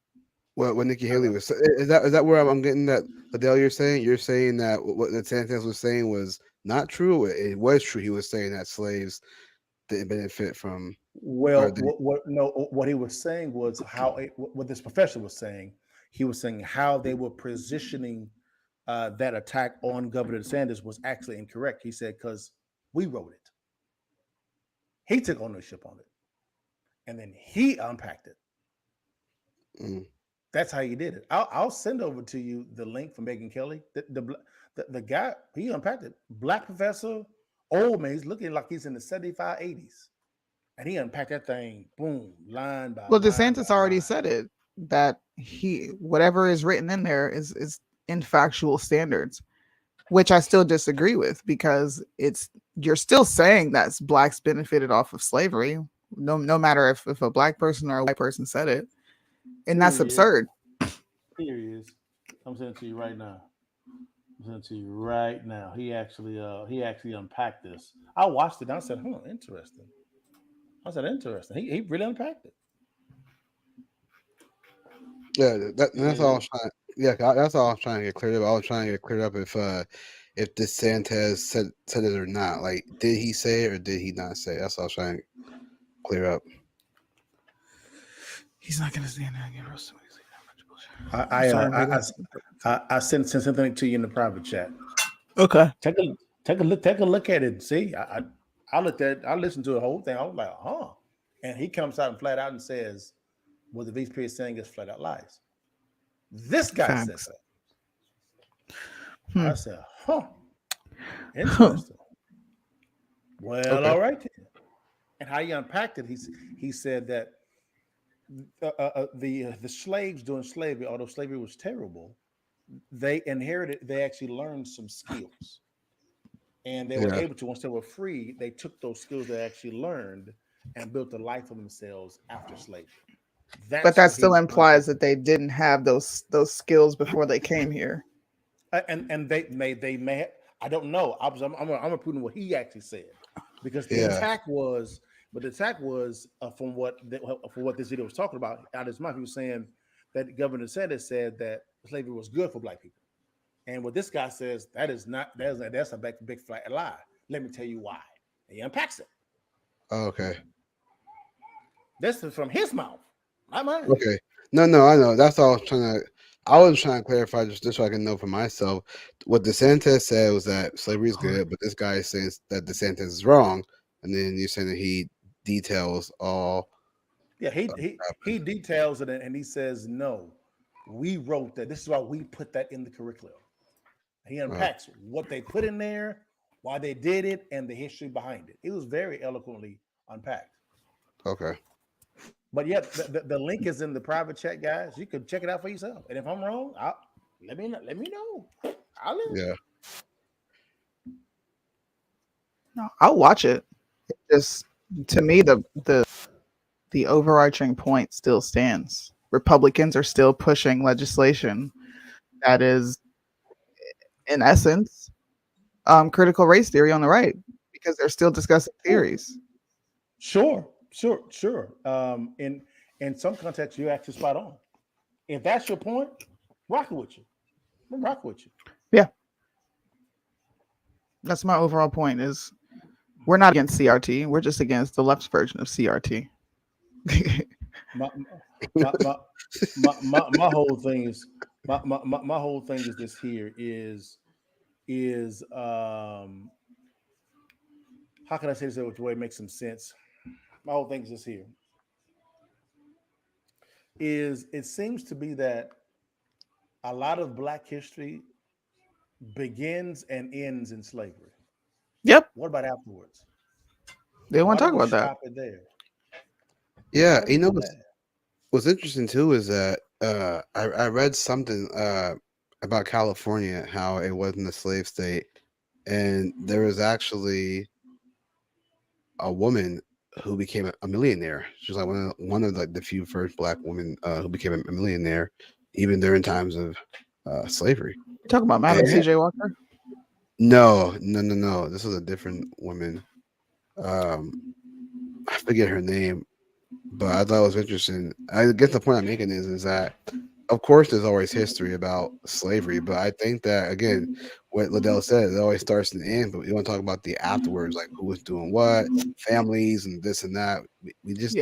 What Nikki Haley was is that where I'm getting that, Adele? You're saying that what DeSantis was saying was not true. It was true. He was saying that slaves didn't benefit from. Well, what he was saying was what this professor was saying. He was saying how they were positioning that attack on Governor DeSantis was actually incorrect. He said, because we wrote it. He took ownership on it. And then he unpacked it. That's how he did it. I'll send over to you the link from Megyn Kelly. The guy, he unpacked it. Black professor, old man, he's looking like he's in the 75, 80s. And he unpacked that thing, boom, line by line. Well, DeSantis already said it, that whatever is written in there is in factual standards, which I still disagree with, because you're still saying that blacks benefited off of slavery, no matter if a black person or a white person said it. And that's absurd. Here he is. I'm sending it to you right now. He actually unpacked this. I watched it and I said, interesting. He really unpacked it. Yeah, that's all I was trying. Yeah, that's all I was trying to get cleared up. I was trying to get cleared up if DeSantis said it or not. Like, did he say it or did he not say it? That's all I was trying to clear up. He's not gonna stand there and get roasted. I sent something to you in the private chat. Okay. Take a look at it and see. I listened to the whole thing. I was like, and he comes out and flat out and says, what the VP is saying is flat out lies. This guy said that. I said, interesting. Well, okay. All right then. And how he unpacked it, he said that the slaves during slavery, although slavery was terrible, they actually learned some skills, and they were Yeah. able to, once they were free, they took those skills they actually learned and built a life for themselves after slavery. But That's that what he still was implies that they didn't have those skills before they came here. and they may, I don't know. I'm repeating what he actually said, because the Yeah. attack was, from what this video was talking about out of his mouth. He was saying that Governor Sanders said that slavery was good for black people, and what this guy says, that's a big flat lie. Let me tell you why. He unpacks it. Oh, okay. This is from his mouth, not mine. Okay. No, I know. That's all I was trying to clarify just so I can know for myself. What DeSantis said was that slavery is good, but this guy says that DeSantis is wrong, and then you're saying that he details all. Yeah, he details it, and he says, no, we wrote that. This is why we put that in the curriculum. He unpacks what they put in there, why they did it, and the history behind it. It was very eloquently unpacked. Okay. But yeah, the link is in the private chat, guys. You can check it out for yourself. And if I'm wrong, let me know. I'll Yeah. No, I'll watch it. It just, to me, the overarching point still stands. Republicans are still pushing legislation that is, in essence, critical race theory on the right, because they're still discussing theories. Sure. In some contexts, you're actually spot on. If that's your point, rocking with you. I'm rocking with you. Yeah. That's my overall point, is we're not against CRT. We're just against the left's version of CRT. my whole thing is my whole thing is this here is how can I say this in a way it makes some sense? My whole thing is this here is, it seems to be that a lot of Black history begins and ends in slavery. Yep. What about afterwards? They want to talk about that. Stop it there. Yeah, what's interesting too is that I read something about California, how it wasn't a slave state, and there was actually a woman who became a millionaire. She was like one of like the few first Black women who became a millionaire, even during times of slavery. You're talking about Madam C.J. Walker? No. This was a different woman. I forget her name, but I thought it was interesting. I guess the point I'm making is that, of course, there's always history about slavery, but I think that, again, what Liddell said, it always starts and ends, but we want to talk about the afterwards, like who was doing what, families, and this and that. We just,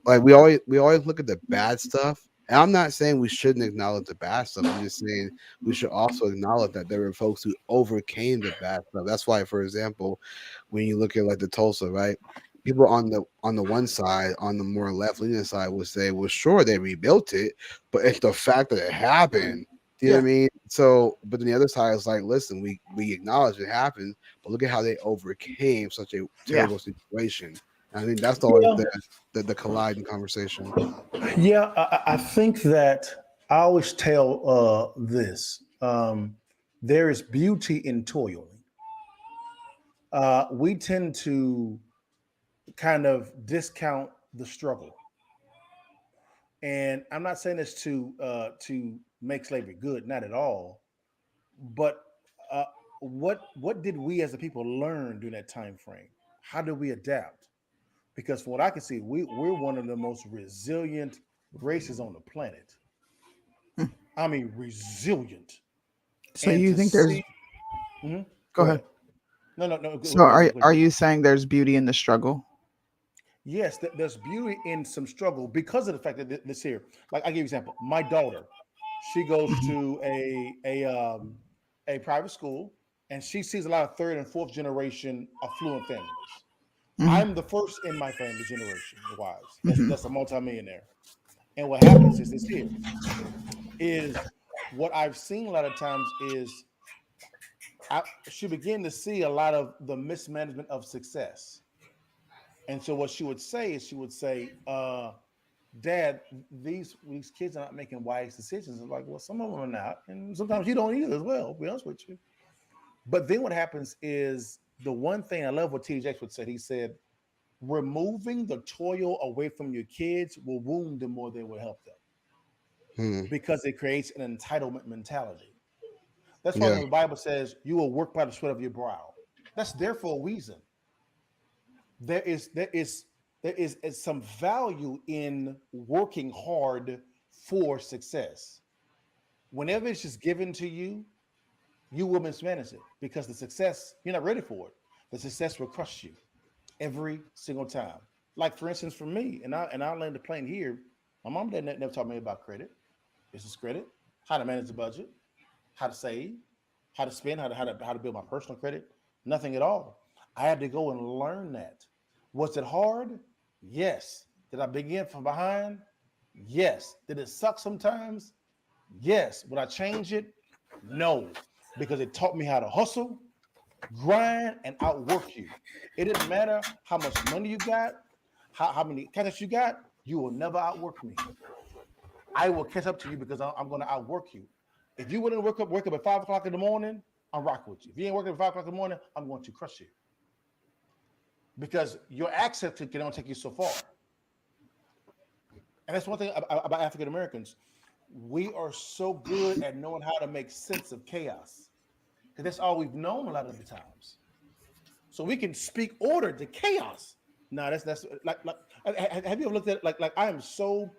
like, we always look at the bad stuff. And I'm not saying we shouldn't acknowledge the bad stuff. I'm just saying we should also acknowledge that there were folks who overcame the bad stuff. That's why, for example, when you look at like the Tulsa, right? People on the one side, on the more left-leaning side, would say, well, sure, they rebuilt it, but it's the fact that it happened. Do you know what I mean? So, but then the other side is like, listen, we acknowledge it happened, but look at how they overcame such a terrible situation. And I think that's always the colliding conversation. Yeah, I think that I always tell this. There is beauty in toiling. We tend to kind of discount the struggle, and I'm not saying this to make slavery good, not at all. But what did we as a people learn during that time frame? How did we adapt? Because from what I can see, we're one of the most resilient races on the planet. I mean, resilient. So you think there's? Go ahead. No. So are you saying there's beauty in the struggle? Yes, there's beauty in some struggle because of the fact that this here. Like I give you an example. My daughter, she goes to a private school, and she sees a lot of third and fourth generation affluent families. I'm the first in my family generation wise. That's a multimillionaire. And what happens is this here is what I've seen a lot of times is she began to see a lot of the mismanagement of success. And so what she would say is, Dad, these kids are not making wise decisions. I'm like, well, some of them are not, and sometimes you don't either as well. To be honest with you. But then what happens is the one thing I love what T.J. would say. He said, removing the toil away from your kids will wound them more than it will help them, because it creates an entitlement mentality. That's why when the Bible says you will work by the sweat of your brow, that's there for a reason. There is some value in working hard for success. Whenever it's just given to you, you will mismanage it because the success, you're not ready for it. The success will crush you every single time. Like for instance, for me, and I'll land the plane here. My mom dad never taught me about credit, business credit, how to manage the budget, how to save, how to spend, how to build my personal credit. Nothing at all. I had to go and learn that. Was it hard? Yes. Did I begin from behind? Yes. Did it suck sometimes? Yes. Would I change it? No, because it taught me how to hustle, grind, and outwork you. It didn't matter how much money you got, how many contacts you got, you will never outwork me. I will catch up to you because I'm going to outwork you. If you wouldn't wake up at 5 o'clock in the morning, I'm rocking with you. If you ain't working at 5 o'clock in the morning, I'm going to crush you. Because your access can only take you so far. And that's one thing about African Americans. We are so good at knowing how to make sense of chaos. Because that's all we've known a lot of the times. So we can speak order to chaos. No, that's like have you ever looked at it? Like I am so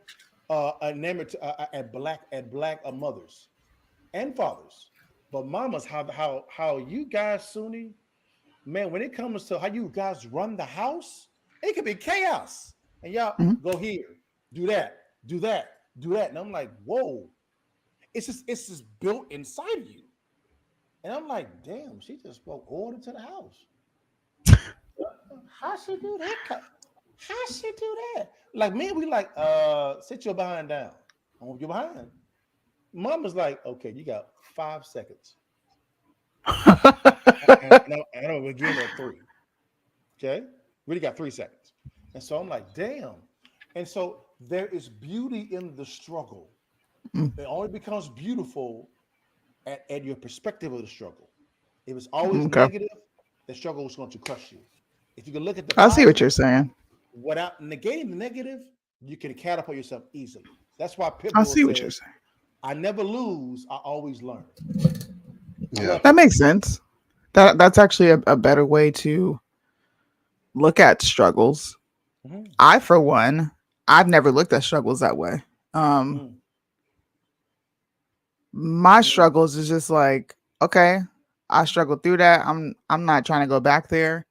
enamored at black mothers and fathers, but mamas, how you guys, Sunni, man, when it comes to how you guys run the house, it could be chaos. And y'all go here, do that, do that, do that. And I'm like, whoa, it's just built inside of you. And I'm like, damn, she just spoke order to the house. How she do that? How she do that? Like me, we like, sit your behind down. I want your behind. Mama's like, okay, you got 5 seconds. and I'm begin at 3. Okay, really got 3 seconds. And so I'm like, damn. And so there is beauty in the struggle. It only becomes beautiful at your perspective of the struggle. If it's always negative, the struggle is going to crush you. If you can look at the I see what you're saying. Without negating the negative, you can catapult yourself easily. That's why Pitbull I see what you're saying. I never lose, I always learn. Yeah. That makes sense. That's actually a better way to look at struggles. I, for one, I've never looked at struggles that way. My struggles is just like, okay, I struggled through that. I'm not trying to go back there,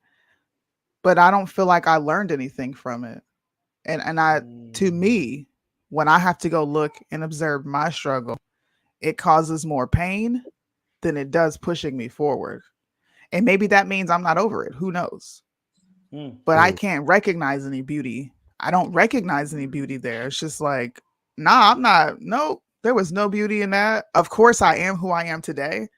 but I don't feel like I learned anything from it. And to me, when I have to go look and observe my struggle, it causes more pain than it does pushing me forward. And maybe that means I'm not over it. Who knows? But I can't recognize any beauty. I don't recognize any beauty there. It's just like, nah, I'm not. No, there was no beauty in that. Of course, I am who I am today.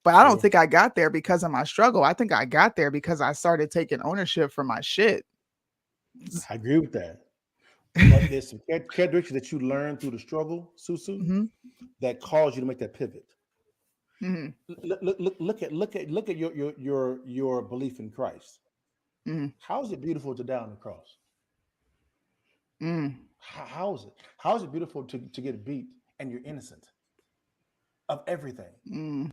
But I don't think I got there because of my struggle. I think I got there because I started taking ownership for my shit. I agree with that. But there's some characteristics that you learn through the struggle, Susu, that cause you to make that pivot. Look at your belief in Christ. How is it beautiful to die on the cross? How is it? How is it beautiful to get beat and you're innocent of everything?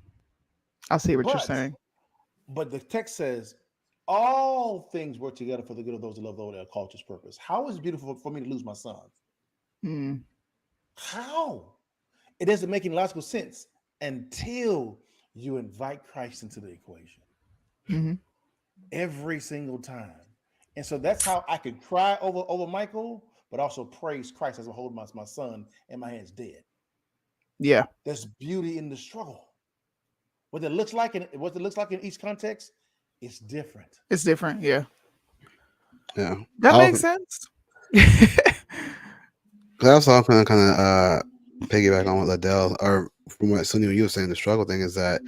I see what you're saying. But the text says all things work together for the good of those who love those that are called to his purpose. How is it beautiful for me to lose my son? How? It doesn't make any logical sense until you invite Christ into the equation. Every single time. And so that's how I could cry over Michael, but also praise Christ as I hold my son and my hand's dead. Yeah. There's beauty in the struggle. What it looks like in each context, it's different. It's different, yeah. Yeah. That makes sense. That's all kind of piggyback on what Liddell, or from what Sunny, you were saying, the struggle thing is that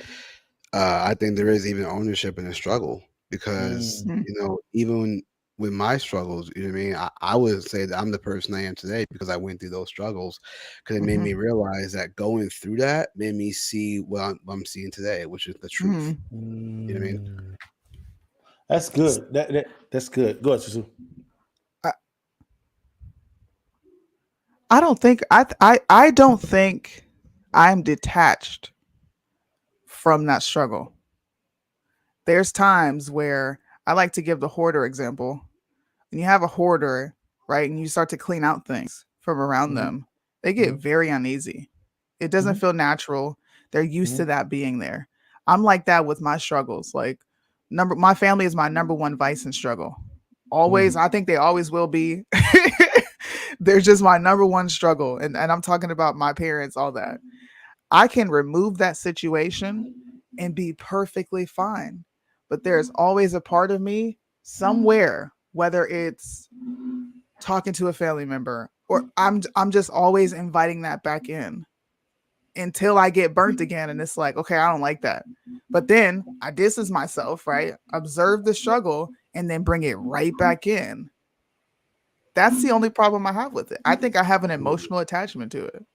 I think there is even ownership in the struggle because, you know, even with my struggles, you know what I mean? I would say that I'm the person I am today because I went through those struggles, because it made me realize that going through that made me see what I'm seeing today, which is the truth. You know what I mean? That's good. That's good. Go ahead, Susu. I don't think I don't think I'm detached from that struggle. There's times where I like to give the hoarder example. When you have a hoarder, right, and you start to clean out things from around them, they get very uneasy. It doesn't feel natural. They're used to that being there. I'm like that with my struggles. Like my family is my number one vice and struggle. Always, I think they always will be. They're just my number one struggle. And I'm talking about my parents, all that. I can remove that situation and be perfectly fine. But there's always a part of me somewhere, whether it's talking to a family member or I'm just always inviting that back in until I get burnt again. And it's like, okay, I don't like that. But then I distance myself, right? Observe the struggle and then bring it right back in. That's the only problem I have with it. I think I have an emotional attachment to it.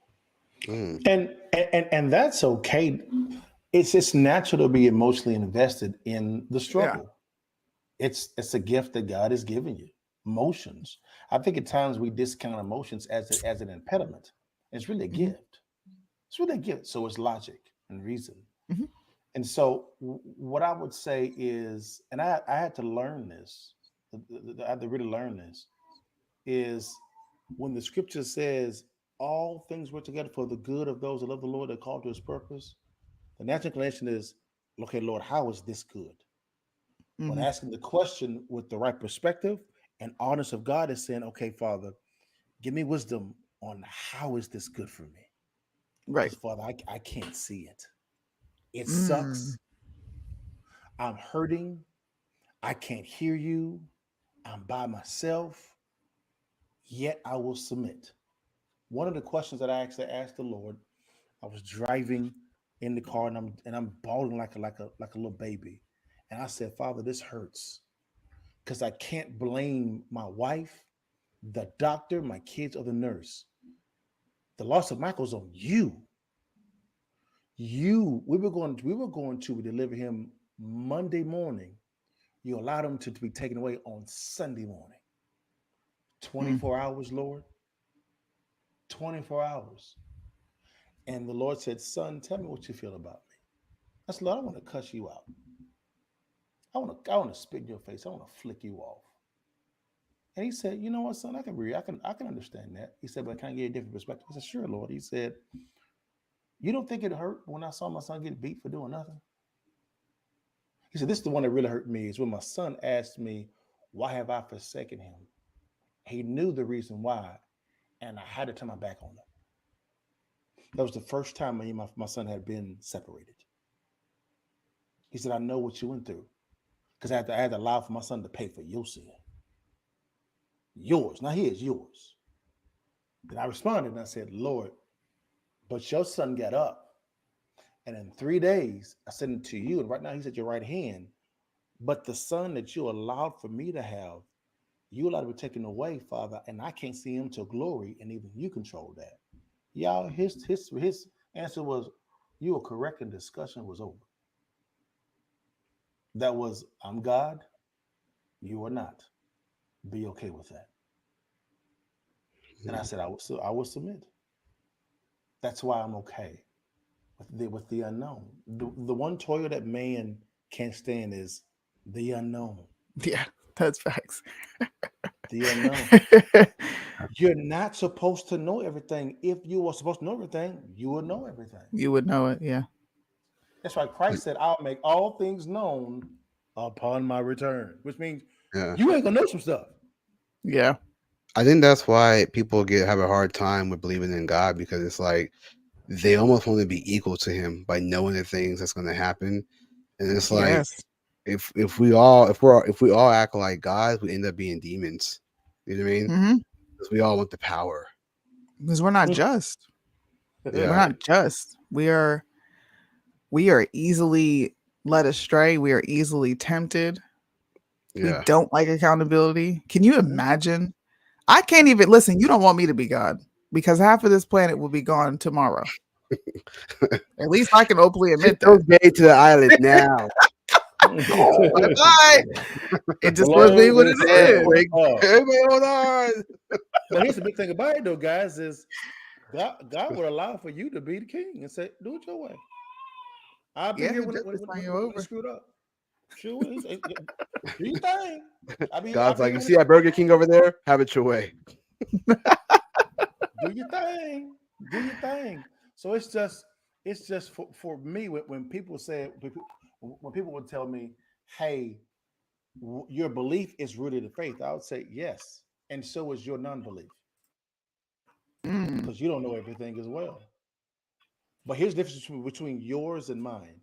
And that's okay. It's natural to be emotionally invested in the struggle. Yeah. It's a gift that God has given you. Emotions. I think at times we discount emotions as an impediment. It's really a gift. It's really a gift. So it's logic and reason. And so what I would say is, and I had to learn this. I had to really learn this. Is when the scripture says all things work together for the good of those that love the Lord, that called to his purpose, the natural inclination is, okay, Lord, how is this good? When asking the question with the right perspective and honest of God is saying, okay, Father, give me wisdom on how is this good for me? Right. Because Father, I can't see it. It sucks. I'm hurting. I can't hear you. I'm by myself. Yet I will submit. One of the questions that I actually asked the Lord, I was driving in the car and I'm bawling like a little baby. And I said, Father, this hurts. Because I can't blame my wife, the doctor, my kids, or the nurse. The loss of Michael's on you. We were going to deliver him Monday morning. You allowed him to be taken away on Sunday morning. 24 hours, Lord. 24 hours. And the Lord said, son, tell me what you feel about me. I said, Lord, I want to cuss you out. I want to spit in your face. I want to flick you off. And he said, you know what, son, I can understand that. He said, but can I get a different perspective? I said, sure, Lord. He said, you don't think it hurt when I saw my son get beat for doing nothing? He said, this is the one that really hurt me, is when my son asked me, why have I forsaken him? He knew the reason why, and I had to turn my back on him. That was the first time my son had been separated. He said, I know what you went through, because I had to allow for my son to pay for your sin. Yours, not his, yours. Then I responded and I said, Lord, but your son got up, and in 3 days, I sent him to you, and right now he's at your right hand. But the son that you allowed for me to have, you allowed to be taken away, Father, and I can't see him till glory, and even you control that. Y'all, his answer was, you were correct and discussion was over. That was, I'm God, you are not. Be okay with that. And I said, I will submit. That's why I'm okay with the unknown. The one toil that man can't stand is the unknown. Yeah, that's facts. The unknown. You're not supposed to know everything. If you were supposed to know everything, you would know everything. You would know it, yeah. That's why Christ said, I'll make all things known upon my return, which means you ain't gonna know some stuff. Yeah. I think that's why people have a hard time with believing in God, because it's like they almost want to be equal to him by knowing the things that's going to happen. And it's like, if we all act like God, we end up being demons. You know what I mean? Because we all want the power. Because we're not just. Yeah. We're not just. We are easily led astray. We are easily tempted. We don't like accountability. Can you imagine? I can't even listen. You don't want me to be God because half of this planet will be gone tomorrow. At least I can openly admit Goes that. gay to the island now. Bye bye. It just must be what it is. Everybody hold on. But here's the big thing about it, though, guys, is God would allow for you to be the king and say, "Do it your way." I'll be here when it's screwed up. Sure, do your thing. God's like, you see that Burger King over there? Have it your way. Do your thing. Do your thing. So it's just for me when people say when people would tell me, "Hey, your belief is rooted in faith," I would say yes, and so is your non-belief, because you don't know everything as well. But here's the difference between yours and mine.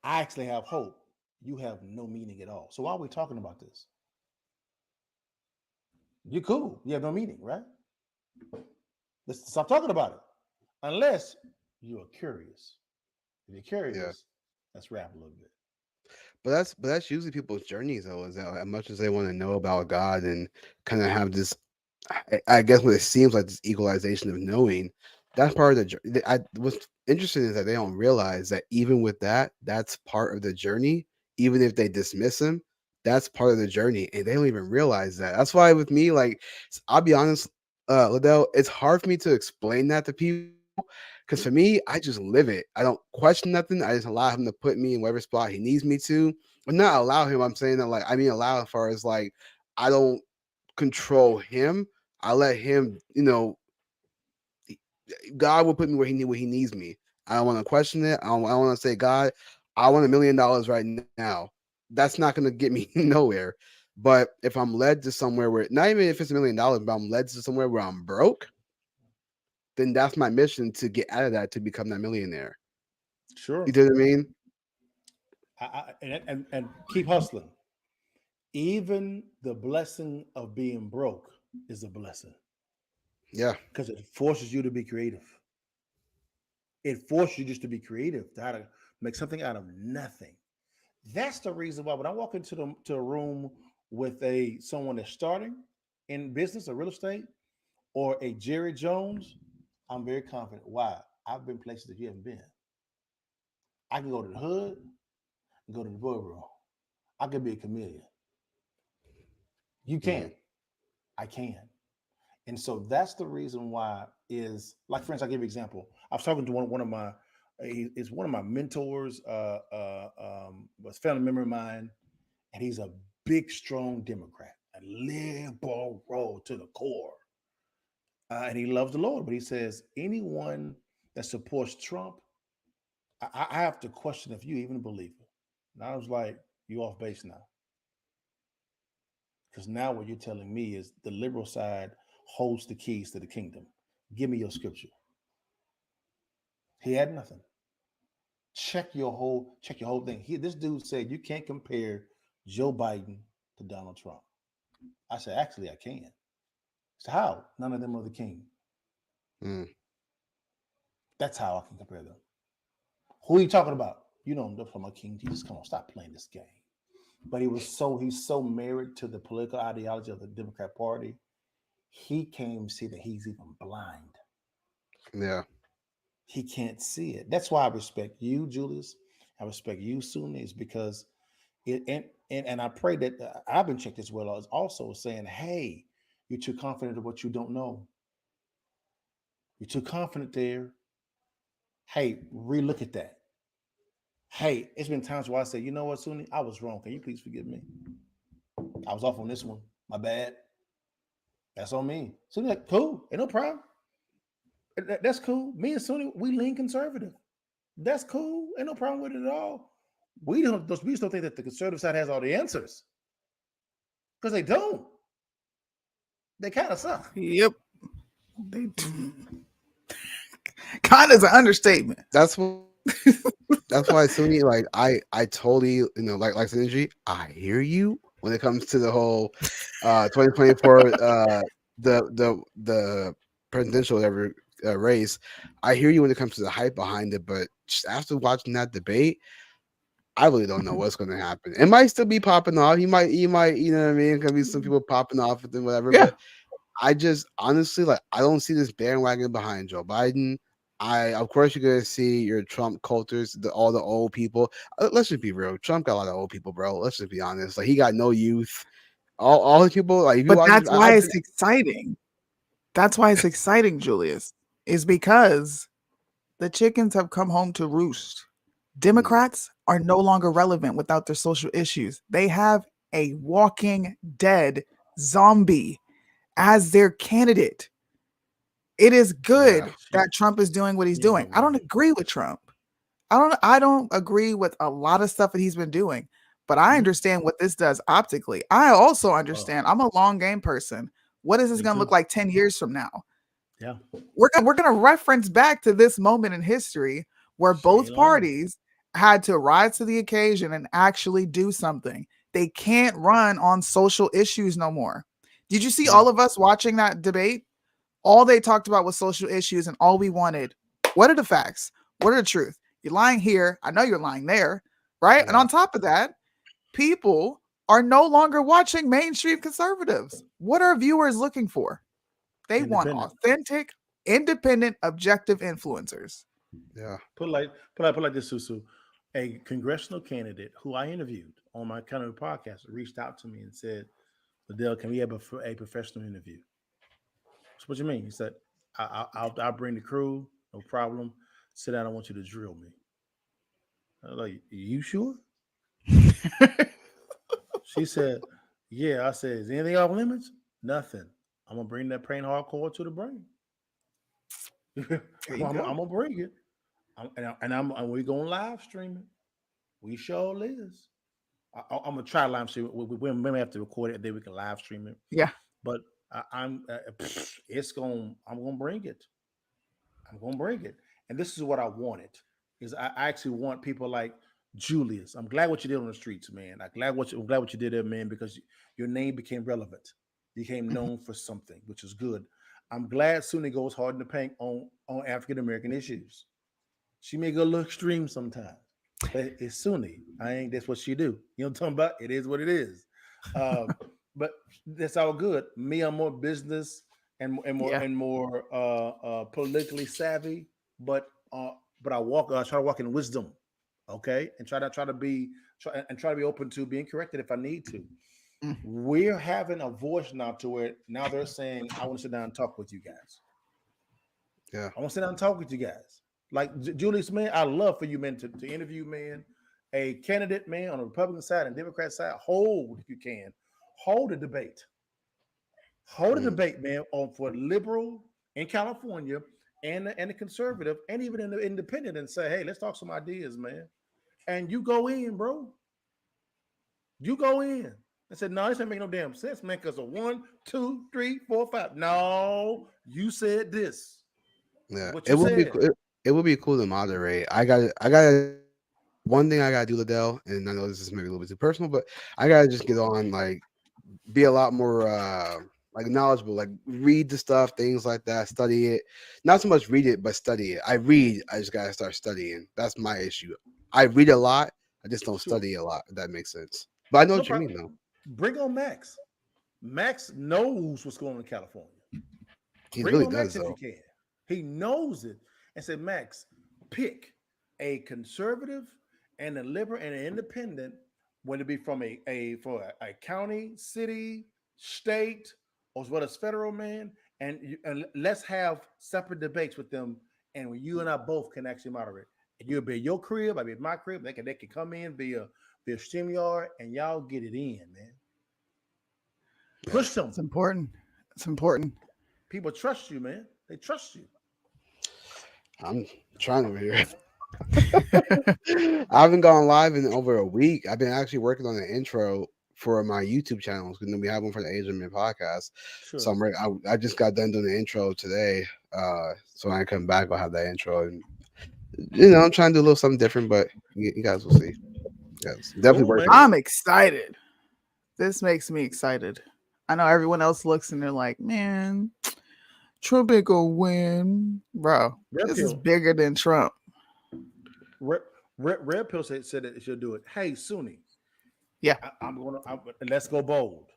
I actually have hope. You have no meaning at all. So why are we talking about this? You're cool. You have no meaning, right? Let's stop talking about it. Unless you are curious. If you're curious, let's rap a little bit. But that's usually people's journeys, though, is that as much as they want to know about God and kind of have this, I guess what it seems like this equalization of knowing, that's part of the journey. What's interesting is that they don't realize that even with that, that's part of the journey. Even if they dismiss him, that's part of the journey, and they don't even realize that. That's why with me, like, I'll be honest, Liddell, it's hard for me to explain that to people. Because for me, I just live it. I don't question nothing. I just allow him to put me in whatever spot he needs me to. But not allow him. I'm saying that, like, I mean allow as far as like I don't control him. I let him, God will put me where he needs me. I don't want to question it. I don't want to say, God, I want $1 million right now. That's not going to get me nowhere. But if I'm led to somewhere where, not even if it's $1 million, but I'm led to somewhere where I'm broke, then that's my mission to get out of that, to become that millionaire. Sure. You know what I mean? And keep hustling. Even the blessing of being broke is a blessing. Yeah. Because it forces you to be creative. It forces you just to be creative, to how to make something out of nothing. That's the reason why when I walk into a room with someone that's starting in business or real estate or a Jerry Jones, I'm very confident. Why? I've been places that you haven't been. I can go to the hood and go to the boardroom. I can be a chameleon. You can. I can. And so that's the reason why is, like, for instance, I'll give you an example. I was talking to one of my, is one of my mentors, was a family member of mine, and he's a big, strong Democrat, a liberal to the core. And he loves the Lord, but he says, anyone that supports Trump, I have to question if you even believe it. And I was like, you off base now. Because now what you're telling me is the liberal side holds the keys to the kingdom. Give me your scripture. He had nothing. Check your whole thing. This dude said you can't compare Joe Biden to Donald Trump. I said, actually, I can. So how? None of them are the king. That's how I can compare them. Who are you talking about? You know, I'm from a King Jesus. Come on, stop playing this game. But he's so married to the political ideology of the Democrat Party. He can't even see that he's even blind. Yeah. He can't see it. That's why I respect you, Julius. I respect you, Sunni, is because and I pray that I've been checked as well as also saying, hey, you're too confident of what you don't know. You're too confident there. Hey, relook at that. Hey, it's been times where I say, you know what, Sunni, I was wrong. Can you please forgive me? I was off on this one. My bad. That's on me. Sunni, like, cool. Ain't no problem. That's cool. Me and Sunni, we lean conservative. That's cool. Ain't no problem with it at all. We just don't think that the conservative side has all the answers. Because they don't. They kind of suck. Yep. They do. Kind of is an understatement. That's why Sunni, like, I totally, like synergy, I hear you when it comes to the whole 2024 the presidential whatever race. I hear you when it comes to the hype behind it, but just after watching that debate, I really don't know what's going to happen. It might still be popping off. He might, you know what I mean? Could be some people popping off and whatever. Yeah. But I just honestly like I don't see this bandwagon behind Joe Biden. Of course you're gonna see your Trump culters, all the old people. Let's just be real. Trump got a lot of old people, bro. Let's just be honest. Like he got no youth. All the people like if you But watch, that's why it's exciting. That's why it's exciting, Julius, is because the chickens have come home to roost. Democrats are no longer relevant without their social issues. They have a walking dead zombie as their candidate. It is good that Trump is doing what he's doing. I don't agree with Trump. I don't agree with a lot of stuff that he's been doing, but I understand what this does optically. I also understand. I'm a long game person. What is this going to look like 10 years from now? Yeah. We're going to reference back to this moment in history where both parties had to rise to the occasion and actually do something. They can't run on social issues no more. Did you see all of us watching that debate? All they talked about was social issues, and all we wanted, what are the facts? What are the truth? You're lying here. I know you're lying there, right? And on top of that, people are no longer watching mainstream conservatives. What are viewers looking for? They want authentic, independent, objective influencers. Yeah. Put like this, Susu. A congressional candidate who I interviewed on my kind of podcast reached out to me and said, "Liddell, can we have a professional interview?" So what you mean? He said, I'll bring the crew, no problem. Sit down, I want you to drill me. I was like, you sure? She said, yeah. I said, is anything off limits? Nothing. I'm gonna bring that pain hardcore to the brain. I'm gonna bring it. And we gonna live stream it. We sure is. I'm gonna try live stream it. We may have to record it, and then we can live stream it. Yeah. But I'm gonna bring it. I'm gonna bring it. And this is what I wanted. Is I actually want people like Julius. I'm glad what you did on the streets, man. I'm glad what you did there, man, because your name became relevant. You became known for something, which is good. I'm glad Sunni goes hard in the paint on African American issues. She may go a little extreme sometimes, but it's Sunni. That's what she do. You know what I'm talking about? It is what it is. But that's all good. Me, I'm more business and more politically savvy, but I try to walk in wisdom, okay, and try to be open to being corrected if I need to. We're having a voice now to where now they're saying, I want to sit down and talk with you guys. Yeah, I want to sit down and talk with you guys. Like Julius, man, I love for you, man, to interview, man, a candidate, man, on the Republican side and Democrat side. Hold, if you can, hold a debate. Hold a debate, man, for liberal in California and the conservative and even in the independent, and say, hey, let's talk some ideas, man. And you go in, bro. You go in. I said, no, this ain't make no damn sense, man, because of 1, 2, 3, 4, 5. No, you said this. Yeah, What you said. It would be cool to moderate. I got one thing I gotta do, Liddell, and I know this is maybe a little bit too personal, but I gotta just get on, like, be a lot more like knowledgeable, like read the stuff, things like that, study it. Not so much read it, but study it. I just gotta start studying. That's my issue. I read a lot, I just don't study a lot, if that makes sense. But I know what you mean, though. Bring on Max. Max knows what's going on in California. He Bring really on does, Max though. if you can. He knows it. And said, Max, pick a conservative and a liberal and an independent, whether it be from a county, city, state, or as well as federal, man, and let's have separate debates with them. And when you and I both can actually moderate, and you'll be at your crib, I'll be at my crib. They can come in via StreamYard, and y'all get it in, man. Push them. It's important. It's important. People trust you, man. They trust you. I'm trying over here. I haven't gone live in over a week. I've been actually working on an intro for my YouTube channels, because we have one for the Asian Man podcast. Sure. So I just got done doing the intro today. So when I come back, I'll have that intro, and I'm trying to do a little something different, but you guys will see. Yes, definitely working. I'm excited. This makes me excited. I know everyone else looks and they're like, man, Trump ain't gonna win. Bro, this is bigger than Trump. Red Pill said that she'll do it. Hey, Suni. Yeah. Let's go bold.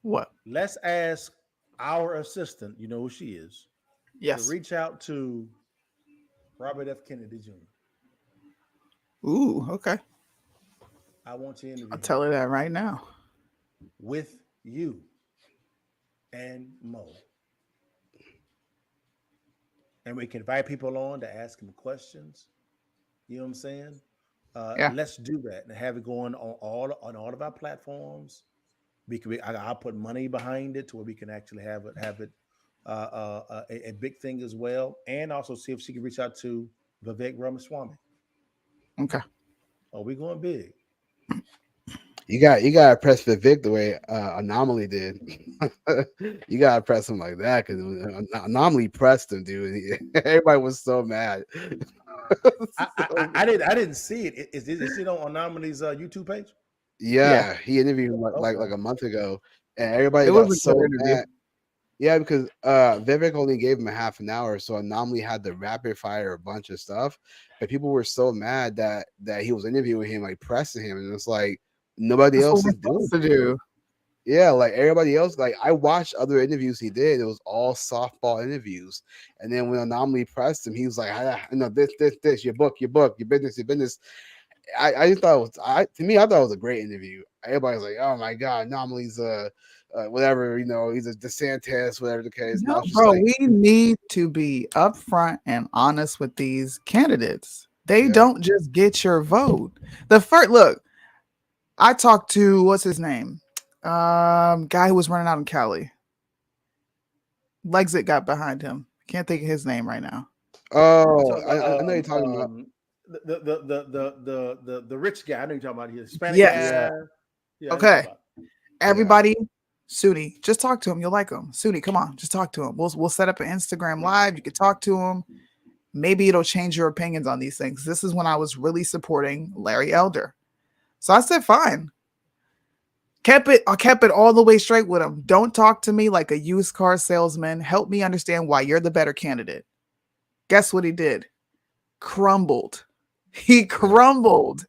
What? Let's ask our assistant, you know who she is, Yes. to reach out to Robert F. Kennedy Jr. Ooh, okay. I want to interview I'll him tell her that right now. with you and Mo. And we can invite people on to ask him questions. You know what I'm saying? Yeah. Let's do that and have it going on all of our platforms. I'll put money behind it to where we can actually have it a big thing as well, and also see if she can reach out to Vivek Ramaswamy. Okay. Oh, we going big. You gotta press Vivek the way Anomaly did. You gotta press him like that because Anomaly pressed him, dude. Everybody was so mad. I didn't see it. Is it on Anomaly's YouTube page? Yeah, he interviewed him like a month ago, and everybody It got was a so good interview. mad. Yeah, because Vivek only gave him a half an hour, so Anomaly had to rapid fire a bunch of stuff. But people were so mad that he was interviewing him, like pressing him, and it's like nobody That's else what is we're doing supposed to do. Yeah, like everybody else, like I watched other interviews he did. It was all softball interviews, and then when Anomaly pressed him, he was like, "No, this, your book, your business, your business." I just thought it was, to me, I thought it was a great interview. Everybody's like, "Oh my god, Anomaly's whatever, he's a DeSantis, whatever the case." And I No, was just bro, like, we need to be upfront and honest with these candidates. They Yeah. don't just get your vote. The first look, I talked to what's his name? Guy who was running out in Cali. Legsit got behind him. Can't think of his name right now. "Oh, I know you're talking about." The rich guy. I know you're talking about. He's a Hispanic Yes. guy. Yeah. I know Okay. about. Everybody, Suni, just talk to him. You'll like him. Suni, come on, just talk to him. We'll set up an Instagram live. You can talk to him. Maybe it'll change your opinions on these things. This is when I was really supporting Larry Elder. So I said, fine. I kept it all the way straight with him. Don't talk to me like a used car salesman. Help me understand why you're the better candidate. Guess what he did? Crumbled. He crumbled.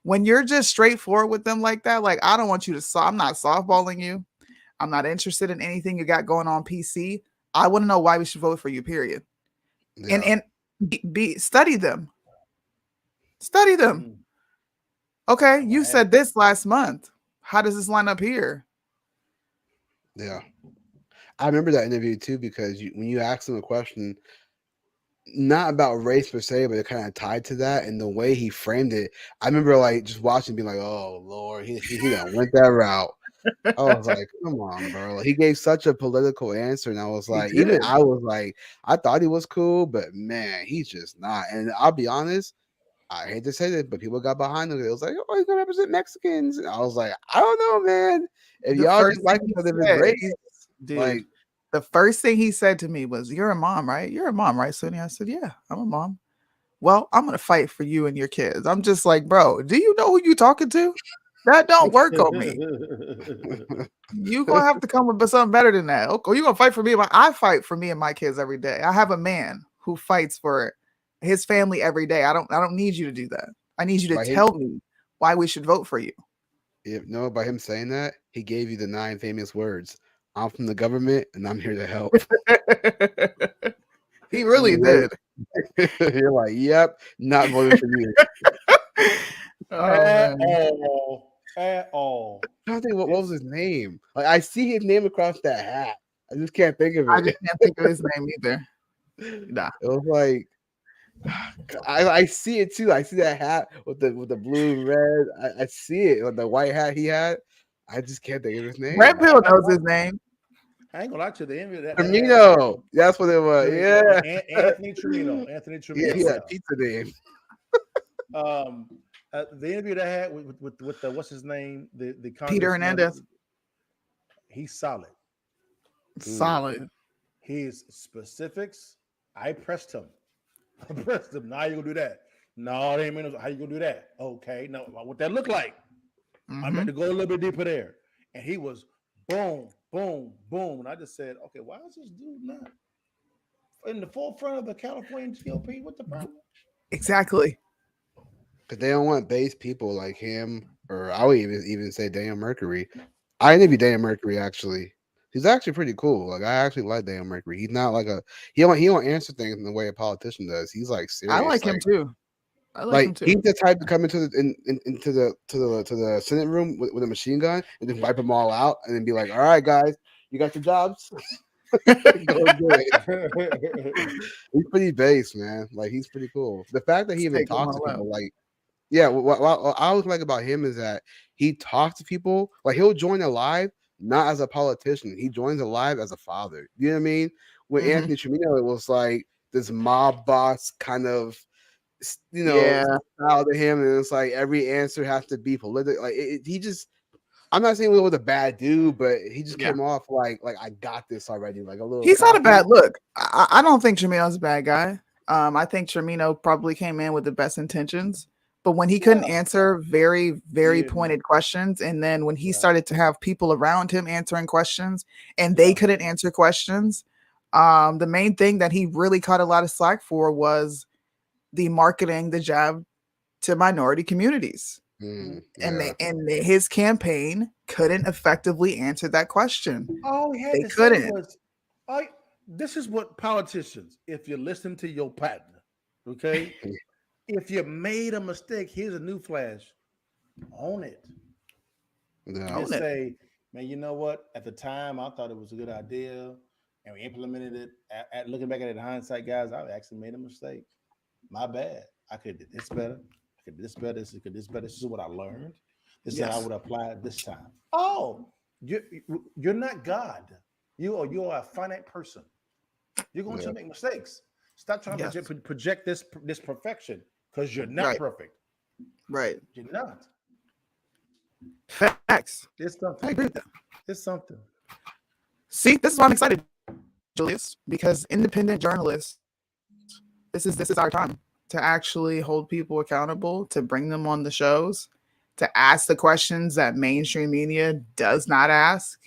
When you're just straightforward with them like that, like I don't want you to. I'm not softballing you. I'm not interested in anything you got going on PC. I want to know why we should vote for you. Period. Yeah. And study them. Study them. Okay, you said this last month. How does this line up here? Yeah, I remember that interview too because when you asked him a question, not about race per se, but it kind of tied to that, and the way he framed it, I remember like just watching, being like, "Oh Lord, he done went that route." I was like, "Come on, bro!" Like, he gave such a political answer, and I was like, even I was like, I thought he was cool, but man, he's just not. And I'll be honest, I hate to say this, but people got behind him. It was like, "Oh, he's gonna represent Mexicans." And I was like, "I don't know, man. If The y'all first just like thing each he other, it's said, race." dude, Like, the first thing he said to me was, "You're a mom, right? You're a mom, right, Sonia?" I said, "Yeah, I'm a mom." Well, I'm gonna fight for you and your kids. I'm just like, bro, do you know who you talking to? That don't work on me. You gonna have to come up with something better than that. Okay, you gonna fight for me? I fight for me and my kids every day. I have a man who fights for his family every day. I don't need you to do that. I need you to by him, tell me why we should vote for you. by him saying that, he gave you the 9 famous words. I'm from the government, and I'm here to help. He really did. You're like, "Yep, not voting for you." At all. I don't think what was his name. Like, I see his name across that hat. I just can't think of I it. just can't think of his name either. Nah. It was like I see it too. I see that hat with the blue and red. I see it with the white hat he had. I just can't think of his name. Red Pill knows his name. I ain't gonna lie to you. The envy that Tremino. That's what it was. Yeah. Anthony Tremino. Anthony Yeah, Tremino. he had pizza name. The interview that I had with the what's his name, the Peter congressman, Hernandez. he's solid. Solid. His specifics, I pressed him. Now you gonna do that? No, they ain't mean. How you gonna do that? Okay, now what that look like? I'm going to go a little bit deeper there, and he was boom, boom, boom, and I just said, okay, why is this dude not in the forefront of the California GOP? What the problem? Exactly. Because they don't want base people like him, or I would even say Dan Mercury. I interviewed Dan Mercury actually. He's actually pretty cool. Like I actually like Dan Mercury. He's not like he don't answer things in the way a politician does. He's like I serious. like him too. I like him Like too. he's the type to come into the Senate room with a machine gun and just wipe them all out and then be like, "All right, guys, you got your jobs. Go do it." He's pretty base, man. Like he's pretty cool. The fact that he even Take them talks to all out. people, like, yeah, what I always like about him is that he talks to people. Like he'll join a live not as a politician. He joins a live as a father. You know what I mean? With Mhm. Anthony Trimino, it was like this mob boss kind of Yeah. style to him, and it's like every answer has to be political. Like he just, I'm not saying he was a bad dude, but he just Yeah. came off like I got this already, like a little. He's not a cocky. bad look. I don't think Tremino's a bad guy. I think Tremino probably came in with the best intentions, but when he couldn't answer very, very pointed questions, and then when he started to have people around him answering questions and they couldn't answer questions, the main thing that he really caught a lot of slack for was the marketing the jab to minority communities. And his campaign couldn't effectively answer that question. All he had They to say couldn't. was, this is what politicians, if you listen to your partner, okay? If you made a mistake, here's a new flash. Own it. Yeah. Just say, man, you know what? At the time, I thought it was a good idea, and we implemented it. At looking back at it in hindsight, guys, I actually made a mistake. My bad. I could do this better. I could do this better. This could this better. This is what I learned. This is how I would apply it this time. Oh, you're not God. You are a finite person. You're going to make mistakes. Stop trying to project this perfection because you're not perfect. Right. You're not. Facts. It's something. I agree with that. It's something. See, this is why I'm excited, Julius, because independent journalists, this is our time to actually hold people accountable, to bring them on the shows, to ask the questions that mainstream media does not ask.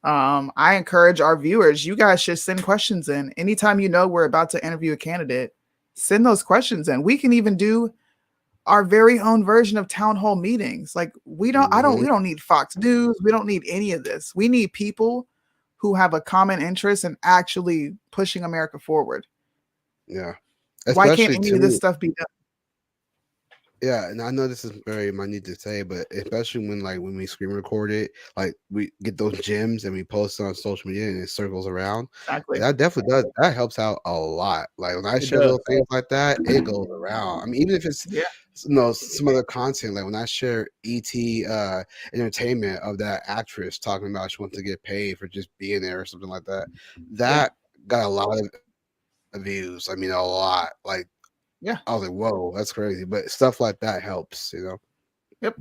I encourage our viewers, you guys should send questions in. Anytime you know we're about to interview a candidate, send those questions in. We can even do our very own version of town hall meetings. Like we don't need Fox News. We don't need any of this. We need people who have a common interest in actually pushing America forward. Yeah. Why can't any of this stuff be done? Yeah, and I know this is very minute to say, but especially when we screen record it, like we get those gems and we post it on social media and it circles around. Exactly. That definitely does. That helps out a lot. Like when I share little things like that, it goes around. I mean, even if it's some other content, like when I share ET entertainment of that actress talking about she wants to get paid for just being there or something like that, that got a lot of views. I mean, a lot. Like. Yeah. I was like, whoa, that's crazy. But stuff like that helps, you know. Yep.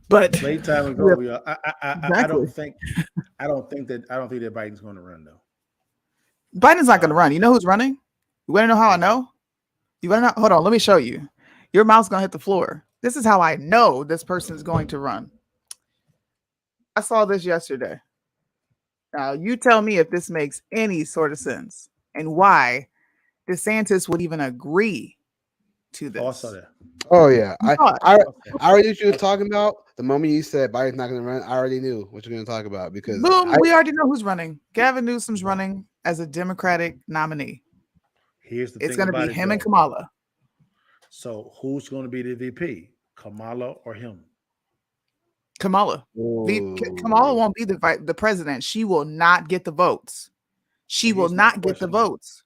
But late time ago, I don't think that Biden's going to run though. Biden's not going to run. You know who's running? You want to know how I know? You want to know? Hold on, let me show you. Your mouth's going to hit the floor. This is how I know this person is going to run. I saw this yesterday. Now, you tell me if this makes any sort of sense and why DeSantis would even agree to this. Oh, I saw that. Oh yeah, I already knew what you were talking about. The moment you said Biden's not going to run, I already knew what you're going to talk about because boom, we already know who's running. Gavin Newsom's running as a Democratic nominee. Here's the it's thing going to be him and though. Kamala. So who's going to be the VP, Kamala or him? Kamala. Kamala won't be the president. She will not get the votes. She will not get the votes.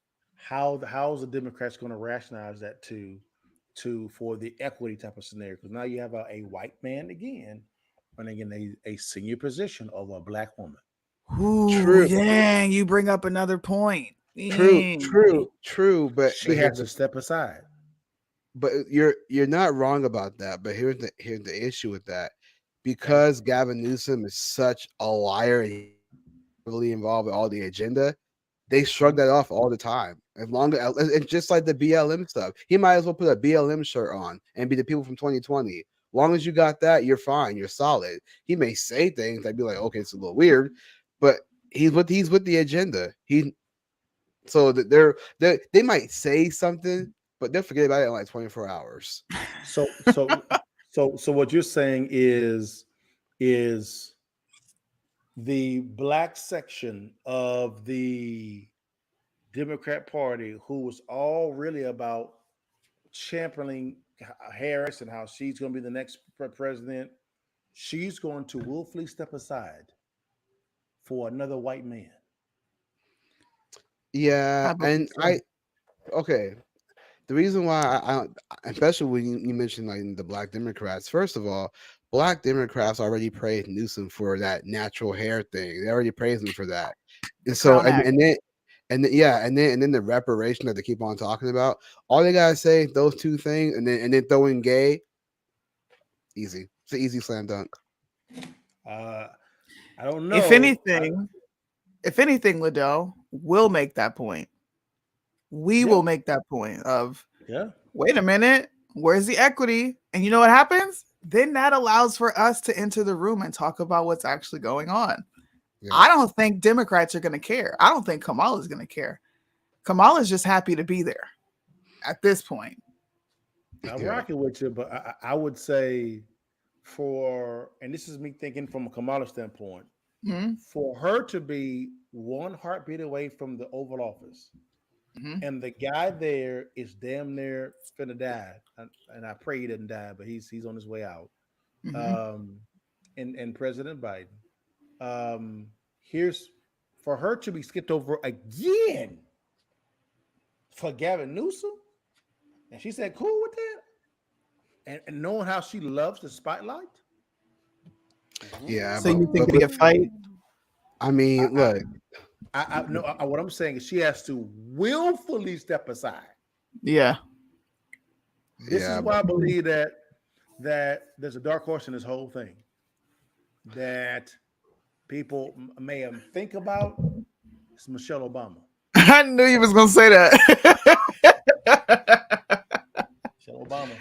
How's the Democrats going to rationalize that for the equity type of scenario? Because now you have a white man again running in a senior position over a black woman. Ooh, true. Dang, you bring up another point. True. But she has to step aside. But you're not wrong about that. But here's the issue with that. Because Gavin Newsom is such a liar and heavily involved with all the agenda, they shrug that off all the time. As long as it's just like the BLM stuff, he might as well put a BLM shirt on and be the people from 2020. As long as you got that, you're fine. You're solid. He may say things that'd be like, okay, it's a little weird, but he's with the agenda. They might say something but they'll forget about it in like 24 hours. So what you're saying is the black section of the Democrat Party, who was all really about championing Harris and how she's going to be the next president, she's going to willfully step aside for another white man. Yeah, and okay. The reason why especially when you mentioned like the black Democrats, first of all, black Democrats already praised Newsom for that natural hair thing. They already praised him for that. And so and then the reparation that they keep on talking about, all they gotta say, those two things, and then throw in gay. Easy. It's an easy slam dunk. I don't know. If anything, Liddell will make that point. We will make that point of, wait a minute, where's the equity? And you know what happens? Then that allows for us to enter the room and talk about what's actually going on. Yeah. I don't think Democrats are going to care. I don't think Kamala's going to care. Kamala's just happy to be there at this point. I'm rocking with you, but I would say and this is me thinking from a Kamala standpoint, for her to be one heartbeat away from the Oval Office, and the guy there is damn near finna die, and I pray he doesn't die, but he's on his way out. And President Biden, here's for her to be skipped over again for Gavin Newsom, and she said, "Cool with that," and knowing how she loves the spotlight. Yeah. So you think it'll be a fight? I mean, look. What I'm saying is she has to willfully step aside. Yeah. This is why I believe that there's a dark horse in this whole thing that people may think about. It's Michelle Obama. I knew you was gonna say that. Michelle Obama.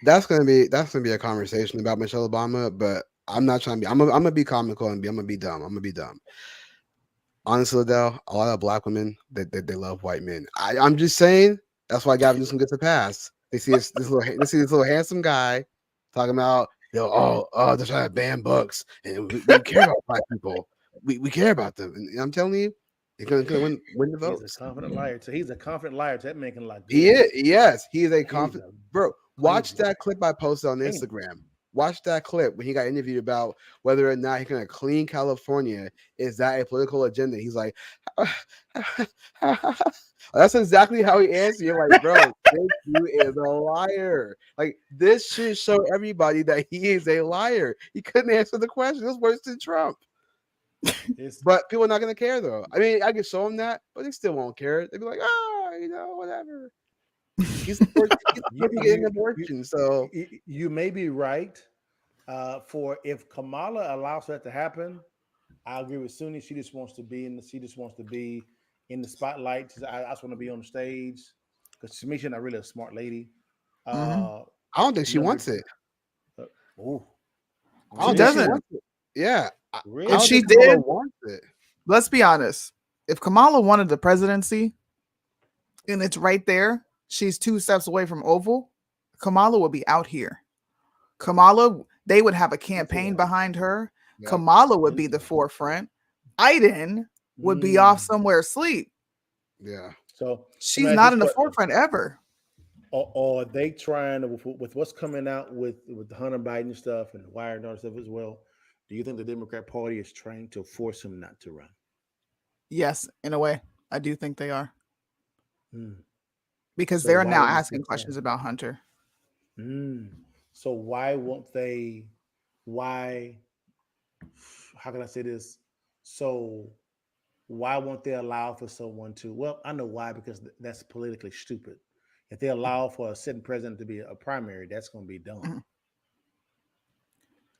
That's gonna be a conversation about Michelle Obama, but I'm not trying to be. I'm gonna be comical and I'm gonna be dumb. I'm gonna be dumb. Honestly, Adele, a lot of black women they love white men. I'm just saying that's why Gavin Newsom gets a pass. They see this little handsome guy talking about they're trying to ban books and we care about black people. We care about them, and I'm telling you, he's gonna win the vote. He's a confident liar. So he's a confident liar. That man can lie. He is. Yes, he is a confident bro. Watch that clip I posted on Instagram. Watch that clip when he got interviewed about whether or not he's going to clean California. Is that a political agenda? He's like, that's exactly how he answered. You're like, bro, this dude is a liar. Like, this should show everybody that he is a liar. He couldn't answer the question. It's worse than Trump. But people are not going to care, though. I mean, I can show them that, but they still won't care. They'll be like, whatever. He's getting an abortion, so you may be right. For if Kamala allows that to happen, I agree with Sunni. She just wants to be in the spotlight. I just want to be on the stage because to me, she's not really a smart lady. I don't think she wants it. She doesn't. Yeah, really? If she did, let's be honest. If Kamala wanted the presidency, and it's right there. She's 2 steps away from Oval. Kamala would be out here. They would have a campaign behind her. Yep. Kamala would be the forefront. Biden would be off somewhere asleep. Yeah. So she's not in the forefront ever. Or are they trying to, with what's coming out with the Hunter Biden stuff and the Wire and all stuff as well? Do you think the Democrat Party is trying to force him not to run? Yes, in a way. I do think they are. Because they're now asking questions about Hunter. So why won't they? How can I say this? So why won't they allow for someone to? Well, I know why, because that's politically stupid. If they allow for a sitting president to be a primary, that's going to be dumb.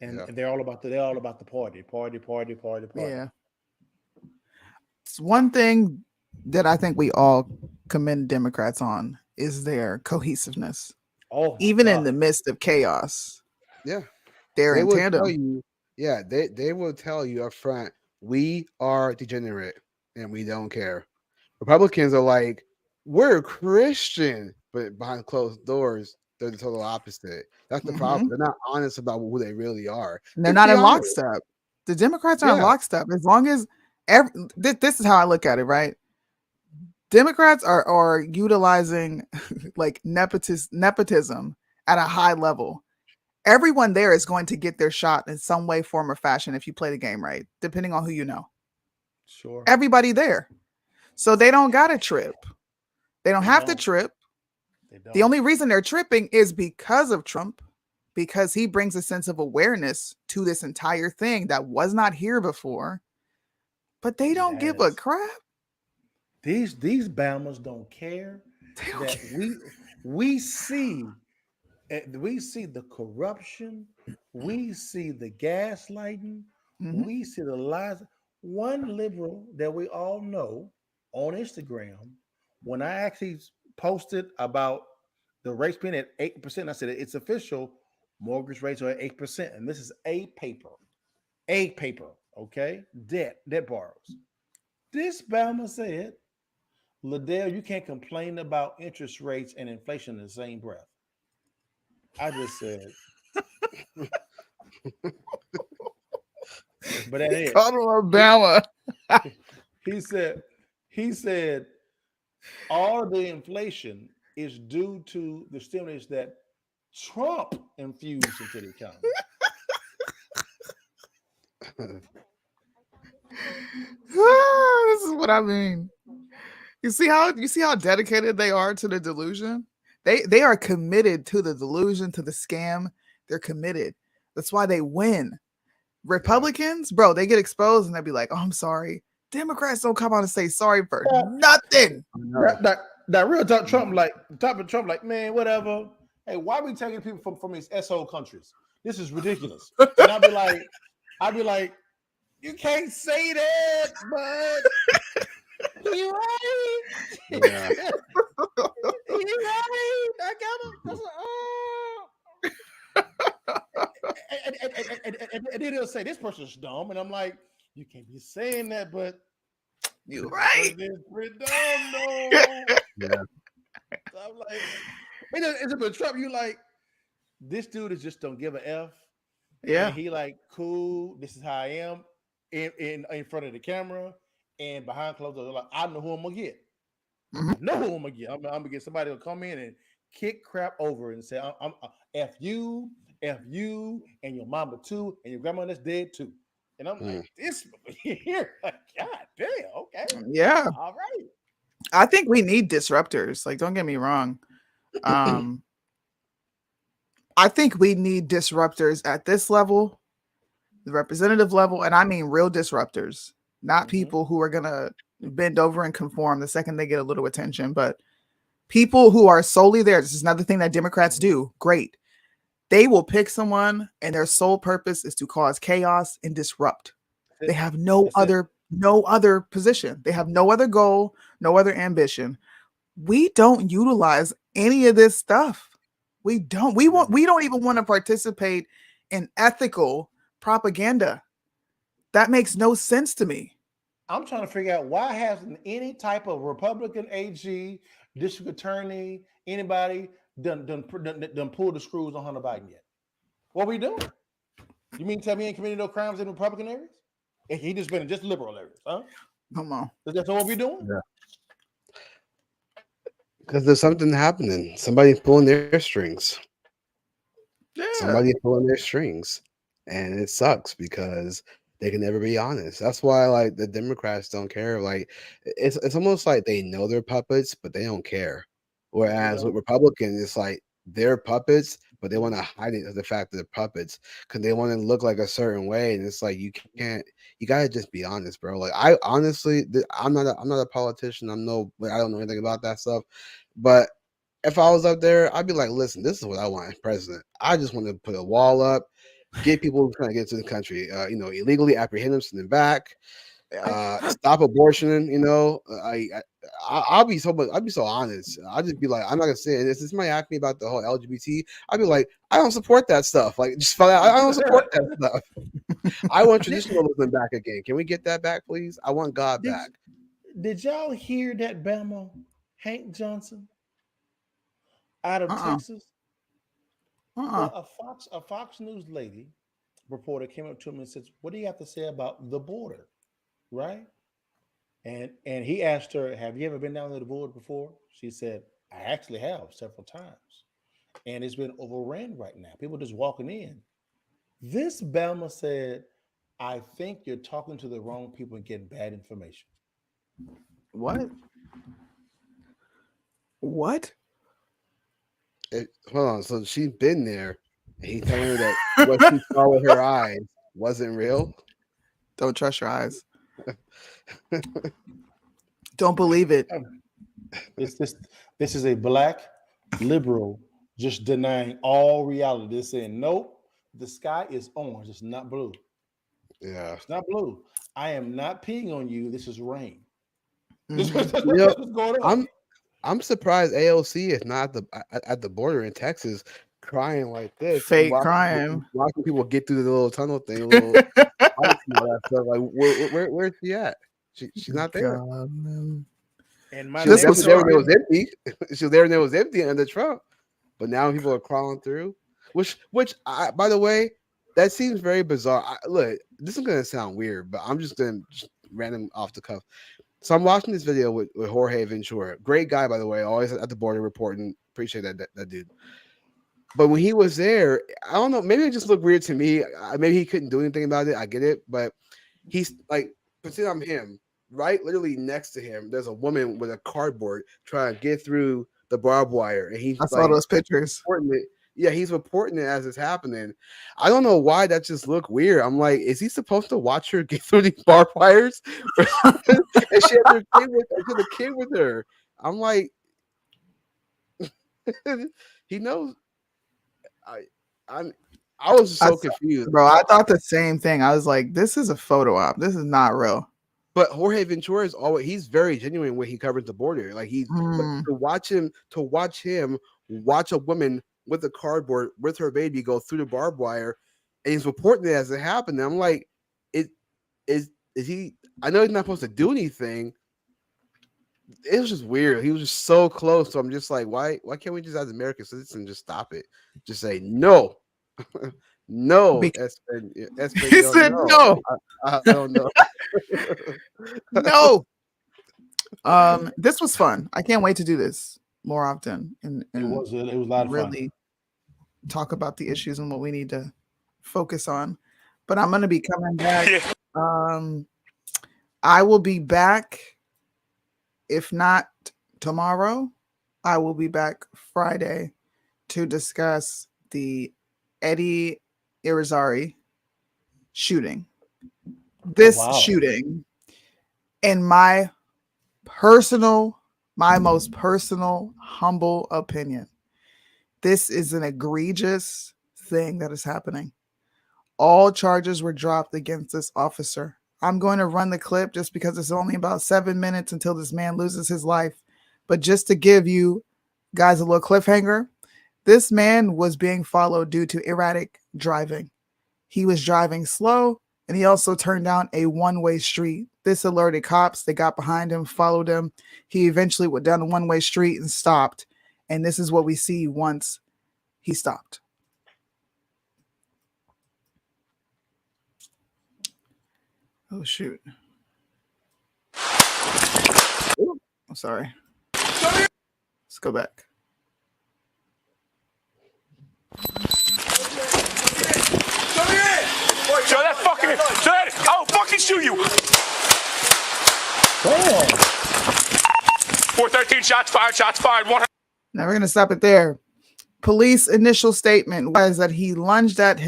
And they're all about the party. Yeah. It's one thing that I think we all commend Democrats on is their cohesiveness. Even in the midst of chaos. Yeah. They're in tandem. They will tell you up front, we are degenerate and we don't care. Republicans are like, we're Christian, but behind closed doors, they're the total opposite. That's the problem. Mhm. They're not honest about who they really are. They're Just not be in honest. lockstep. The Democrats are in Yeah. lockstep. As long as this is how I look at it, right? Democrats are utilizing like nepotism at a high level. Everyone there is going to get their shot in some way, form, or fashion if you play the game right, depending on who you know. Sure. Everybody there. So they don't got to trip. They don't have to trip. The only reason they're tripping is because of Trump, because he brings a sense of awareness to this entire thing that was not here before. But they don't give a crap. These Bammers don't care that we see the corruption, we see the gaslighting, we see the lies. One liberal that we all know on Instagram, when I actually posted about the rates being at 8%, I said it's official. Mortgage rates are at 8%, and this is a paper, okay? Debt borrows. This Bama said, Liddell, you can't complain about interest rates and inflation in the same breath. I just said, but that is. Called him Obama. He said, all of the inflation is due to the stimulus that Trump infused into the economy. This is what I mean. You see how dedicated they are to the delusion? They are committed to the delusion, to the scam. They're committed. That's why they win. Republicans, bro, they get exposed and they be like, "Oh, I'm sorry." Democrats don't come out and say sorry for nothing. That real talk Trump like, man, whatever. Hey, why are we taking people from these SO countries? This is ridiculous. And I'd be like, you can't say that, but you right. Yeah. You right. I got him. And then they'll say this person's dumb, and I'm like, you can't be saying that, but you right. It's pretty dumb, though. Yeah. So I'm like, it's a bit Trump. You like, this dude is just don't give a F. Yeah. And he like, cool. This is how I am in front of the camera and behind closed doors. Like, I know who I'm gonna get. I know who I'm gonna get. I'm gonna get somebody to come in and kick crap over and say, I'm F you, and your mama too, and your grandma that's dead too. And I'm like, this here, like, God damn, okay. Yeah. All right. I think we need disruptors. Like, don't get me wrong. I think we need disruptors at this level, the representative level, and I mean real disruptors, not people who are gonna bend over and conform the second they get a little attention, but people who are solely there. This is another thing that Democrats do. Great. They will pick someone and their sole purpose is to cause chaos and disrupt. They have no other position. They have no other goal, no other ambition. We don't utilize any of this stuff. We don't. We don't even want to participate in ethical propaganda. That makes no sense to me. I'm trying to figure out why hasn't any type of Republican AG, district attorney, anybody done pulled the screws on Hunter Biden yet? What we doing? You mean tell me he ain't committed no crimes in Republican areas? He just been in just liberal areas, huh? Come on. That's what we doing? Yeah. Because there's something happening. Somebody's pulling their strings. Yeah. Somebody's pulling their strings. And it sucks because they can never be honest. That's why like the Democrats don't care. Like it's almost like they know they're puppets, but they don't care. Whereas with Republicans, it's like they're puppets, but they want to hide it as the fact that they're puppets because they want to look like a certain way. And it's like you gotta just be honest, bro. Like I honestly, I'm not a politician. I don't know anything about that stuff. But if I was up there, I'd be like, listen, this is what I want as president. I just want to put a wall up, get people trying to get into the country, illegally apprehend them, send them back, stop abortion. I'll be so honest. I'll just be like, I'm not gonna say this. If somebody asked me about the whole LGBT, I'd be like, I don't support that stuff. Like, just I don't support that stuff. I want traditionalism back again. Can we get that back, please? I want God back. Did y'all hear that Bama Hank Johnson out of Texas. Well, a Fox News lady reporter came up to him and said, "What do you have to say about the border?" Right? And he asked her, "Have you ever been down to the border before?" She said, "I actually have several times, and it's been overran right now. People just walking in." This Bama said, "I think you're talking to the wrong people and getting bad information." What? What? Hold on. So she's been there, and he's telling her that what she saw with her eyes wasn't real. Don't trust your eyes. Don't believe it. This is a black liberal just denying all reality. They're saying, nope, the sky is orange. It's not blue. Yeah. It's not blue. I am not peeing on you. This is rain. You That's know, what's going on. I'm surprised AOC is not at the border in Texas crying like this. Fake crying. Watching people get through the little tunnel thing, little fights and all that stuff. Like, where's she at? She's not there. God, man. And she was definitely there when it was empty. She was there when it was empty under Trump. But now people are crawling through. Which by the way, that seems very bizarre. Look, this is gonna sound weird, but I'm just gonna random off the cuff. So I'm watching this video with Jorge Ventura. Great guy, by the way, always at the border reporting. Appreciate that dude. But when he was there, I don't know, maybe it just looked weird to me. Maybe he couldn't do anything about it. I get it. But he's like, pretend I'm him, right? Literally next to him, there's a woman with a cardboard trying to get through the barbed wire. And he's I saw those pictures. Yeah, he's reporting it as it's happening. I don't know why that just looked weird. I'm like, is he supposed to watch her get through these barbed wires? And she had the kid with her. I'm like, he knows. I was just so confused, bro. I thought the same thing. I was like, this is a photo op. This is not real. But Jorge Ventura is he's very genuine when he covers the border. Like to watch him watch a woman with a cardboard with her baby go through the barbed wire, and he's reporting it as it happened. I'm like, is he? I know he's not supposed to do anything. It was just weird. He was just so close. So I'm just like, why can't we just as American citizens just stop it? Just say no. No. He said no. I don't know. No. This was fun. I can't wait to do this more often. And it was a lot of really fun. Talk about the issues and what we need to focus on. But I'm gonna be coming back. I will be back. If not tomorrow, I will be back Friday to discuss the Eddie Irizarry shooting. This shooting, in my most personal, humble opinion, this is an egregious thing that is happening. All charges were dropped against this officer. I'm going to run the clip just because it's only about 7 minutes until this man loses his life. But just to give you guys a little cliffhanger, this man was being followed due to erratic driving. He was driving slow, and he also turned down a one-way street. This alerted cops. They got behind him, followed him. He eventually went down a one-way street and stopped. And this is what we see once he stopped. Oh, shoot. Ooh, I'm sorry. Let's go back. Show that fucking. Show that. I'll fucking shoot you. 413 shots fired. Shots fired. Now we're going to stop it there. Police initial statement was that he lunged at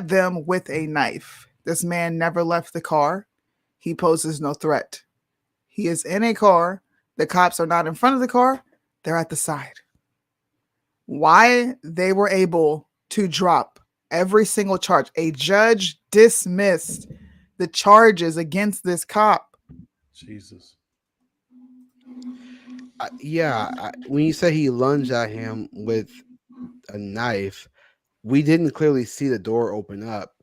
them with a knife. This man never left the car. He poses no threat. He is in a car. The cops are not in front of the car. They're at the side. Why they were able to drop every single charge. A judge dismissed the charges against this cop. Jesus. When you say he lunged at him with a knife, we didn't clearly see the door open up.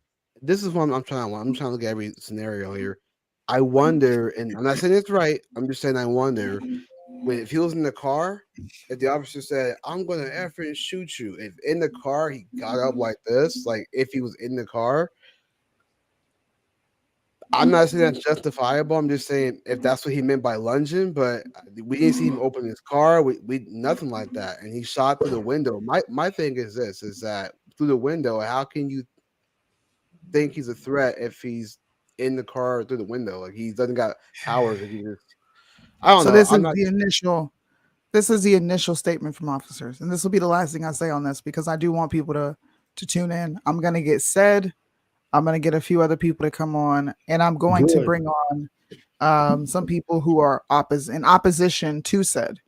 This is what I'm trying to look at every scenario here. I wonder, and I'm not saying it's right. I'm just saying I wonder, if he was in the car, if the officer said, "I'm gonna effing shoot you," if in the car he got up like this, like if he was in the car, I'm not saying that's justifiable. I'm just saying if that's what he meant by lunging, but we didn't see him open his car. We nothing like that, and he shot through the window. My thing is this: is that through the window, how can you think he's a threat if he's in the car through the window? Like he doesn't got powers. Like he just, I don't So know. this is the initial. This is the initial statement from officers, and this will be the last thing I say on this because I do want people to tune in. I'm gonna get said. I'm gonna get a few other people to come on, and I'm going to Good. bring on some people who are in opposition to said.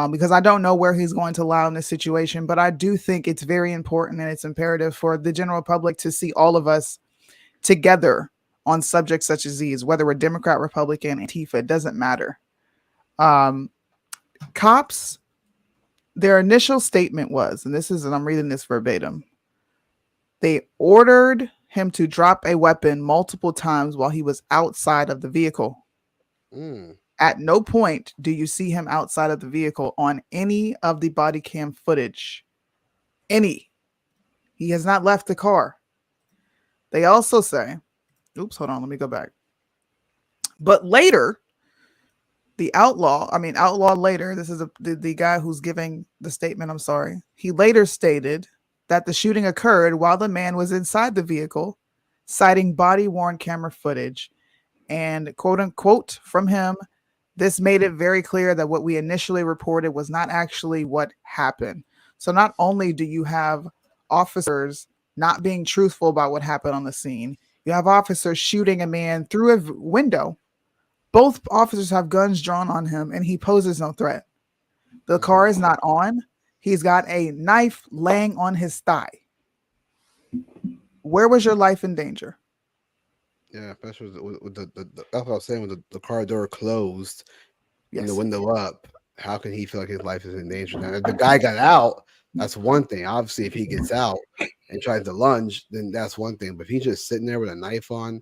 Because I don't know where he's going to lie in this situation, but I do think it's very important and it's imperative for the general public to see all of us together on subjects such as these, whether we're Democrat, Republican, Antifa, it doesn't matter. Cops, their initial statement was, and I'm reading this verbatim, they ordered him to drop a weapon multiple times while he was outside of the vehicle. At no point do you see him outside of the vehicle on any of the body cam footage. Any. He has not left the car. They also say, oops, hold on, let me go back. But later, the outlaw later, this is the guy who's giving the statement, I'm sorry. He later stated that the shooting occurred while the man was inside the vehicle, citing body-worn camera footage. And quote unquote from him, this made it very clear that what we initially reported was not actually what happened. So not only do you have officers not being truthful about what happened on the scene, you have officers shooting a man through a window. Both officers have guns drawn on him and he poses no threat. The car is not on. He's got a knife laying on his thigh. Where was your life in danger? Yeah, especially with the that's what I was saying, with the car door closed and the window up. How can he feel like his life is in danger? Now, if the guy got out, that's one thing. Obviously, if he gets out and tries to lunge, then that's one thing. But if he's just sitting there with a knife on,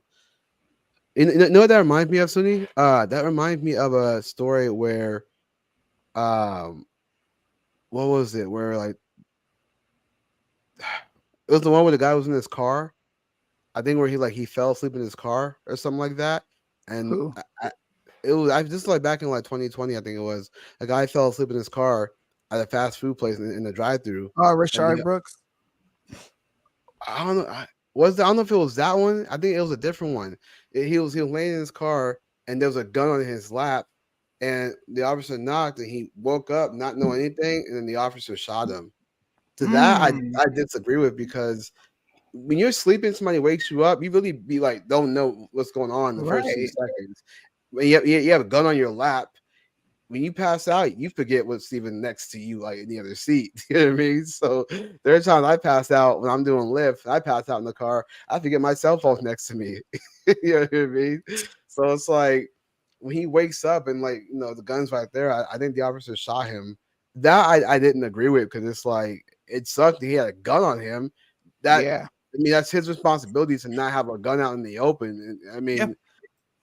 you know what that reminds me of, Sunny? That reminds me of a story where, what was it? Where like it was the one where the guy was in his car. I think where he fell asleep in his car or something like that, and this is like back in like 2020, I think it was. A guy fell asleep in his car at a fast food place in the drive-through. Oh, Rashard Brooks. I don't know. I don't know if it was that one. I think it was a different one. He was laying in his car and there was a gun on his lap, and the officer knocked and he woke up not knowing anything, and then the officer shot him. To that, I disagree with, because when you're sleeping, somebody wakes you up, you really be like, don't know what's going on the first few seconds. When you have a gun on your lap, when you pass out, you forget what's even next to you, like in the other seat. You know what I mean? So there are times I pass out when I'm doing Lyft. I pass out in the car. I forget my cell phone's next to me. You know what I mean? So it's like when he wakes up and the gun's right there. I think the officer shot him. That I didn't agree with, because it's like it sucked that he had a gun on him. I mean, that's his responsibility to not have a gun out in the open. I mean,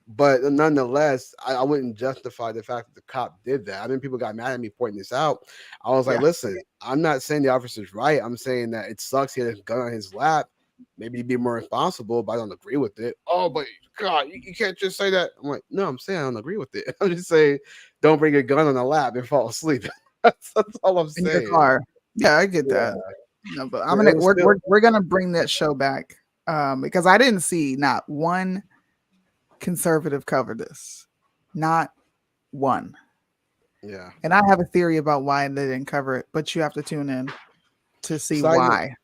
but nonetheless, I wouldn't justify the fact that the cop did that. I mean, people got mad at me pointing this out. I was like, listen, I'm not saying the officer's right. I'm saying that it sucks he had a gun on his lap. Maybe he'd be more responsible, but I don't agree with it. Oh, but God, you can't just say that. I'm like, no, I'm saying I don't agree with it. I'm just saying, don't bring a gun on the lap and fall asleep. that's all I'm saying. In your car. Yeah, I get that. No, but we're gonna bring that show back because I didn't see not one conservative cover this, not one. Yeah, and I have a theory about why they didn't cover it, but you have to tune in to see why.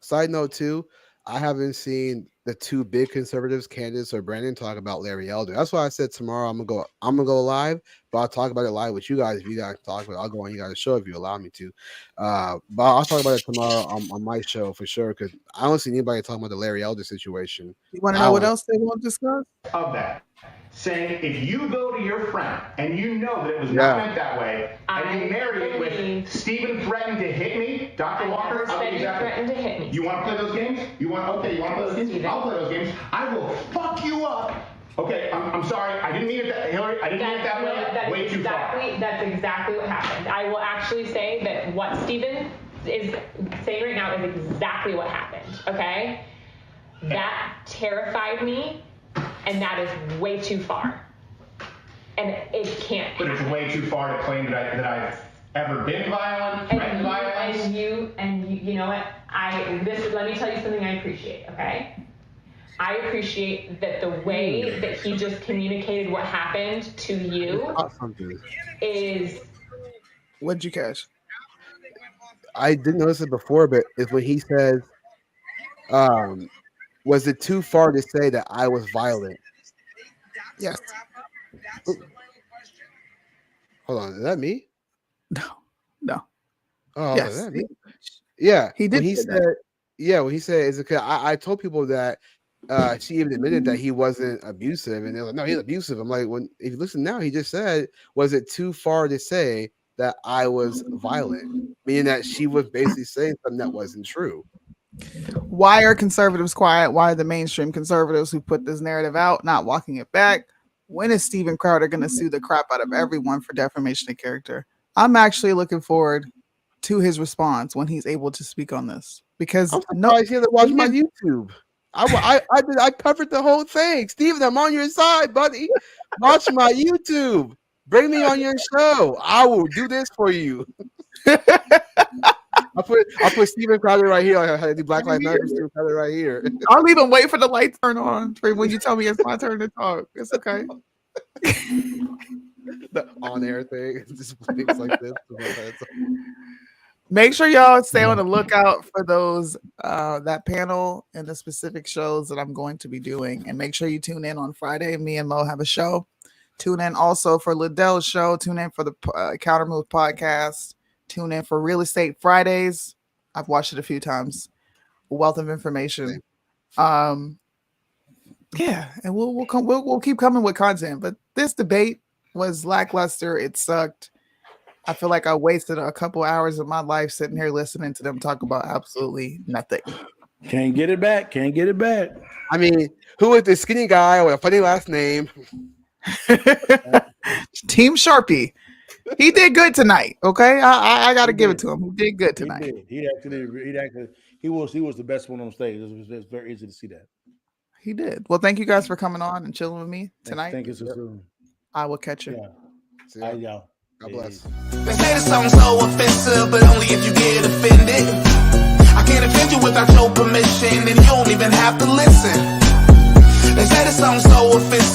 Side note too, I haven't seen the two big conservatives, Candace or Brandon, talk about Larry Elder. That's why I said tomorrow I'm gonna go live, but I'll talk about it live with you guys. If you guys talk about it, I'll go on you guys' show if you allow me to. But I'll talk about it tomorrow on my show for sure, because I don't see anybody talking about the Larry Elder situation. You want to know what else they won't discuss? Of that, saying if you go to your friend and you know that it was not meant that way, and you marry it with Stephen threatened to hit me, Dr. Walker, threatened to hit me. You want to play those games? You want to play those games? I'll play those games. I will fuck you up Okay, I'm sorry. I didn't mean it that, Hillary. I didn't mean it that way. Way too far. That's exactly what happened. I will actually say that what Stephen is saying right now is exactly what happened. Okay, that terrified me, and that is way too far, and it can't. But it's way too far to claim that I've ever been violent, threatened violence. And you know what? Let me tell you something I appreciate. Okay. I appreciate that the way that he just communicated what happened to you is. What'd you catch? I didn't notice it before, but it's when he says, was it too far to say that I was violent? Yes. Hold on, is that me? No. Oh, yes. is that me? Yeah. He did. When he said, yeah, when he said, "Is it?" I told people that she even admitted that he wasn't abusive, and they're like, "No, he's abusive." I'm like, "When if you listen now, he just said, was it too far to say that I was violent?" Meaning that she was basically saying something that wasn't true. Why are conservatives quiet? Why are the mainstream conservatives who put this narrative out not walking it back? When is Steven Crowder going to sue the crap out of everyone for defamation of character? I'm actually looking forward to his response when he's able to speak on this, because I'm surprised he hasn't watched my YouTube. I covered the whole thing. Steven, I'm on your side, buddy. Watch my YouTube. Bring me on your show. I will do this for you. I'll put Steven Crowder right here. I had to do Black Lives Matter. Steven Crowder right here. I'll even wait for the light to turn on for when you tell me it's my turn to talk. It's okay. The on-air thing, just things like this. Make sure y'all stay on the lookout for those that panel and the specific shows that I'm going to be doing, and make sure you tune in on Friday. Me and Mo have a show. Tune in also for Liddell's show. Tune in for the Counter Move podcast. Tune in for Real Estate Fridays. I've watched it a few times. Wealth of information. Yeah, and we'll keep coming with content. But this debate was lackluster. It sucked. I feel like I wasted a couple hours of my life sitting here listening to them talk about absolutely nothing. Can't get it back. Can't get it back. I mean, who is this skinny guy with a funny last name? Team Sharpie. He did good tonight. Okay, I got to give it to him. He did good tonight. He was the best one on stage. It's very easy to see that. He did. Well, thank you guys for coming on and chilling with me tonight. Thank you so soon. I will catch you. Yeah. All right, y'all. God bless. They say the song's so offensive, but only if you get offended. I can't offend you without your permission, and you don't even have to listen. They say the song's so offensive.